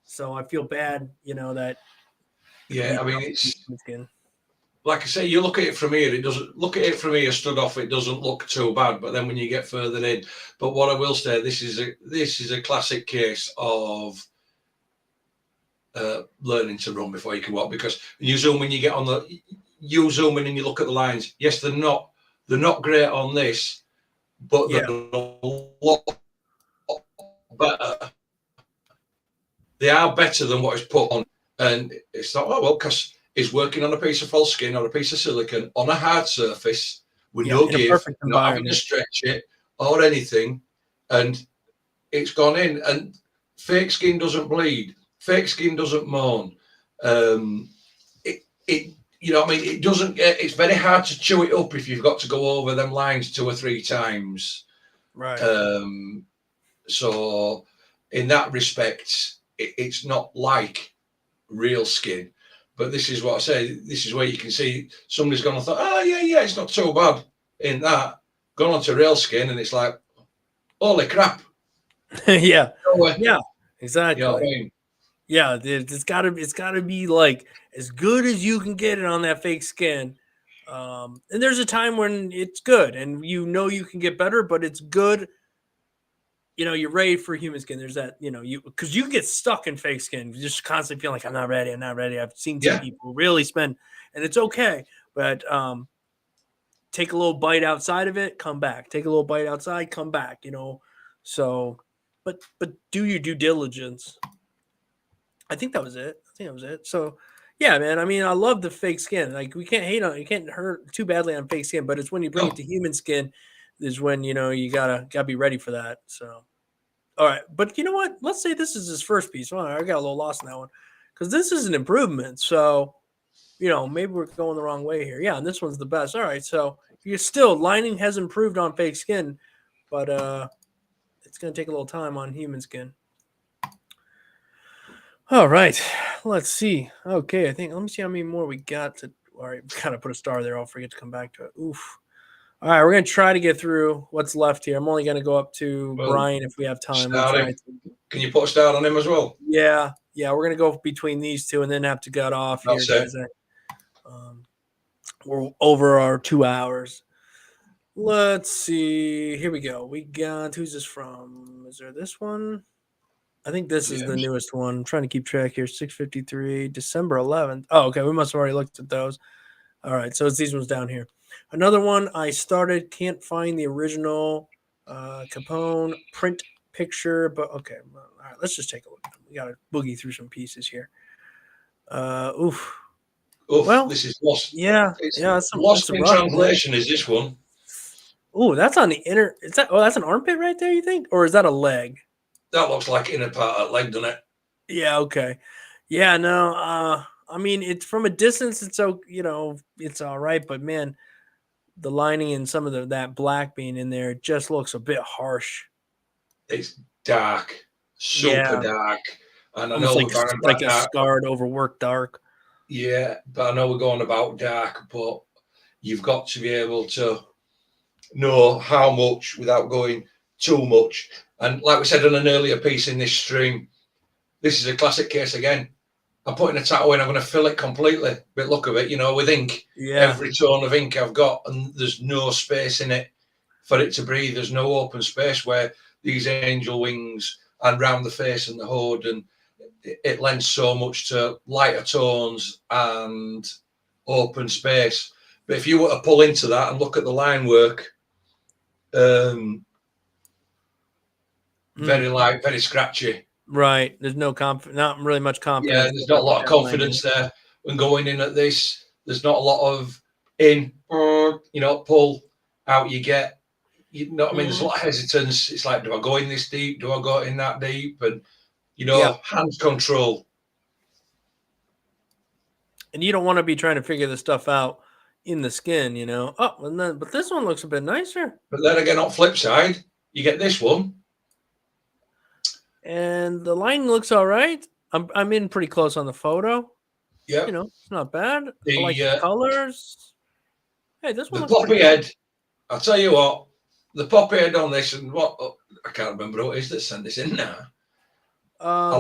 So I feel bad, that. Yeah, I mean, it's like I say, you look at it from here, it doesn't look at it from here stood off, it doesn't look too bad. But then when you get further in, but what I will say, this is a classic case of learning to run before you can walk, because you zoom in, you zoom in and you look at the lines. Yes, they're not great on this, but Yeah. they're a lot better. They are better than what is put on, and it's not, oh well, because it's working on a piece of false skin or a piece of silicon on a hard surface with Yeah. no In a give, perfect not having to environment. stretch it or anything, and it's gone in. And fake skin doesn't bleed. Fake skin doesn't moan. It you know what I mean, it doesn't get, it's very hard to chew it up if you've got to go over them lines 2 or 3 times. Right. So in that respect, it's not like real skin. But this is what I say, this is where you can see somebody's gone and thought, oh yeah, it's not too bad in that. Gone on to real skin and it's like, holy crap. Yeah. No way. Yeah. You Exactly. know what I mean? Yeah, it's gotta be like as good as you can get it on that fake skin. And there's a time when it's good, and you can get better, but it's good. You're ready for human skin. There's that, because you get stuck in fake skin, you just constantly feel like I'm not ready. I'm not ready. I've seen some Yeah. people really spend, and it's okay, but take a little bite outside of it, come back. Take a little bite outside, come back. So, but do your due diligence. I think that was it. So, yeah, man. I mean, I love the fake skin. Like, we can't hate on you can't hurt too badly on fake skin, but it's when you bring No. it to human skin is when you gotta be ready for that. So, all right, but you know what? Let's say this is his first piece. Well, I got a little lost in that one because this is an improvement. So, maybe we're going the wrong way here. Yeah, and this one's the best. All right, so you still lining has improved on fake skin, but it's gonna take a little time on human skin. All right, let's see. Okay, let me see how many more we got to. All right, we gotta put a star there. I'll forget to come back to it. Oof. All right, we're gonna try to get through what's left here. I'm only gonna go up to Well, Brian if we have time. We'll start try him. to. Can you put a star on him as well? Yeah, we're gonna go between these two and then have to cut off here, That's it. guys. We're over our 2 hours. Let's see. Here we go. We got who's this from? Is there this one? I think this is the James. newest one. I'm trying to keep track here. 6:53, December 11th. Oh, okay. We must have already looked at those. All right. So it's these ones down here. Another one I started. Can't find the original Capone print picture, but okay. All right. Let's just take a look. We got to boogie through some pieces here. Oof. Oof, Well, this is lost. yeah. It's That's lost a in rough one. translation. Is this one? Oh, that's on the inner. Is that? Oh, that's an armpit right there. You think, or is that a leg? That looks like inner part of the leg, doesn't it? Yeah. Okay. Yeah. No. I mean, it's from a distance. It's so it's all right, but man, the lining and some of that black being in there, it just looks a bit harsh. It's dark, super Yeah. dark, and I Almost know like we're going like about a dark. scarred, overworked dark. Yeah, but I know we're going about dark, but you've got to be able to know how much without going too much. And like we said in an earlier piece in this stream, this is a classic case again. I'm putting a tattoo in, I'm going to fill it completely. But look of it, with ink. Yeah. Every tone of ink I've got, and there's no space in it for it to breathe. There's no open space where these angel wings and round the face and the hood, and it lends so much to lighter tones and open space. But if you were to pull into that and look at the line work, very light, very scratchy. Right. There's not really much Yeah, confidence. there's not a lot of confidence there when going in at this. There's not a lot of pull out you get. You know what I mean? There's a lot of hesitance. It's like, do I go in this deep? Do I go in that deep? And, hand control. And you don't want to be trying to figure this stuff out in the skin, Oh, but this one looks a bit nicer. But then again, on flip side, you get this one. And the line looks all right. I'm in pretty close on the photo. Yeah. It's not bad. I like the colors. Hey, this one the looks poppy head. I'll tell you what, the poppy head on this, and I can't remember who it is that sent this in now.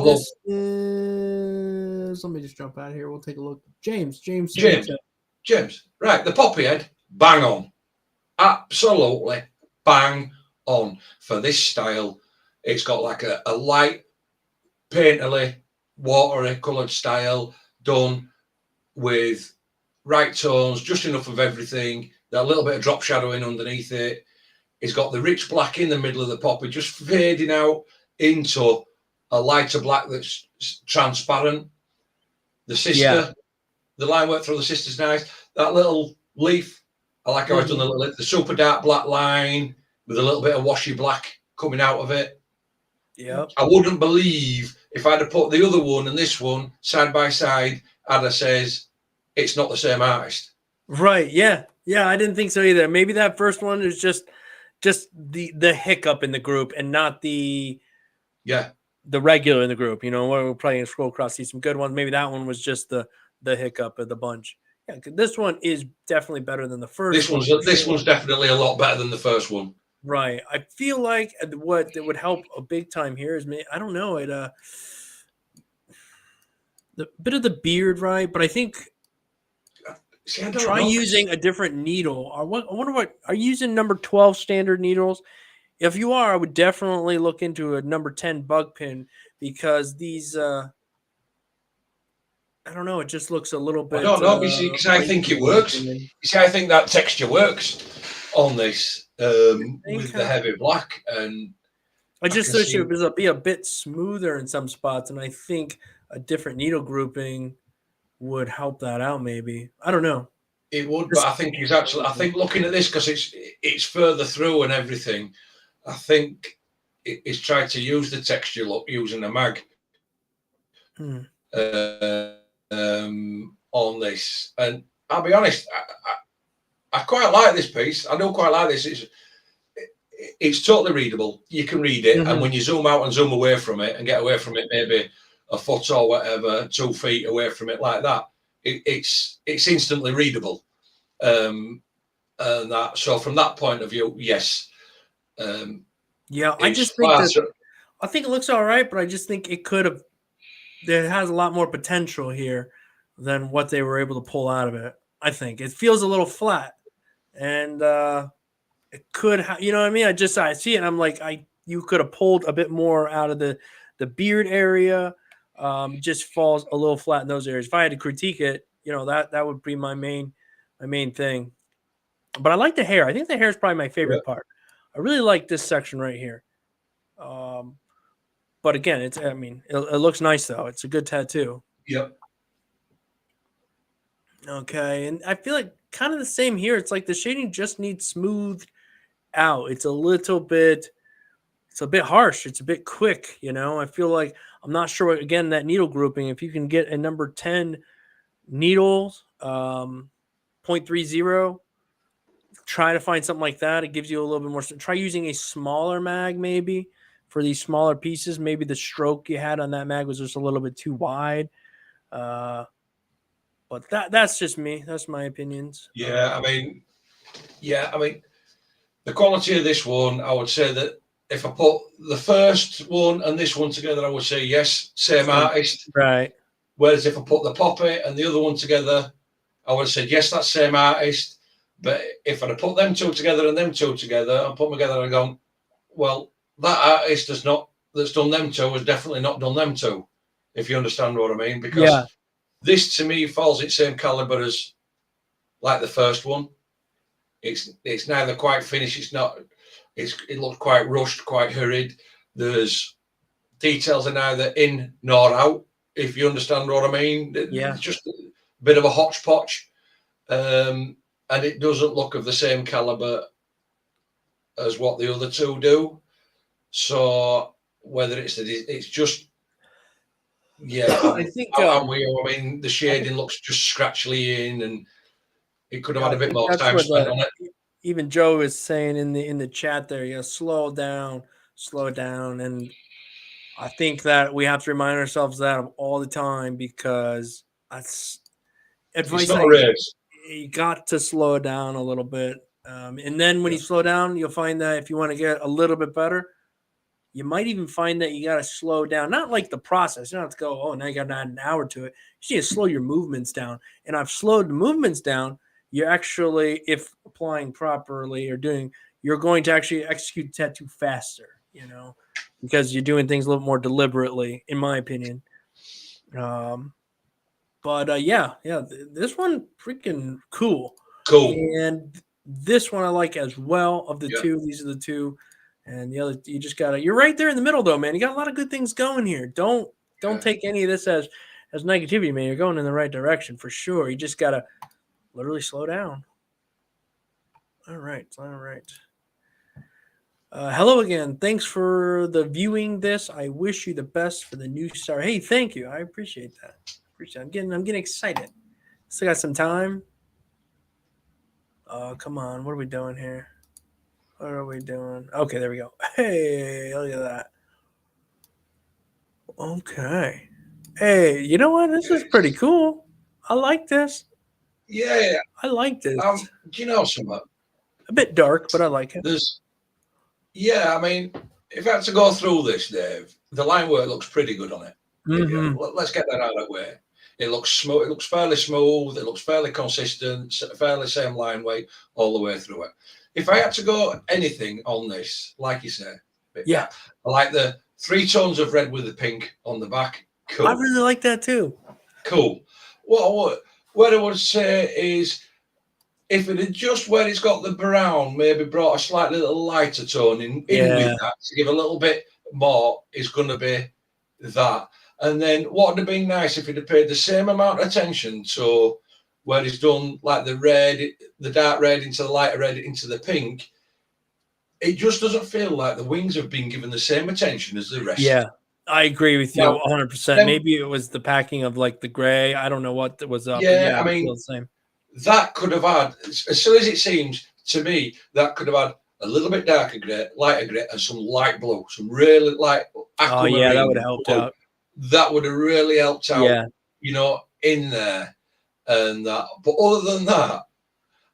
This is. Let me just jump out here. We'll take a look. James. Right, the poppy head, bang on, absolutely bang on for this style. It's got like a light, painterly watercoloured style, done with right tones, just enough of everything, that little bit of drop shadowing underneath it. It's got the rich black in the middle of the poppy, just fading out into a lighter black that's transparent. The sister, the line work through the sister's nice. That little leaf, I like how I've done the super dark black line with a little bit of washy black coming out of it. Yep. I wouldn't believe if I'd have put the other one and this one side by side, Ada says it's not the same artist. Right. Yeah. Yeah. I didn't think so either. Maybe that first one is just the hiccup in the group and not the regular in the group. You know, we're probably gonna scroll across, see some good ones. Maybe that one was just the hiccup of the bunch. Yeah, this one is definitely better than the first one. This one's definitely a lot better than the first one. Right. I feel like what would help a big time here is I don't know, the bit of the beard, right? But I think try using a different needle. I wonder what are you using number 12 standard needles? If you are, I would definitely look into a number 10 bug pin because these I don't know, it just looks a little bit. I don't know, because I think it works. You see, I think that texture works on this with the heavy black, and I just wish it would be a bit smoother in some spots, and I think a different needle grouping would help that out. Maybe I don't know. It would, but I think he's actually. I think looking at this because it's further through and everything. I think he's tried to use the texture look using a mag on this, and I'll be honest, I quite like this piece. I do quite like this. It's totally readable. You can read it, and when you zoom out and zoom away from it and get away from it, maybe a foot or whatever, 2 feet away from it, like that, it's instantly readable. And that, so from that point of view, yes. Yeah, I just think I think it looks all right, but I just think it could have. There has a lot more potential here than what they were able to pull out of it. I think it feels a little flat, and it could, you know what I mean? I see it, and I'm like, you could have pulled a bit more out of the beard area. It just falls a little flat in those areas. If I had to critique it, you know, that would be my main thing. But I like the hair. I think the hair is probably my favorite part. I really like this section right here. But again, it looks nice though. It's a good tattoo. Yep. Okay, and I feel like kind of the same here. It's like the shading just needs smoothed out. It's a bit harsh. It's a bit quick, you know. I feel like I'm not sure again that needle grouping. If you can get a number 10 needles, 0.30, try to find something like that. It gives you a little bit more. Try using a smaller mag maybe for these smaller pieces. Maybe the stroke you had on that mag was just a little bit too wide. But that's just me. That's my opinions. Yeah, I mean, the quality of this one, I would say that if I put the first one and this one together, I would say yes, same artist. Right. Whereas if I put the poppy and the other one together, I would have said yes, that's same artist. But if I'd have put them two together and them two together and put them together and gone, well, that artist that's done them two has definitely not done them two, if you understand what I mean. Because this to me falls its same caliber as like the first one. It's neither quite finished, it looks quite rushed, quite hurried. There's details are neither in nor out, if you understand what I mean. Yeah. It's just a bit of a hodgepodge. And it doesn't look of the same caliber as what the other two do. So whether it's just I think I mean the shading looks just scratchily in, and it could have had a bit more time spent on it. Even Joe is saying in the chat there, slow down, and I think that we have to remind ourselves that all the time because that's advice. You got to slow down a little bit, and then when you slow down, you'll find that if you want to get a little bit better, you might even find that you got to slow down. Not like the process. You don't have to go, oh, now you got to add an hour to it. You need to slow your movements down. And I've slowed the movements down. You're actually, if applying properly you're going to actually execute the tattoo faster, you know, because you're doing things a little more deliberately, in my opinion. But yeah, this one freaking cool. Cool. And this one I like as well. Of the Yeah. two, these are the two. And the other, you just gotta. You're right there in the middle, though, man. You got a lot of good things going here. Don't take any of this as negativity, man. You're going in the right direction for sure. You just gotta literally slow down. All right. Hello again. Thanks for the viewing this. I wish you the best for the new star. Hey, thank you. I appreciate that. I'm getting excited. Still got some time. Come on. What are we doing here? What are we doing? Okay, there we go. Hey, look at that. Okay. Hey, you know what? This is pretty cool. I like this. Yeah. I like this. Do you know something? A bit dark, but I like it. I mean, if I had to go through this, Dave, the line work looks pretty good on it. Mm-hmm. Let's get that out of the way. It looks smooth. It looks fairly smooth. It looks fairly consistent. Fairly same line weight all the way through it. If I had to go anything on this, like you say, yeah, I like the 3 tones of red with the pink on the back. Cool. I really like that too. Cool. What I would say is, if it had just where it's got the brown, maybe brought a slightly little lighter tone in with that to give a little bit more, is going to be that. And then what would have been nice if it had paid the same amount of attention to where it's done like the red, the dark red into the lighter red into the pink. It just doesn't feel like the wings have been given the same attention as the rest. Yeah, I agree with you 100%. Maybe it was the packing of like the gray. I don't know what was up. Yeah, I mean, the same. That could have had, as soon as it seems to me, that could have had a little bit darker grey, lighter grey, and some light blue, some really light aquamarine. Oh yeah, that would have helped out. That would have really helped out. Yeah. In there and that. But other than that,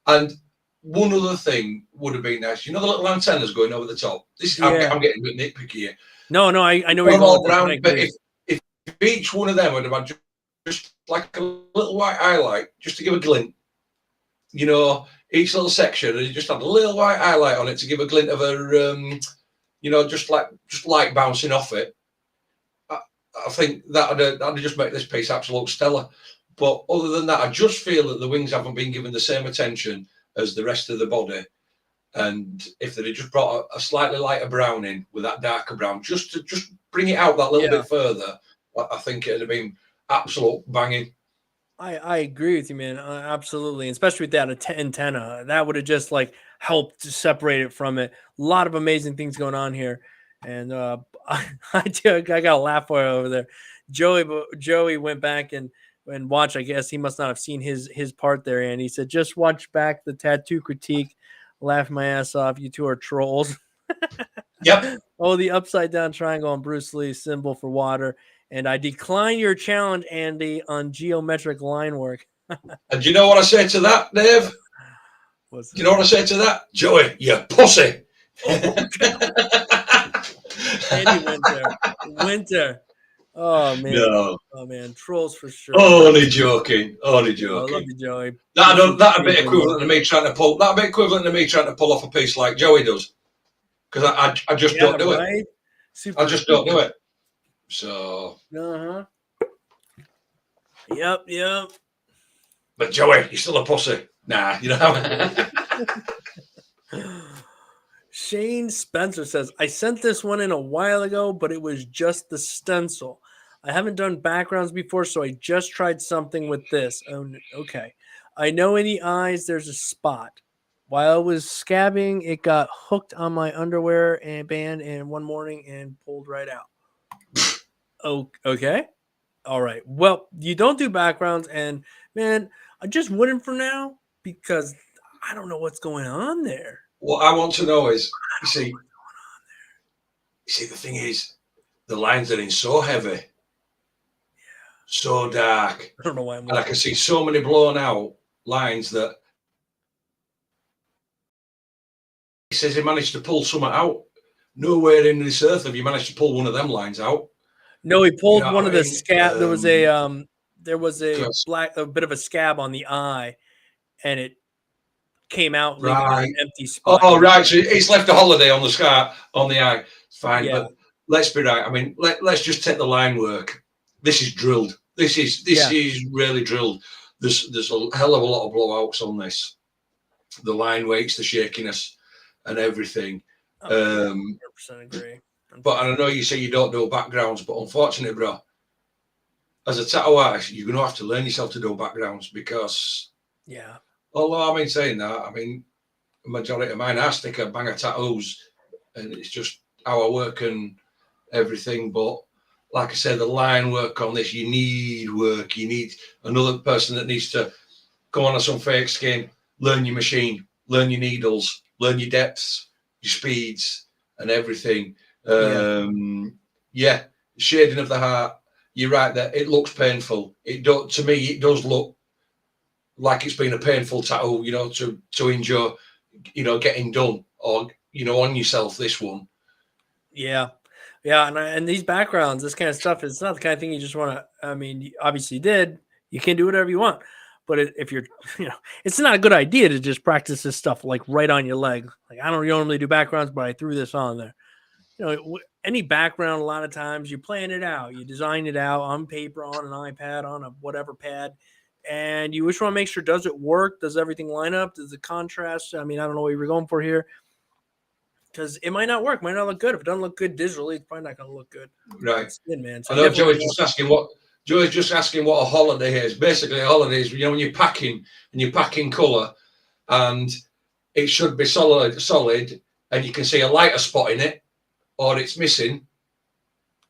and one other thing would have been nice. The little antennas going over the top. I'm getting a bit nitpicky here. No, I know you're all brown. But if each one of them would have had just like a little white highlight, just to give a glint. Each little section, and just had a little white highlight on it to give a glint of her, just light bouncing off it. I think that'd just make this piece absolute stellar. But other than that, I just feel that the wings haven't been given the same attention as the rest of the body. And if they'd just brought a slightly lighter brown in with that darker brown, just to bring it out that little bit further, I think it'd have been absolute banging. I agree with you, man. Absolutely. Especially with that antenna. That would have just like helped to separate it from it. A lot of amazing things going on here. And I got a laugh over there. Joey went back and watched. I guess he must not have seen his part there. And he said, just watch back the tattoo critique. Laugh my ass off. You two are trolls. Yep. Oh, the upside down triangle on Bruce Lee's symbol for water. And I decline your challenge, Andy, on geometric line work. And do you know what I say to that, Dave? Do you know what I say to that? Joey, you pussy. Andy Winter. Oh, man. No. Oh, man. Trolls for sure. Only joking. I love you, Joey. That'd be equivalent to me trying to pull off a piece like Joey does. Because I just don't do it. I just don't do it. So. Yep. But Joey, you're still a pussy. Nah, you know. Shane Spencer says, I sent this one in a while ago, but it was just the stencil. I haven't done backgrounds before, so I just tried something with this. Oh, okay. I know in the eyes there's a spot. While I was scabbing, it got hooked on my underwear and band and one morning and pulled right out. Oh, okay. All right. Well, you don't do backgrounds, and man, I just wouldn't for now because I don't know what's going on there. What I want to know is, you see, the thing is, the lines are in so heavy, so dark. I don't know why. And I can see so many blown out lines that he says he managed to pull some out. Nowhere in this earth have you managed to pull one of them lines out. No, he pulled one of the scab. There was a bit of a scab on the eye, and it came out leaving an empty spot. Oh, right. So it's left a holiday on the scar on the eye. Fine, but let's be right. I mean, let's just take the line work. This is drilled. This is really drilled. There's a hell of a lot of blowouts on this. The line weights, the shakiness, and everything. 100% agree. But I know you say you don't do backgrounds, but unfortunately, bro, as a tattoo artist, you're going to have to learn yourself to do backgrounds because, although I mean saying that, I mean, the majority of mine are sticker banger tattoos, and it's just how I work and everything. But like I said, the line work on this, you need work. You need another person that needs to go on some fake skin, learn your machine, learn your needles, learn your depths, your speeds, and everything. Shading of the heart. You're right that it looks painful. To me, it does look like it's been a painful tattoo, to enjoy, getting done or, on yourself, this one. Yeah. And these backgrounds, this kind of stuff, it's not the kind of thing you just want to, I mean, obviously you did, you can do whatever you want, but if you're, it's not a good idea to just practice this stuff like right on your leg. Like, I don't normally do backgrounds, but I threw this on there. Any background, a lot of times you plan it out, you design it out on paper, on an iPad, on a whatever pad, and you just want to make sure, does it work? Does everything line up? Does the contrast? I mean, I don't know what you were going for here, because it might not work, might not look good. If it doesn't look good digitally, it's probably not going to look good. Right. Good, man. So I know Joey's just asking what a holiday is. Basically, a holiday is, when you're packing and you're packing colour, and it should be solid, and you can see a lighter spot in it, or it's missing.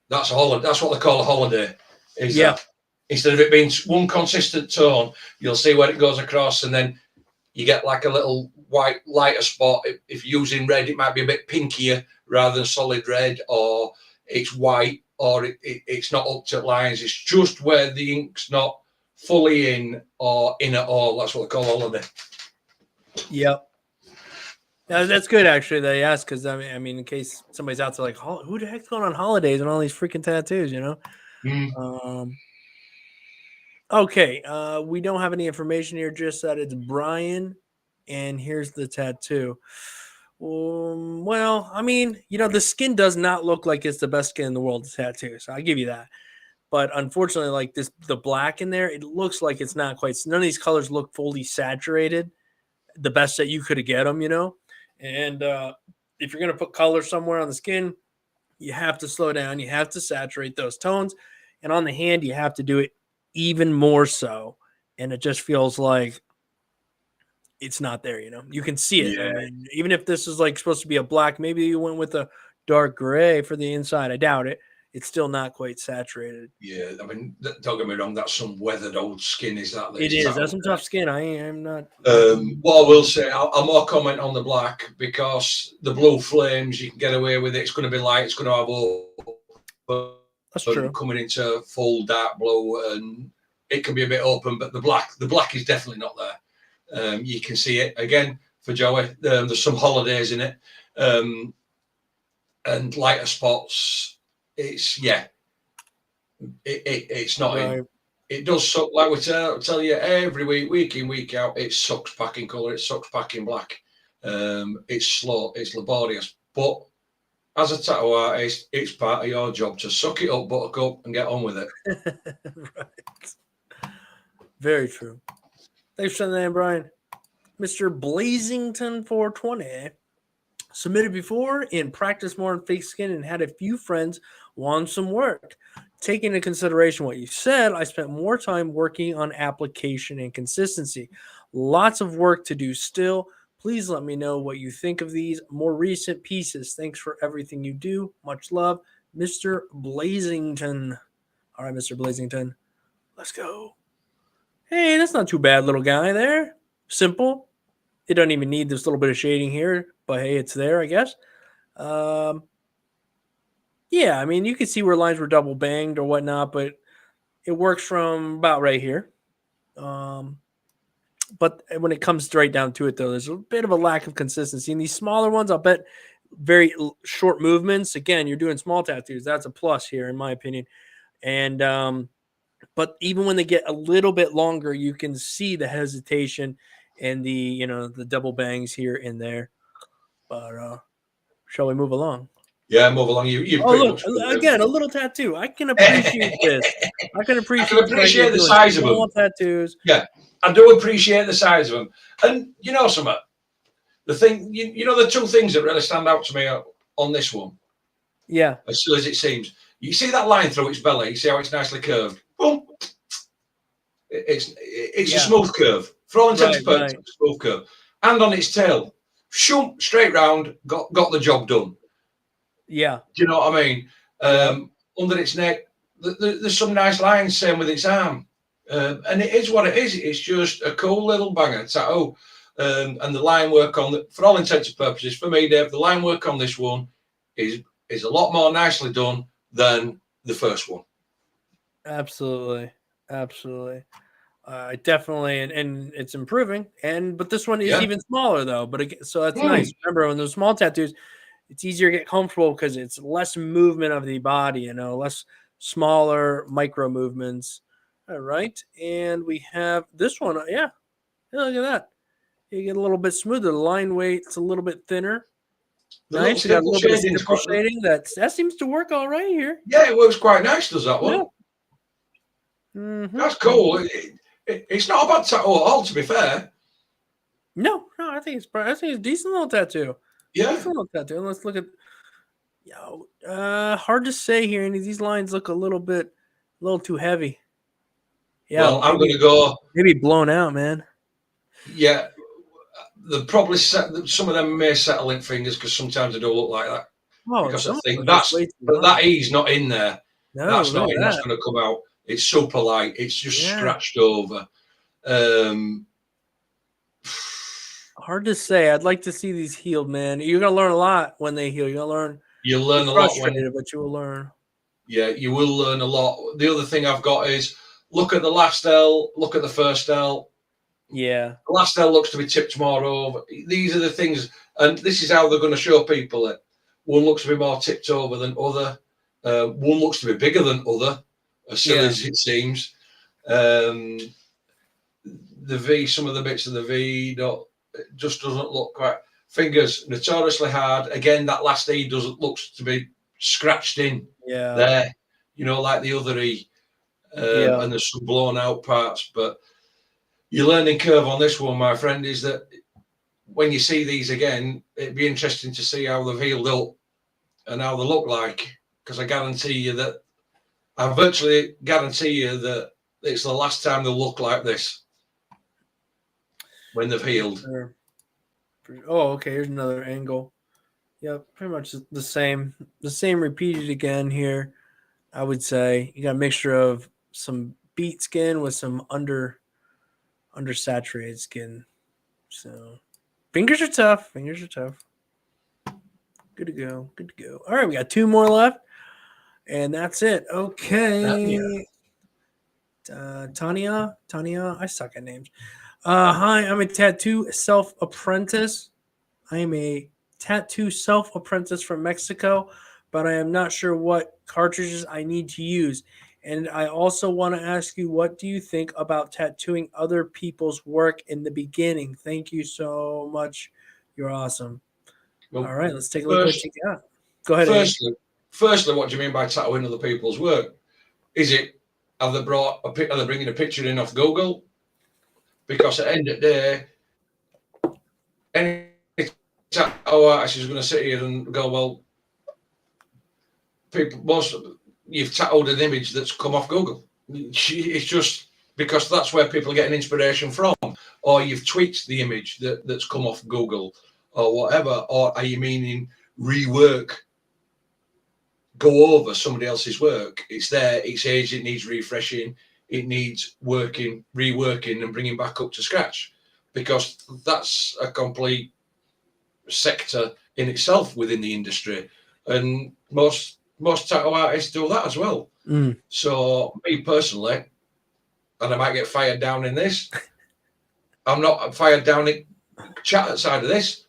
That's a holiday. That's what they call a holiday. That instead of it being one consistent tone, you'll see where it goes across, and then you get like a little white lighter spot. If you're using red, it might be a bit pinkier rather than solid red, or it's white, or it's not up to lines. It's just where the ink's not fully in or in at all. That's what they call holiday. Yep. Now, that's good, actually, that you asked, because I mean, in case somebody's out there like, who the heck's going on holidays and all these freaking tattoos, Okay, we don't have any information here, just that it's Brian, and here's the tattoo. Well, I mean, the skin does not look like it's the best skin in the world to tattoo, so I'll give you that. But unfortunately, like the black in there, it looks like it's not quite. None of these colors look fully saturated. The best that you could get them, And if you're going to put color somewhere on the skin, you have to slow down. You have to saturate those tones. And on the hand, you have to do it even more so. And it just feels like it's not there, You can see it. Yeah. I mean, even if this is like supposed to be a black, maybe you went with a dark gray for the inside. I doubt it. It's still not quite saturated. Yeah, I mean, don't get me wrong, that's some weathered old skin, is that? It is. That's some tough skin. I am not. What I will say, I'll more comment on the black, because the blue flames, you can get away with it. It's going to be light. It's going to have That's true. Coming into full dark blue, and it can be a bit open. But the black is definitely not there. You can see it again for Joey. There's some holidays in it, and lighter spots. It's it's not Right. in. It does suck, like we tell you every week in, week out. It sucks packing colour. It sucks packing black. It's slow. It's laborious. But as a tattoo artist, it's part of your job to suck it up, buttercup, and get on with it. Right. Very true. Thanks for sending that in, Brian. Mr. Blazington 420 submitted before and practiced more on fake skin and had a few friends want some work. Taking into consideration what you said, I spent more time working on application and consistency. Lots of work to do still. Please let me know what you think of these more recent pieces. Thanks for everything you do. Much love, Mr. Blazington. All right, Mr. Blazington, let's go. Hey, that's not too bad, little guy there. Simple. It doesn't even need this little bit of shading here, but hey, it's there, I guess. Yeah, I mean, you can see where lines were double banged or whatnot, but it works from about right here. But when it comes right down to it, though, there's a bit of a lack of consistency. In these smaller ones, I'll bet very short movements. Again, you're doing small tattoos. That's a plus here, in my opinion. And but even when they get a little bit longer, you can see the hesitation and the the double bangs here and there. But shall we move along? Yeah, move along. You've Oh, pretty look, much covered again, a little tattoo. I can appreciate this. I can I can appreciate the fact you're appreciate the doing size of small them. tattoos. Yeah, I do appreciate the size of them. And you know something? The thing, you know, the two things that really stand out to me on this one, Yeah. as silly as it seems, you see that line through its belly. You see how it's nicely curved. Boom. It's a Yeah. smooth curve. For all intents Right, and purposes, right. it's a smooth curve. And on its tail, shoom, straight round, got the job done. Yeah. Do you know what I mean? Yeah. Under its neck, there's some nice lines. Same with its arm, and it is what it is. It's just a cool little banger tattoo. And the line work on for all intents and purposes, for me, Dave, the line work on this one is a lot more nicely done than the first one. Absolutely. Absolutely. Definitely, and it's improving. But this one is Yeah. even smaller though. But so that's Mm. nice. Remember, when those small tattoos, it's easier to get comfortable because it's less movement of the body. Less smaller micro movements. All right, and we have this one. Yeah, look at that. You get a little bit smoother. The line weight's a little bit thinner. The little Nice. You got a stipple little bit of shading's stipple quite. shading. That seems to work all right here. Yeah, it works quite nice. Does that one? Yeah. Mm-hmm. That's cool. It's not a bad tattoo at all, to be fair. No, I think it's a decent little tattoo. Yeah. Decent little tattoo. Let's look at. Hard to say here. And these lines look a little too heavy. Yeah, Well, I'm going to go. Maybe blown out, man. Yeah, the probably some of them may settle in fingers because sometimes they do look like that. Oh, Because I some think of them are way too but long. that E's not in there. No, That's not look in. at That's that. going to come out. It's super light. It's just Yeah. scratched over. Hard to say. I'd like to see these healed, man. You're gonna learn a lot when they heal. You're gonna learn. You'll learn You're a lot frustrated, but you will learn. Yeah, you will learn a lot. The other thing I've got is look at the last L, look at the first L. Yeah. The last L looks to be tipped more over. These are the things, and this is how they're going to show people it. One looks to be more tipped over than other. One looks to be bigger than other, as silly as it seems. The V, some of the bits of the V, just doesn't look quite. Fingers notoriously hard. Again, that last E looks to be scratched in there, like the other E. And there's some blown out parts, but your learning curve on this one, my friend, is that when you see these again, it'd be interesting to see how they've healed up and how they look like, because I virtually guarantee you that it's the last time they'll look like this when they've healed. Sure. Oh, okay. Here's another angle. Yep, pretty much the same repeated again here. I would say you got a mixture of some beat skin with some undersaturated skin. So fingers are tough. Good to go. All right, we got two more left, and that's it. Okay. Tanya, I suck at names. Hi, I'm a tattoo self-apprentice. I am a tattoo self-apprentice from Mexico, but I am not sure what cartridges I need to use. And I also want to ask you, what do you think about tattooing other people's work in the beginning? Thank you so much. You're awesome. Well, all right, let's take a look at what you got. Go ahead. Firstly, what do you mean by tattooing other people's work? Is it, are they bringing a picture in off Google? Because at the end of the day, any tattoo artist is going to sit here and go, well, you've tattooed an image that's come off Google. It's just because that's where people are getting inspiration from, or you've tweaked the image that's come off Google or whatever, or are you meaning go over somebody else's work? It's there, it's aged, it needs refreshing, it needs reworking and bringing back up to scratch, because that's a complete sector in itself within the industry, and most tattoo artists do that as well. So me personally, and I might get fired down in this, I'm not fired down in chat side of this.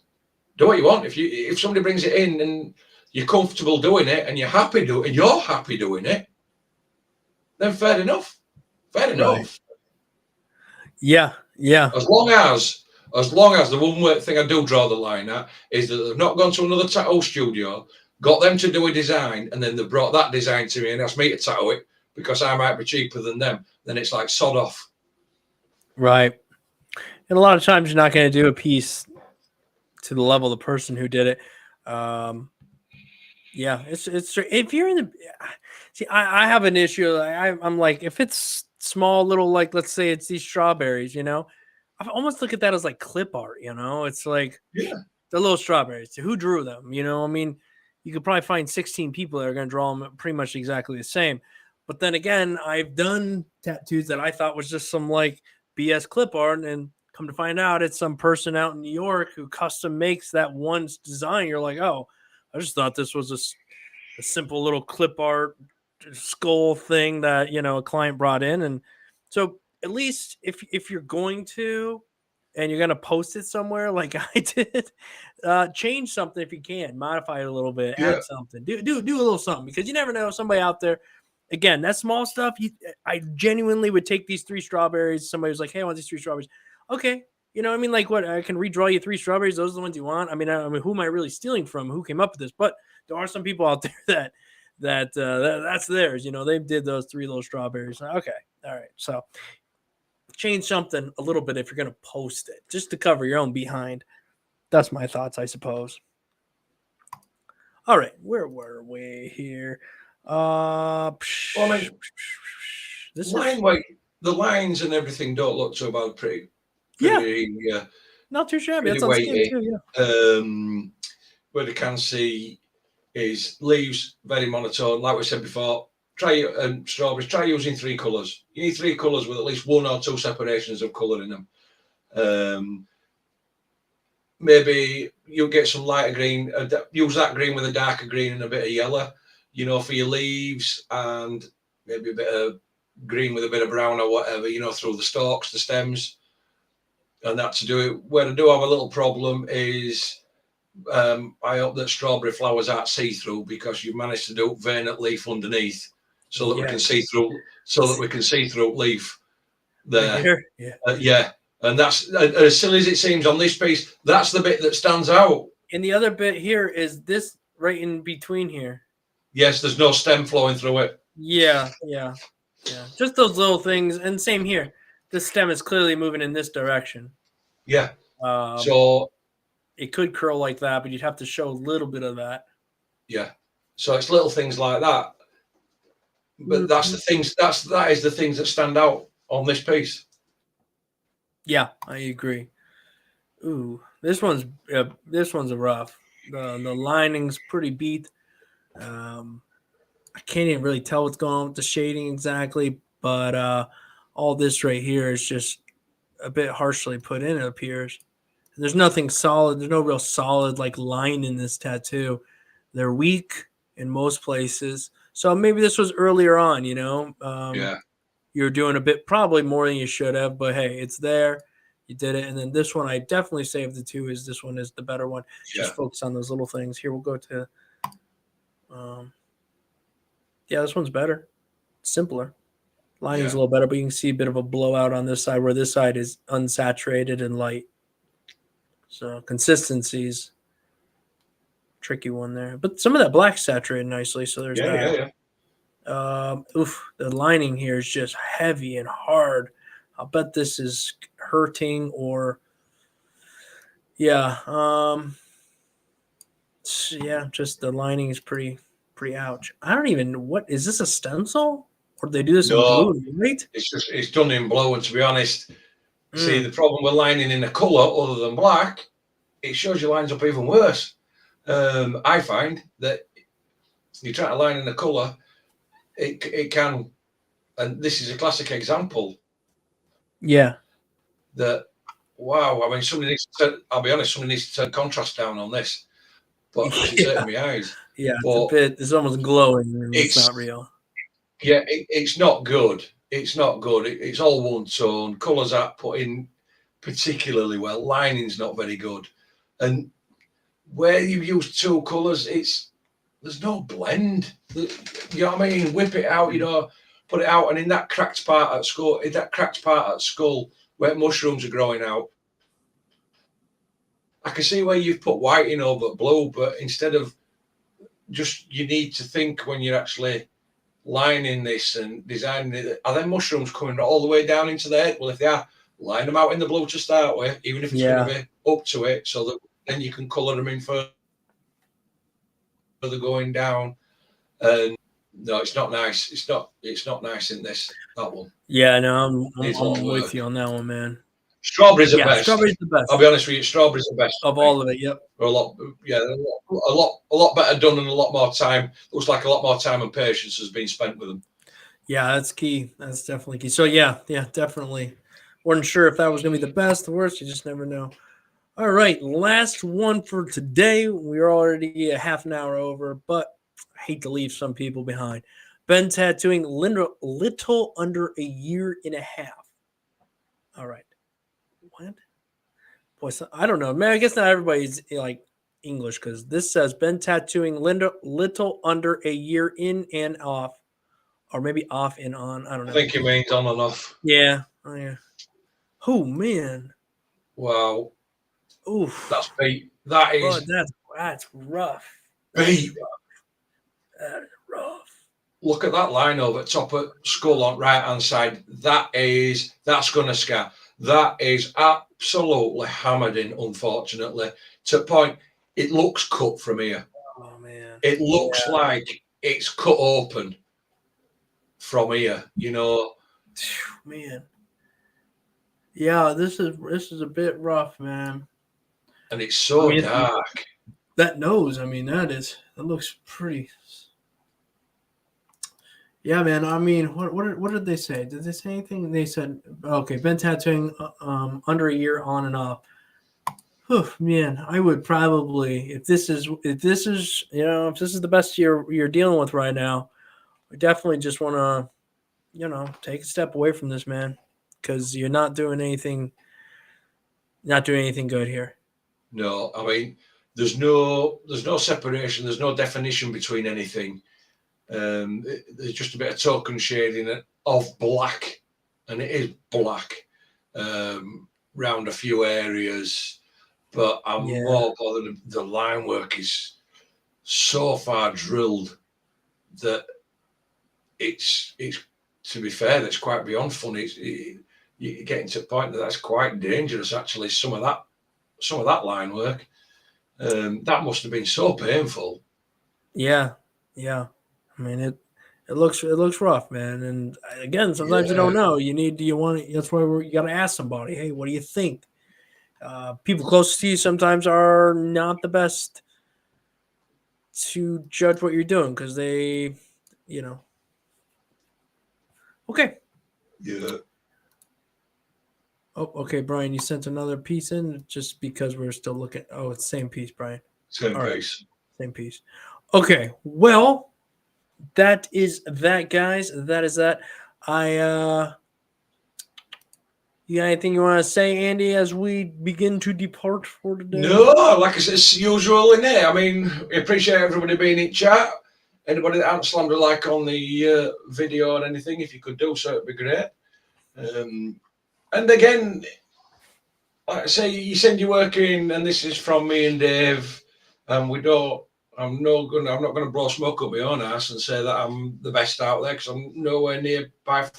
Do what you want. If somebody brings it in and you're comfortable doing it and you're happy doing it, then fair enough. Right. Yeah. As long as the one thing I do draw the line at is that they've not gone to another tattoo studio, got them to do a design, and then they brought that design to me and asked me to tattoo it because I might be cheaper than them, then it's like sod off. Right. And a lot of times you're not going to do a piece to the level of the person who did it. Yeah, it's if you're in the see, I have an issue. I'm like, if it's small, little, like let's say it's these strawberries, you know, I almost look at that as like clip art. You know, it's like Yeah. the little strawberries. Who drew them? You know, I mean, you could probably find 16 people that are going to draw them pretty much exactly the same. But then again, I've done tattoos that I thought was just some like BS clip art, and come to find out, it's some person out in New York who custom makes that one design. You're like, oh, I just thought this was a simple little clip art skull thing that, you know, a client brought in. And so at least if you're going to, and you're going to post it somewhere like I did, change something if you can, modify it a little bit, Yeah. add something, do a little something, because you never know, somebody out there, again, that small stuff, I genuinely would take these 3 strawberries. Somebody was like, hey, I want these 3 strawberries. Okay. You know, I mean, like, what, I can redraw you 3 strawberries. Those are the ones you want. I mean, who am I really stealing from? Who came up with this? But there are some people out there that's theirs. You know, they did those 3 little strawberries. Okay. All right. So change something a little bit if you're going to post it, just to cover your own behind. That's my thoughts, I suppose. All right. Where were we here? Well, I mean, the lines and everything don't look so bad. Pretty not too shabby. Pretty That's on skin weighty. too, yeah. What I can see is leaves very monotone. Like we said before, strawberries. Try using 3 colours. You need 3 colours with at least 1 or 2 separations of colour in them. Maybe you'll get some lighter green. Use that green with a darker green and a bit of yellow, you know, for your leaves, and maybe a bit of green with a bit of brown or whatever, you know, through the stalks, the stems, and that to do it. Where I do have a little problem is I hope that strawberry flowers aren't see-through, because you've managed to do veined leaf underneath, so that we can see through leaf there. Right here? And that's as silly as it seems on this piece. That's the bit that stands out. And the other bit here is this right in between here. Yes, there's no stem flowing through it. Yeah. Just those little things. And same here. The stem is clearly moving in this direction. Yeah. So it could curl like that, but you'd have to show a little bit of that. Yeah. So it's little things like that. But that's the things. That is the things that stand out on this piece. Yeah, I agree. Ooh, this one's a rough. The lining's pretty beat. I can't even really tell what's going on with the shading exactly, but all this right here is just a bit harshly put in, it appears. There's nothing solid. There's no real solid like line in this tattoo. They're weak in most places. So maybe this was earlier on, you know. You're doing a bit, probably more than you should have, but hey, it's there. You did it. And then this one, I definitely say of the 2 is this one is the better one. Just focus on those little things. Here we'll go to, this one's better. Simpler. Lining's a little better, but you can see a bit of a blowout on this side, where this side is unsaturated and light. So consistency's tricky one there. But some of that black saturated nicely, so there's that. The lining here is just heavy and hard. I'll bet this is hurting, or just the lining is pretty ouch. I don't even, what is this, a stencil, or do they do this in blue and white? It's done in blue, and to be honest, see, the problem with lining in a colour other than black, it shows your lines up even worse. I find that you try to line in a colour, it can, and this is a classic example. That, wow, I mean, I'll be honest, somebody needs to turn contrast down on this. But it's hurting my eyes. It's almost glowing. It's not real. Yeah, it's not good. It's not good. It's all one tone. Colours aren't put in particularly well. Lining's not very good. And where you use 2 colours, there's no blend. You know what I mean? Whip it out, you know, put it out, and in that cracked part at skull, where mushrooms are growing out, I can see where you've put white in over blue, but instead of just you need to think when you're actually lining this and designing it. Are them mushrooms coming all the way down into the head? Well, if they are, line them out in the blue to start with, even if it's going to be up to it, so that then you can colour them in further going down. And no, it's not nice. It's not nice in this, that one. Yeah, no, I'm with you on that one, man. Strawberries are best. Strawberries the best. I'll be honest with you, strawberries are best of all of it. Yep. a lot better done and a lot more time. Looks like a lot more time and patience has been spent with them. Yeah, that's key. That's definitely key. So yeah, definitely. Wasn't sure if that was gonna be the best, the worst. You just never know. All right, last one for today. We're already a half an hour over, but I hate to leave some people behind. Been tattooing little under a year and a half. All right. What? Boy, I don't know. Man, I guess not everybody's like English because this says been tattooing little under a year in and off, or maybe off and on. I don't know. I think it means on and off. Yeah. Oh yeah. Oh man. Wow. Oof. That's beat. That is. That's rough. Beat. That is rough. Look at that line over top of skull on right hand side. That's gonna scar. That is absolutely hammered in, unfortunately. To the point, it looks cut from here. Oh man. It looks like it's cut open from here, you know. Man. Yeah, this is a bit rough, man. And it's so dark. That nose, that looks pretty. Yeah, man. I mean, what did they say? Did they say anything? They said, okay, been tattooing under a year on and off. Whew, man, I would probably if this is if this is the best you're dealing with right now, I definitely just want to take a step away from this, man, because you're not doing anything good here. No, I mean, there's no separation, there's no definition between anything. There's just a bit of token shading of black, and it is black round a few areas, but I'm more bothered. The line work is so far drilled that it's to be fair, that's quite beyond funny. You're getting to the point that's quite dangerous, actually. Some of that line work, that must have been so painful. Yeah. I mean, it looks rough, man. And again, sometimes you don't know. That's why you got to ask somebody. Hey, what do you think? People close to you sometimes are not the best to judge what you're doing because they, Okay. Yeah. Oh, okay, Brian. You sent another piece in just because we're still looking. Oh, it's the same piece, Brian. Same piece. Same piece. Okay. Well. That is that, guys. That is that. You got anything you want to say, Andy, as we begin to depart for today? No, like I said, it's usual in there. I mean, I appreciate everybody being in chat. Anybody that hasn't slammed a like on the video or anything, if you could do so, it'd be great. And again, like I say, you send your work in, and this is from me and Dave, and we don't. I'm not going to blow smoke up my own ass and say that I'm the best out there, because I'm nowhere near by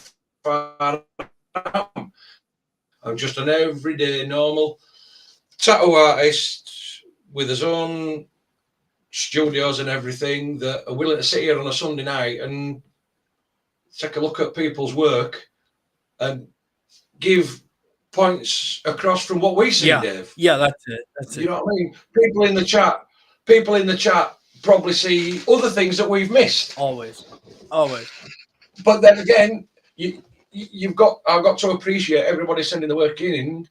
far. I'm just an everyday normal tattoo artist with his own studios and everything that are willing to sit here on a Sunday night and take a look at people's work and give points across from what we see, Dave. Yeah, that's it. You know what I mean? People in the chat probably see other things that we've missed. Always. But then again, I've got to appreciate everybody sending the work in,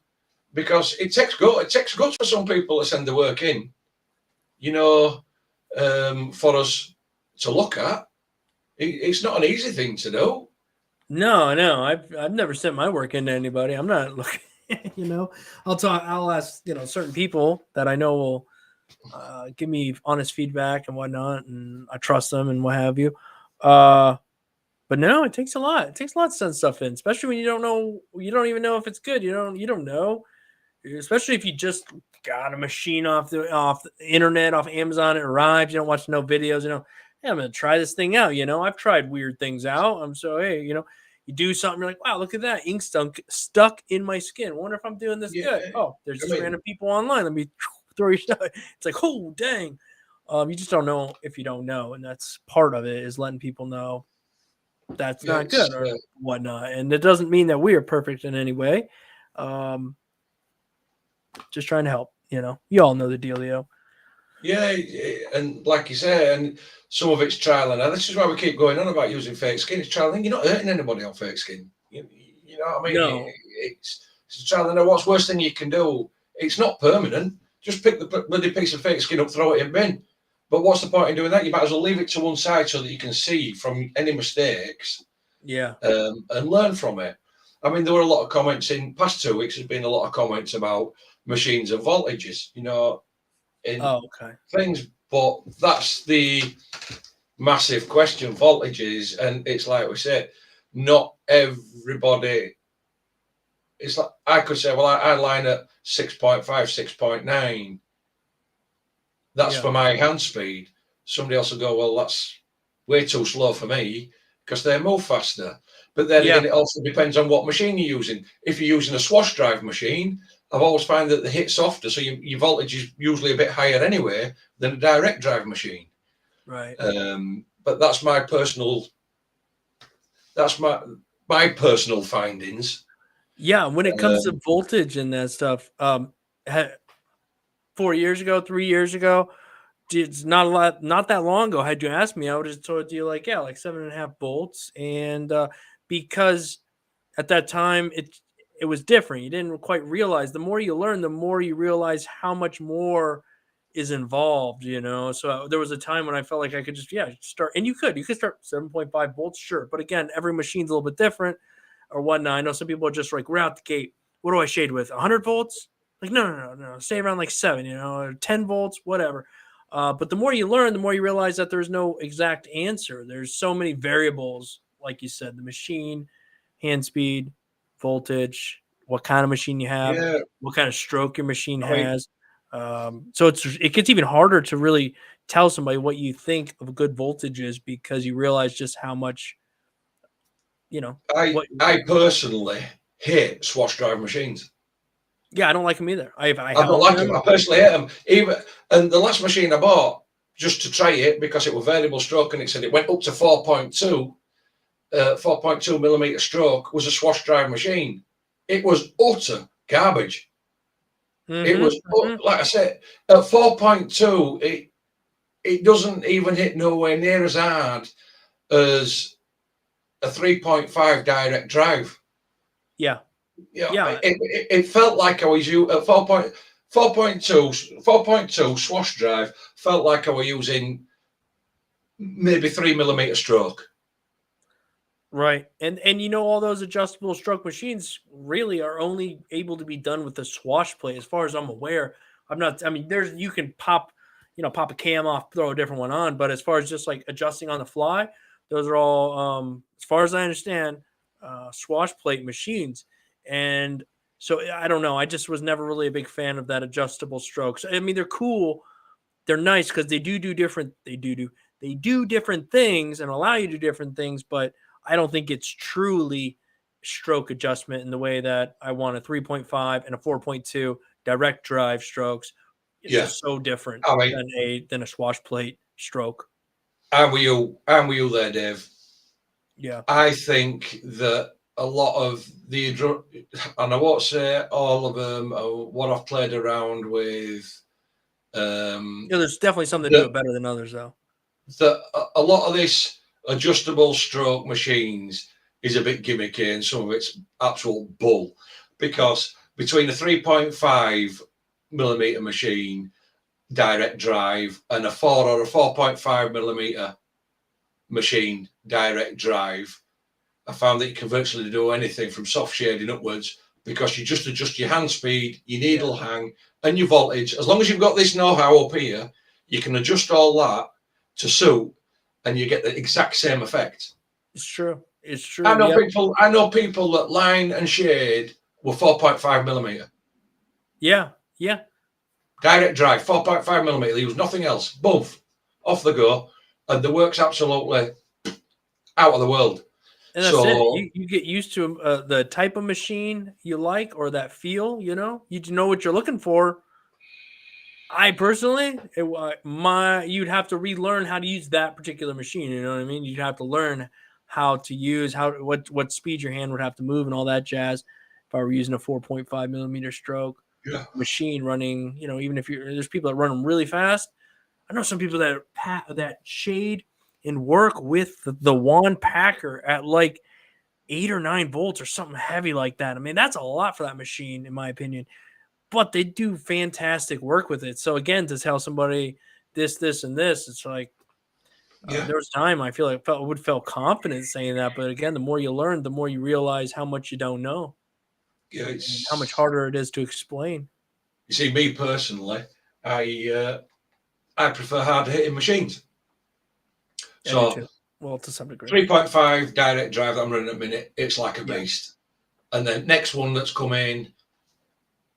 because it takes guts for some people to send the work in, for us to look at. It's not an easy thing to do. No, I've never sent my work into anybody. I'm not looking. I'll ask certain people that I know will give me honest feedback and whatnot, and I trust them and what have you. But no, it takes a lot. It takes a lot to send stuff in, especially when you don't even know if it's good. You don't know. especially if you just got a machine off the internet, off Amazon. It arrives. You don't watch no videos. Hey, I'm gonna try this thing out. I've tried weird things out. Hey, you do something. You're like, wow, look at that ink stuck in my skin. Wonder if I'm doing this Yeah, good. Oh, there's I just mean, random people online. Let me throw your stuff. It's like, oh, dang. You just don't know if you don't know, and that's part of it, is letting people know that's yeah, not good or whatnot. And it doesn't mean that we are perfect in any way. Just trying to help. You all know the dealio. yeah, and like you say, and some of it's trial and error. This is why we keep going on about using fake skin. It's trial and you're not hurting anybody on fake skin. You know what I mean? No. It's trial and error. What's the worst thing you can do? It's not permanent. Just pick the bloody piece of fake skin up, throw it in bin. But what's the point in doing that? You might as well leave it to one side so that you can see from any mistakes. Yeah. And learn from it. I mean, there were a lot of comments in past 2 weeks. There's been a lot of comments about machines and voltages, in Okay. things. But that's the massive question, voltages. And it's like we said, not everybody. It's like I could say, well, I line at 6.5, 6.9. That's for my hand speed. Somebody else will go, well, that's way too slow for me because they move faster. But then again, it also depends on what machine you're using. If you're using a swash drive machine, I've always found that they hit softer, so your voltage is usually a bit higher anyway than a direct drive machine. Right. But that's my personal findings. Yeah, when it comes to voltage and that stuff, 4 years ago, 3 years ago, it's not that long ago. Had you asked me, I would have told you like 7.5 volts, and because at that time it was different. You didn't quite realize. The more you learn, the more you realize how much more is involved. So there was a time when I felt like I could just start, and you could start 7.5 volts, sure, but again, every machine's a little bit different or whatnot. I know some people are just like, we're out the gate. What do I shade with? 100 volts? Like, no. Stay around like 7, or 10 volts, whatever. But the more you learn, the more you realize that there's no exact answer. There's so many variables, like you said, the machine, hand speed, voltage, what kind of machine you have, what kind of stroke your machine has. So it gets even harder to really tell somebody what you think of a good voltage is, because you realize just how much, I personally hate swash drive machines. Yeah, I don't like them either. I don't like them. I personally hate them. And the last machine I bought just to try it, because it was variable stroke and it said it went up to 4.2 millimeter stroke, was a swash drive machine. It was utter garbage. It was, like I said, at 4.2, it doesn't even hit nowhere near as hard as a 3.5 direct drive. Yeah. It felt like I was at 4.2 swash drive, felt like I was using maybe 3 millimeter stroke. Right. And all those adjustable stroke machines really are only able to be done with the swash plate, as far as I'm aware. You can pop a cam off, throw a different one on, but as far as just like adjusting on the fly, those are all, as far as I understand, swash plate machines. And so I don't know. I just was never really a big fan of that adjustable strokes. I mean, they're cool. They're nice because they do different things and allow you to do different things, but I don't think it's truly stroke adjustment in the way that I want a 3.5 and a 4.2 direct drive strokes. It's just so different than a swash plate stroke. I'm with you there, Dave. Yeah. I think that a lot of and I won't say all of them, what I've played around with. There's definitely some that do it better than others, though. A lot of this adjustable stroke machines is a bit gimmicky, and some of it's absolute bull, because between a 3.5 millimeter machine direct drive and a 4 or a 4.5 millimeter machine direct drive, I found that you can virtually do anything from soft shading upwards, because you just adjust your hand speed, your needle hang, and your voltage. As long as you've got this know-how up here, you can adjust all that to suit, and you get the exact same effect. It's true. I know people that line and shade with 4.5 millimeter. Yeah. Yeah. Direct drive, 4.5 millimeter. Use nothing else. Boom, off the go, and the work's absolutely out of the world. And that's it. So You get used to the type of machine you like or that feel. You know what you're looking for. I personally, you'd have to relearn how to use that particular machine. You know what I mean? You'd have to learn how to use what speed your hand would have to move and all that jazz. If I were using a 4.5 millimeter stroke yeah, machine running, even if there's people that run them really fast. I know some people that shade and work with the wand packer at like 8 or 9 volts or something heavy like that. I mean, that's a lot for that machine, in my opinion. But they do fantastic work with it. So again, to tell somebody this, and this, it's like yeah, there was time I feel like would felt confident saying that. But again, the more you learn, the more you realize how much you don't know yeah. and how much It's harder it is to explain. you see, me personally, I prefer hard hitting machines. I do So too. Well, to some degree. 3.5 direct drive that I'm running at the minute, it's like a Yeah. beast. And then next one that's coming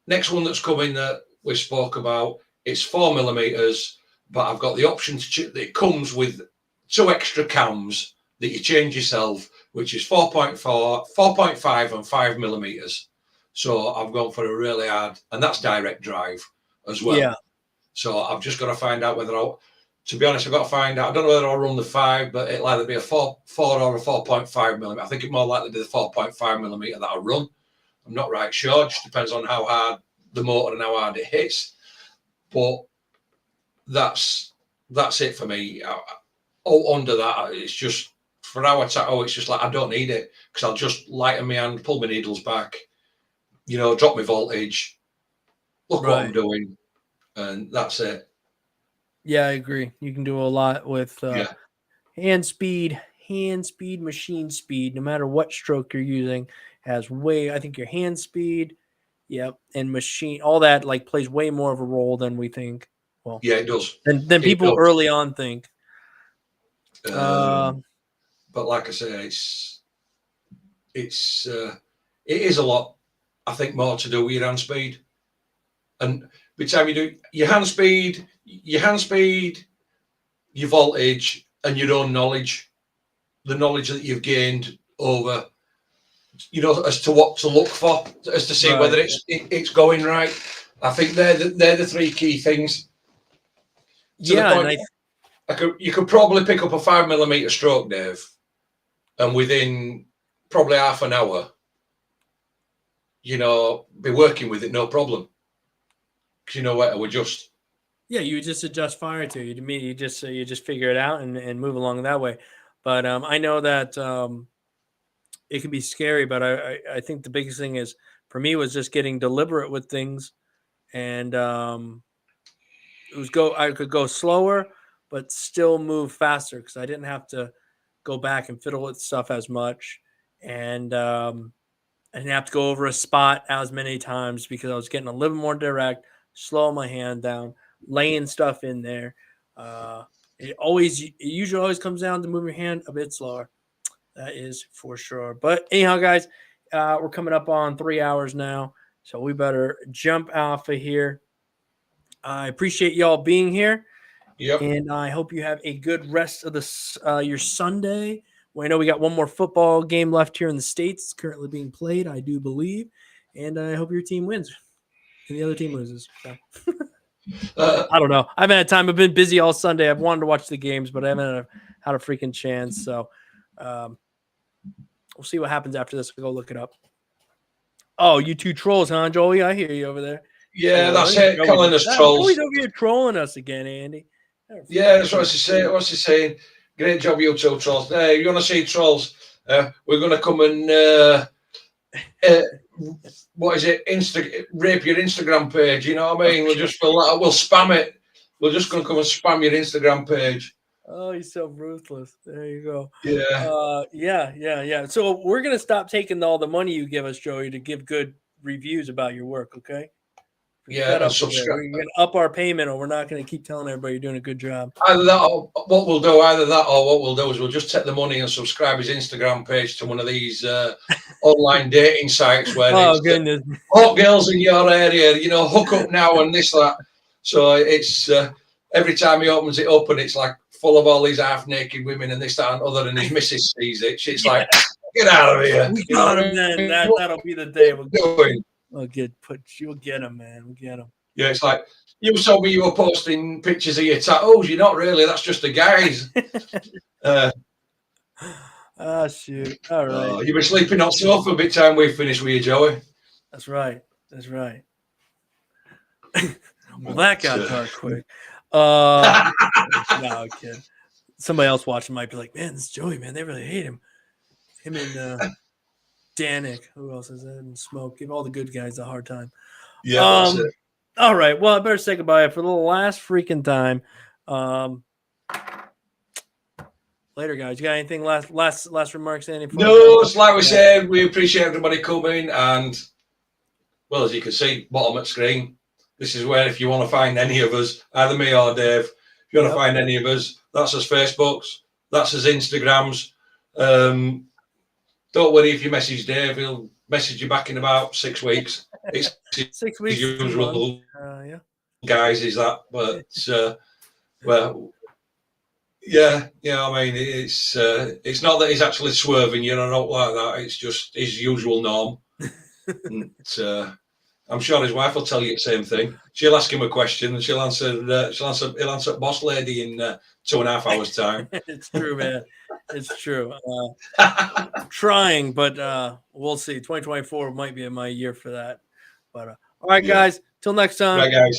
that we spoke about, it's 4 millimeters, but I've got the option it comes with 2 extra cams that you change yourself, which is 4.4, 4.5, and 5 millimeters. So I've gone for a really hard, and that's direct drive as well. Yeah. So I've just got to find out whether to be honest, I've got to find out. I don't know whether I'll run the 5, but it'll either be a 4 or a 4.5 millimeter. I think it more likely be the 4.5 millimeter that I run. I'm not right sure. It just depends on how hard the motor and how hard it hits. But that's it for me. Under that, it's just for our tattoo, it's just like I don't need it because I'll just lighten my hand, pull my needles back, drop my voltage, look what I'm doing, and that's it. Yeah, I agree. You can do a lot with Yeah, hand speed, machine speed, no matter what stroke you're using, I think your hand speed, yep, and machine, all that like plays way more of a role than we think. Well, yeah, it does. than It people does. early on think. Uh, But like I say, it is a lot. I think more to do with your hand speed, and by the time you do your voltage, and your own knowledge, the knowledge that you've gained over, as to what to look for, as to see right. whether it's going right. I think they're the 3 key things. To the Yeah, and point, you could probably pick up a 5 millimeter stroke, Dave, and within probably half an hour, be working with it no problem. Because you know where to adjust. yeah, you just adjust fire to you. To me, you just figure it out and move along that way. But I know that it can be scary, but I think the biggest thing is for me was just getting deliberate with things and I could go slower but still move faster because I didn't have to go back and fiddle with stuff as much and I didn't have to go over a spot as many times because I was getting a little more direct, slowing my hand down, laying stuff in there. It usually always comes down to moving your hand a bit slower. That is for sure. But anyhow, guys, we're coming up on 3 hours now, so we better jump off of here. I appreciate y'all being here, Yep. and I hope you have a good rest of your Sunday. Well, I know we got one more football game left here in the States. It's currently being played, I do believe, and I hope your team wins and the other team loses. So. I don't know. I haven't had time. I've been busy all Sunday. I've wanted to watch the games, but I haven't had a freaking chance. So we'll see what happens after this. I'll go look it up. Oh, you two trolls, huh, Joey? I hear you over there. Yeah, that's Boy, it. Calling us Joey's trolls. over here trolling us again, Andy. Yeah, that's what she's saying. What's he saying? Great job, you two trolls. Hey, you want to see trolls? We're going to come and what is it? Rape your Instagram page. You know what I mean? We'll spam it. We're just going to come and spam your Instagram page. Oh, he's so ruthless. There you go. Yeah. Yeah. So we're gonna stop taking all the money you give us, Joey, to give good reviews about your work. Okay. Yeah, Shut and up a bit. subscribe. We're going to up our payment, or we're not going to keep telling everybody you're doing a good job. Either that, or what we'll do, is we'll just take the money and subscribe his Instagram page to one of these online dating sites where Oh, it's goodness. hot girls in your area, hook up now and this, that. So it's every time he opens it up and it's like full of all these half-naked women and this, that, and other, and his missus sees it. She's like, get out of here. We got him then. That'll be the day. We'll get him, man. We'll get him. Yeah, it's like, you told me you were posting pictures of your tattoos. You're not really. That's just the guys. Oh, shoot. All right. You'll be sleeping on sofa by the time we finish with you, Joey. That's right. Well, that got dark quick. No, kid. Somebody else watching might be like, man, this Joey, man, they really hate him. Him and Danik. Who else is that? And Smoke. Give all the good guys a hard time. Yeah, that's it. All right. Well, I better say goodbye for the last freaking time. Later, guys. You got anything last remarks? No, it's like we said, we appreciate everybody coming, and well, as you can see, bottom of screen, this is where if you want to find any of us, either me or Dave, if you want to find any of us, that's us Facebooks, that's us Instagrams. Don't worry if you message Dave, he'll message you back in about 6 weeks. It's 6 weeks. Usual guys, is that? But well, yeah, I mean, it's not that he's actually swerving you, I don't like that. It's just his usual norm. And, I'm sure his wife will tell you the same thing. She'll ask him a question and he'll answer boss lady in 2.5 hours time. It's true, man. It's true. Trying, but we'll see. 2024 might be my year for that. But all right, guys. Till next time. Right, guys.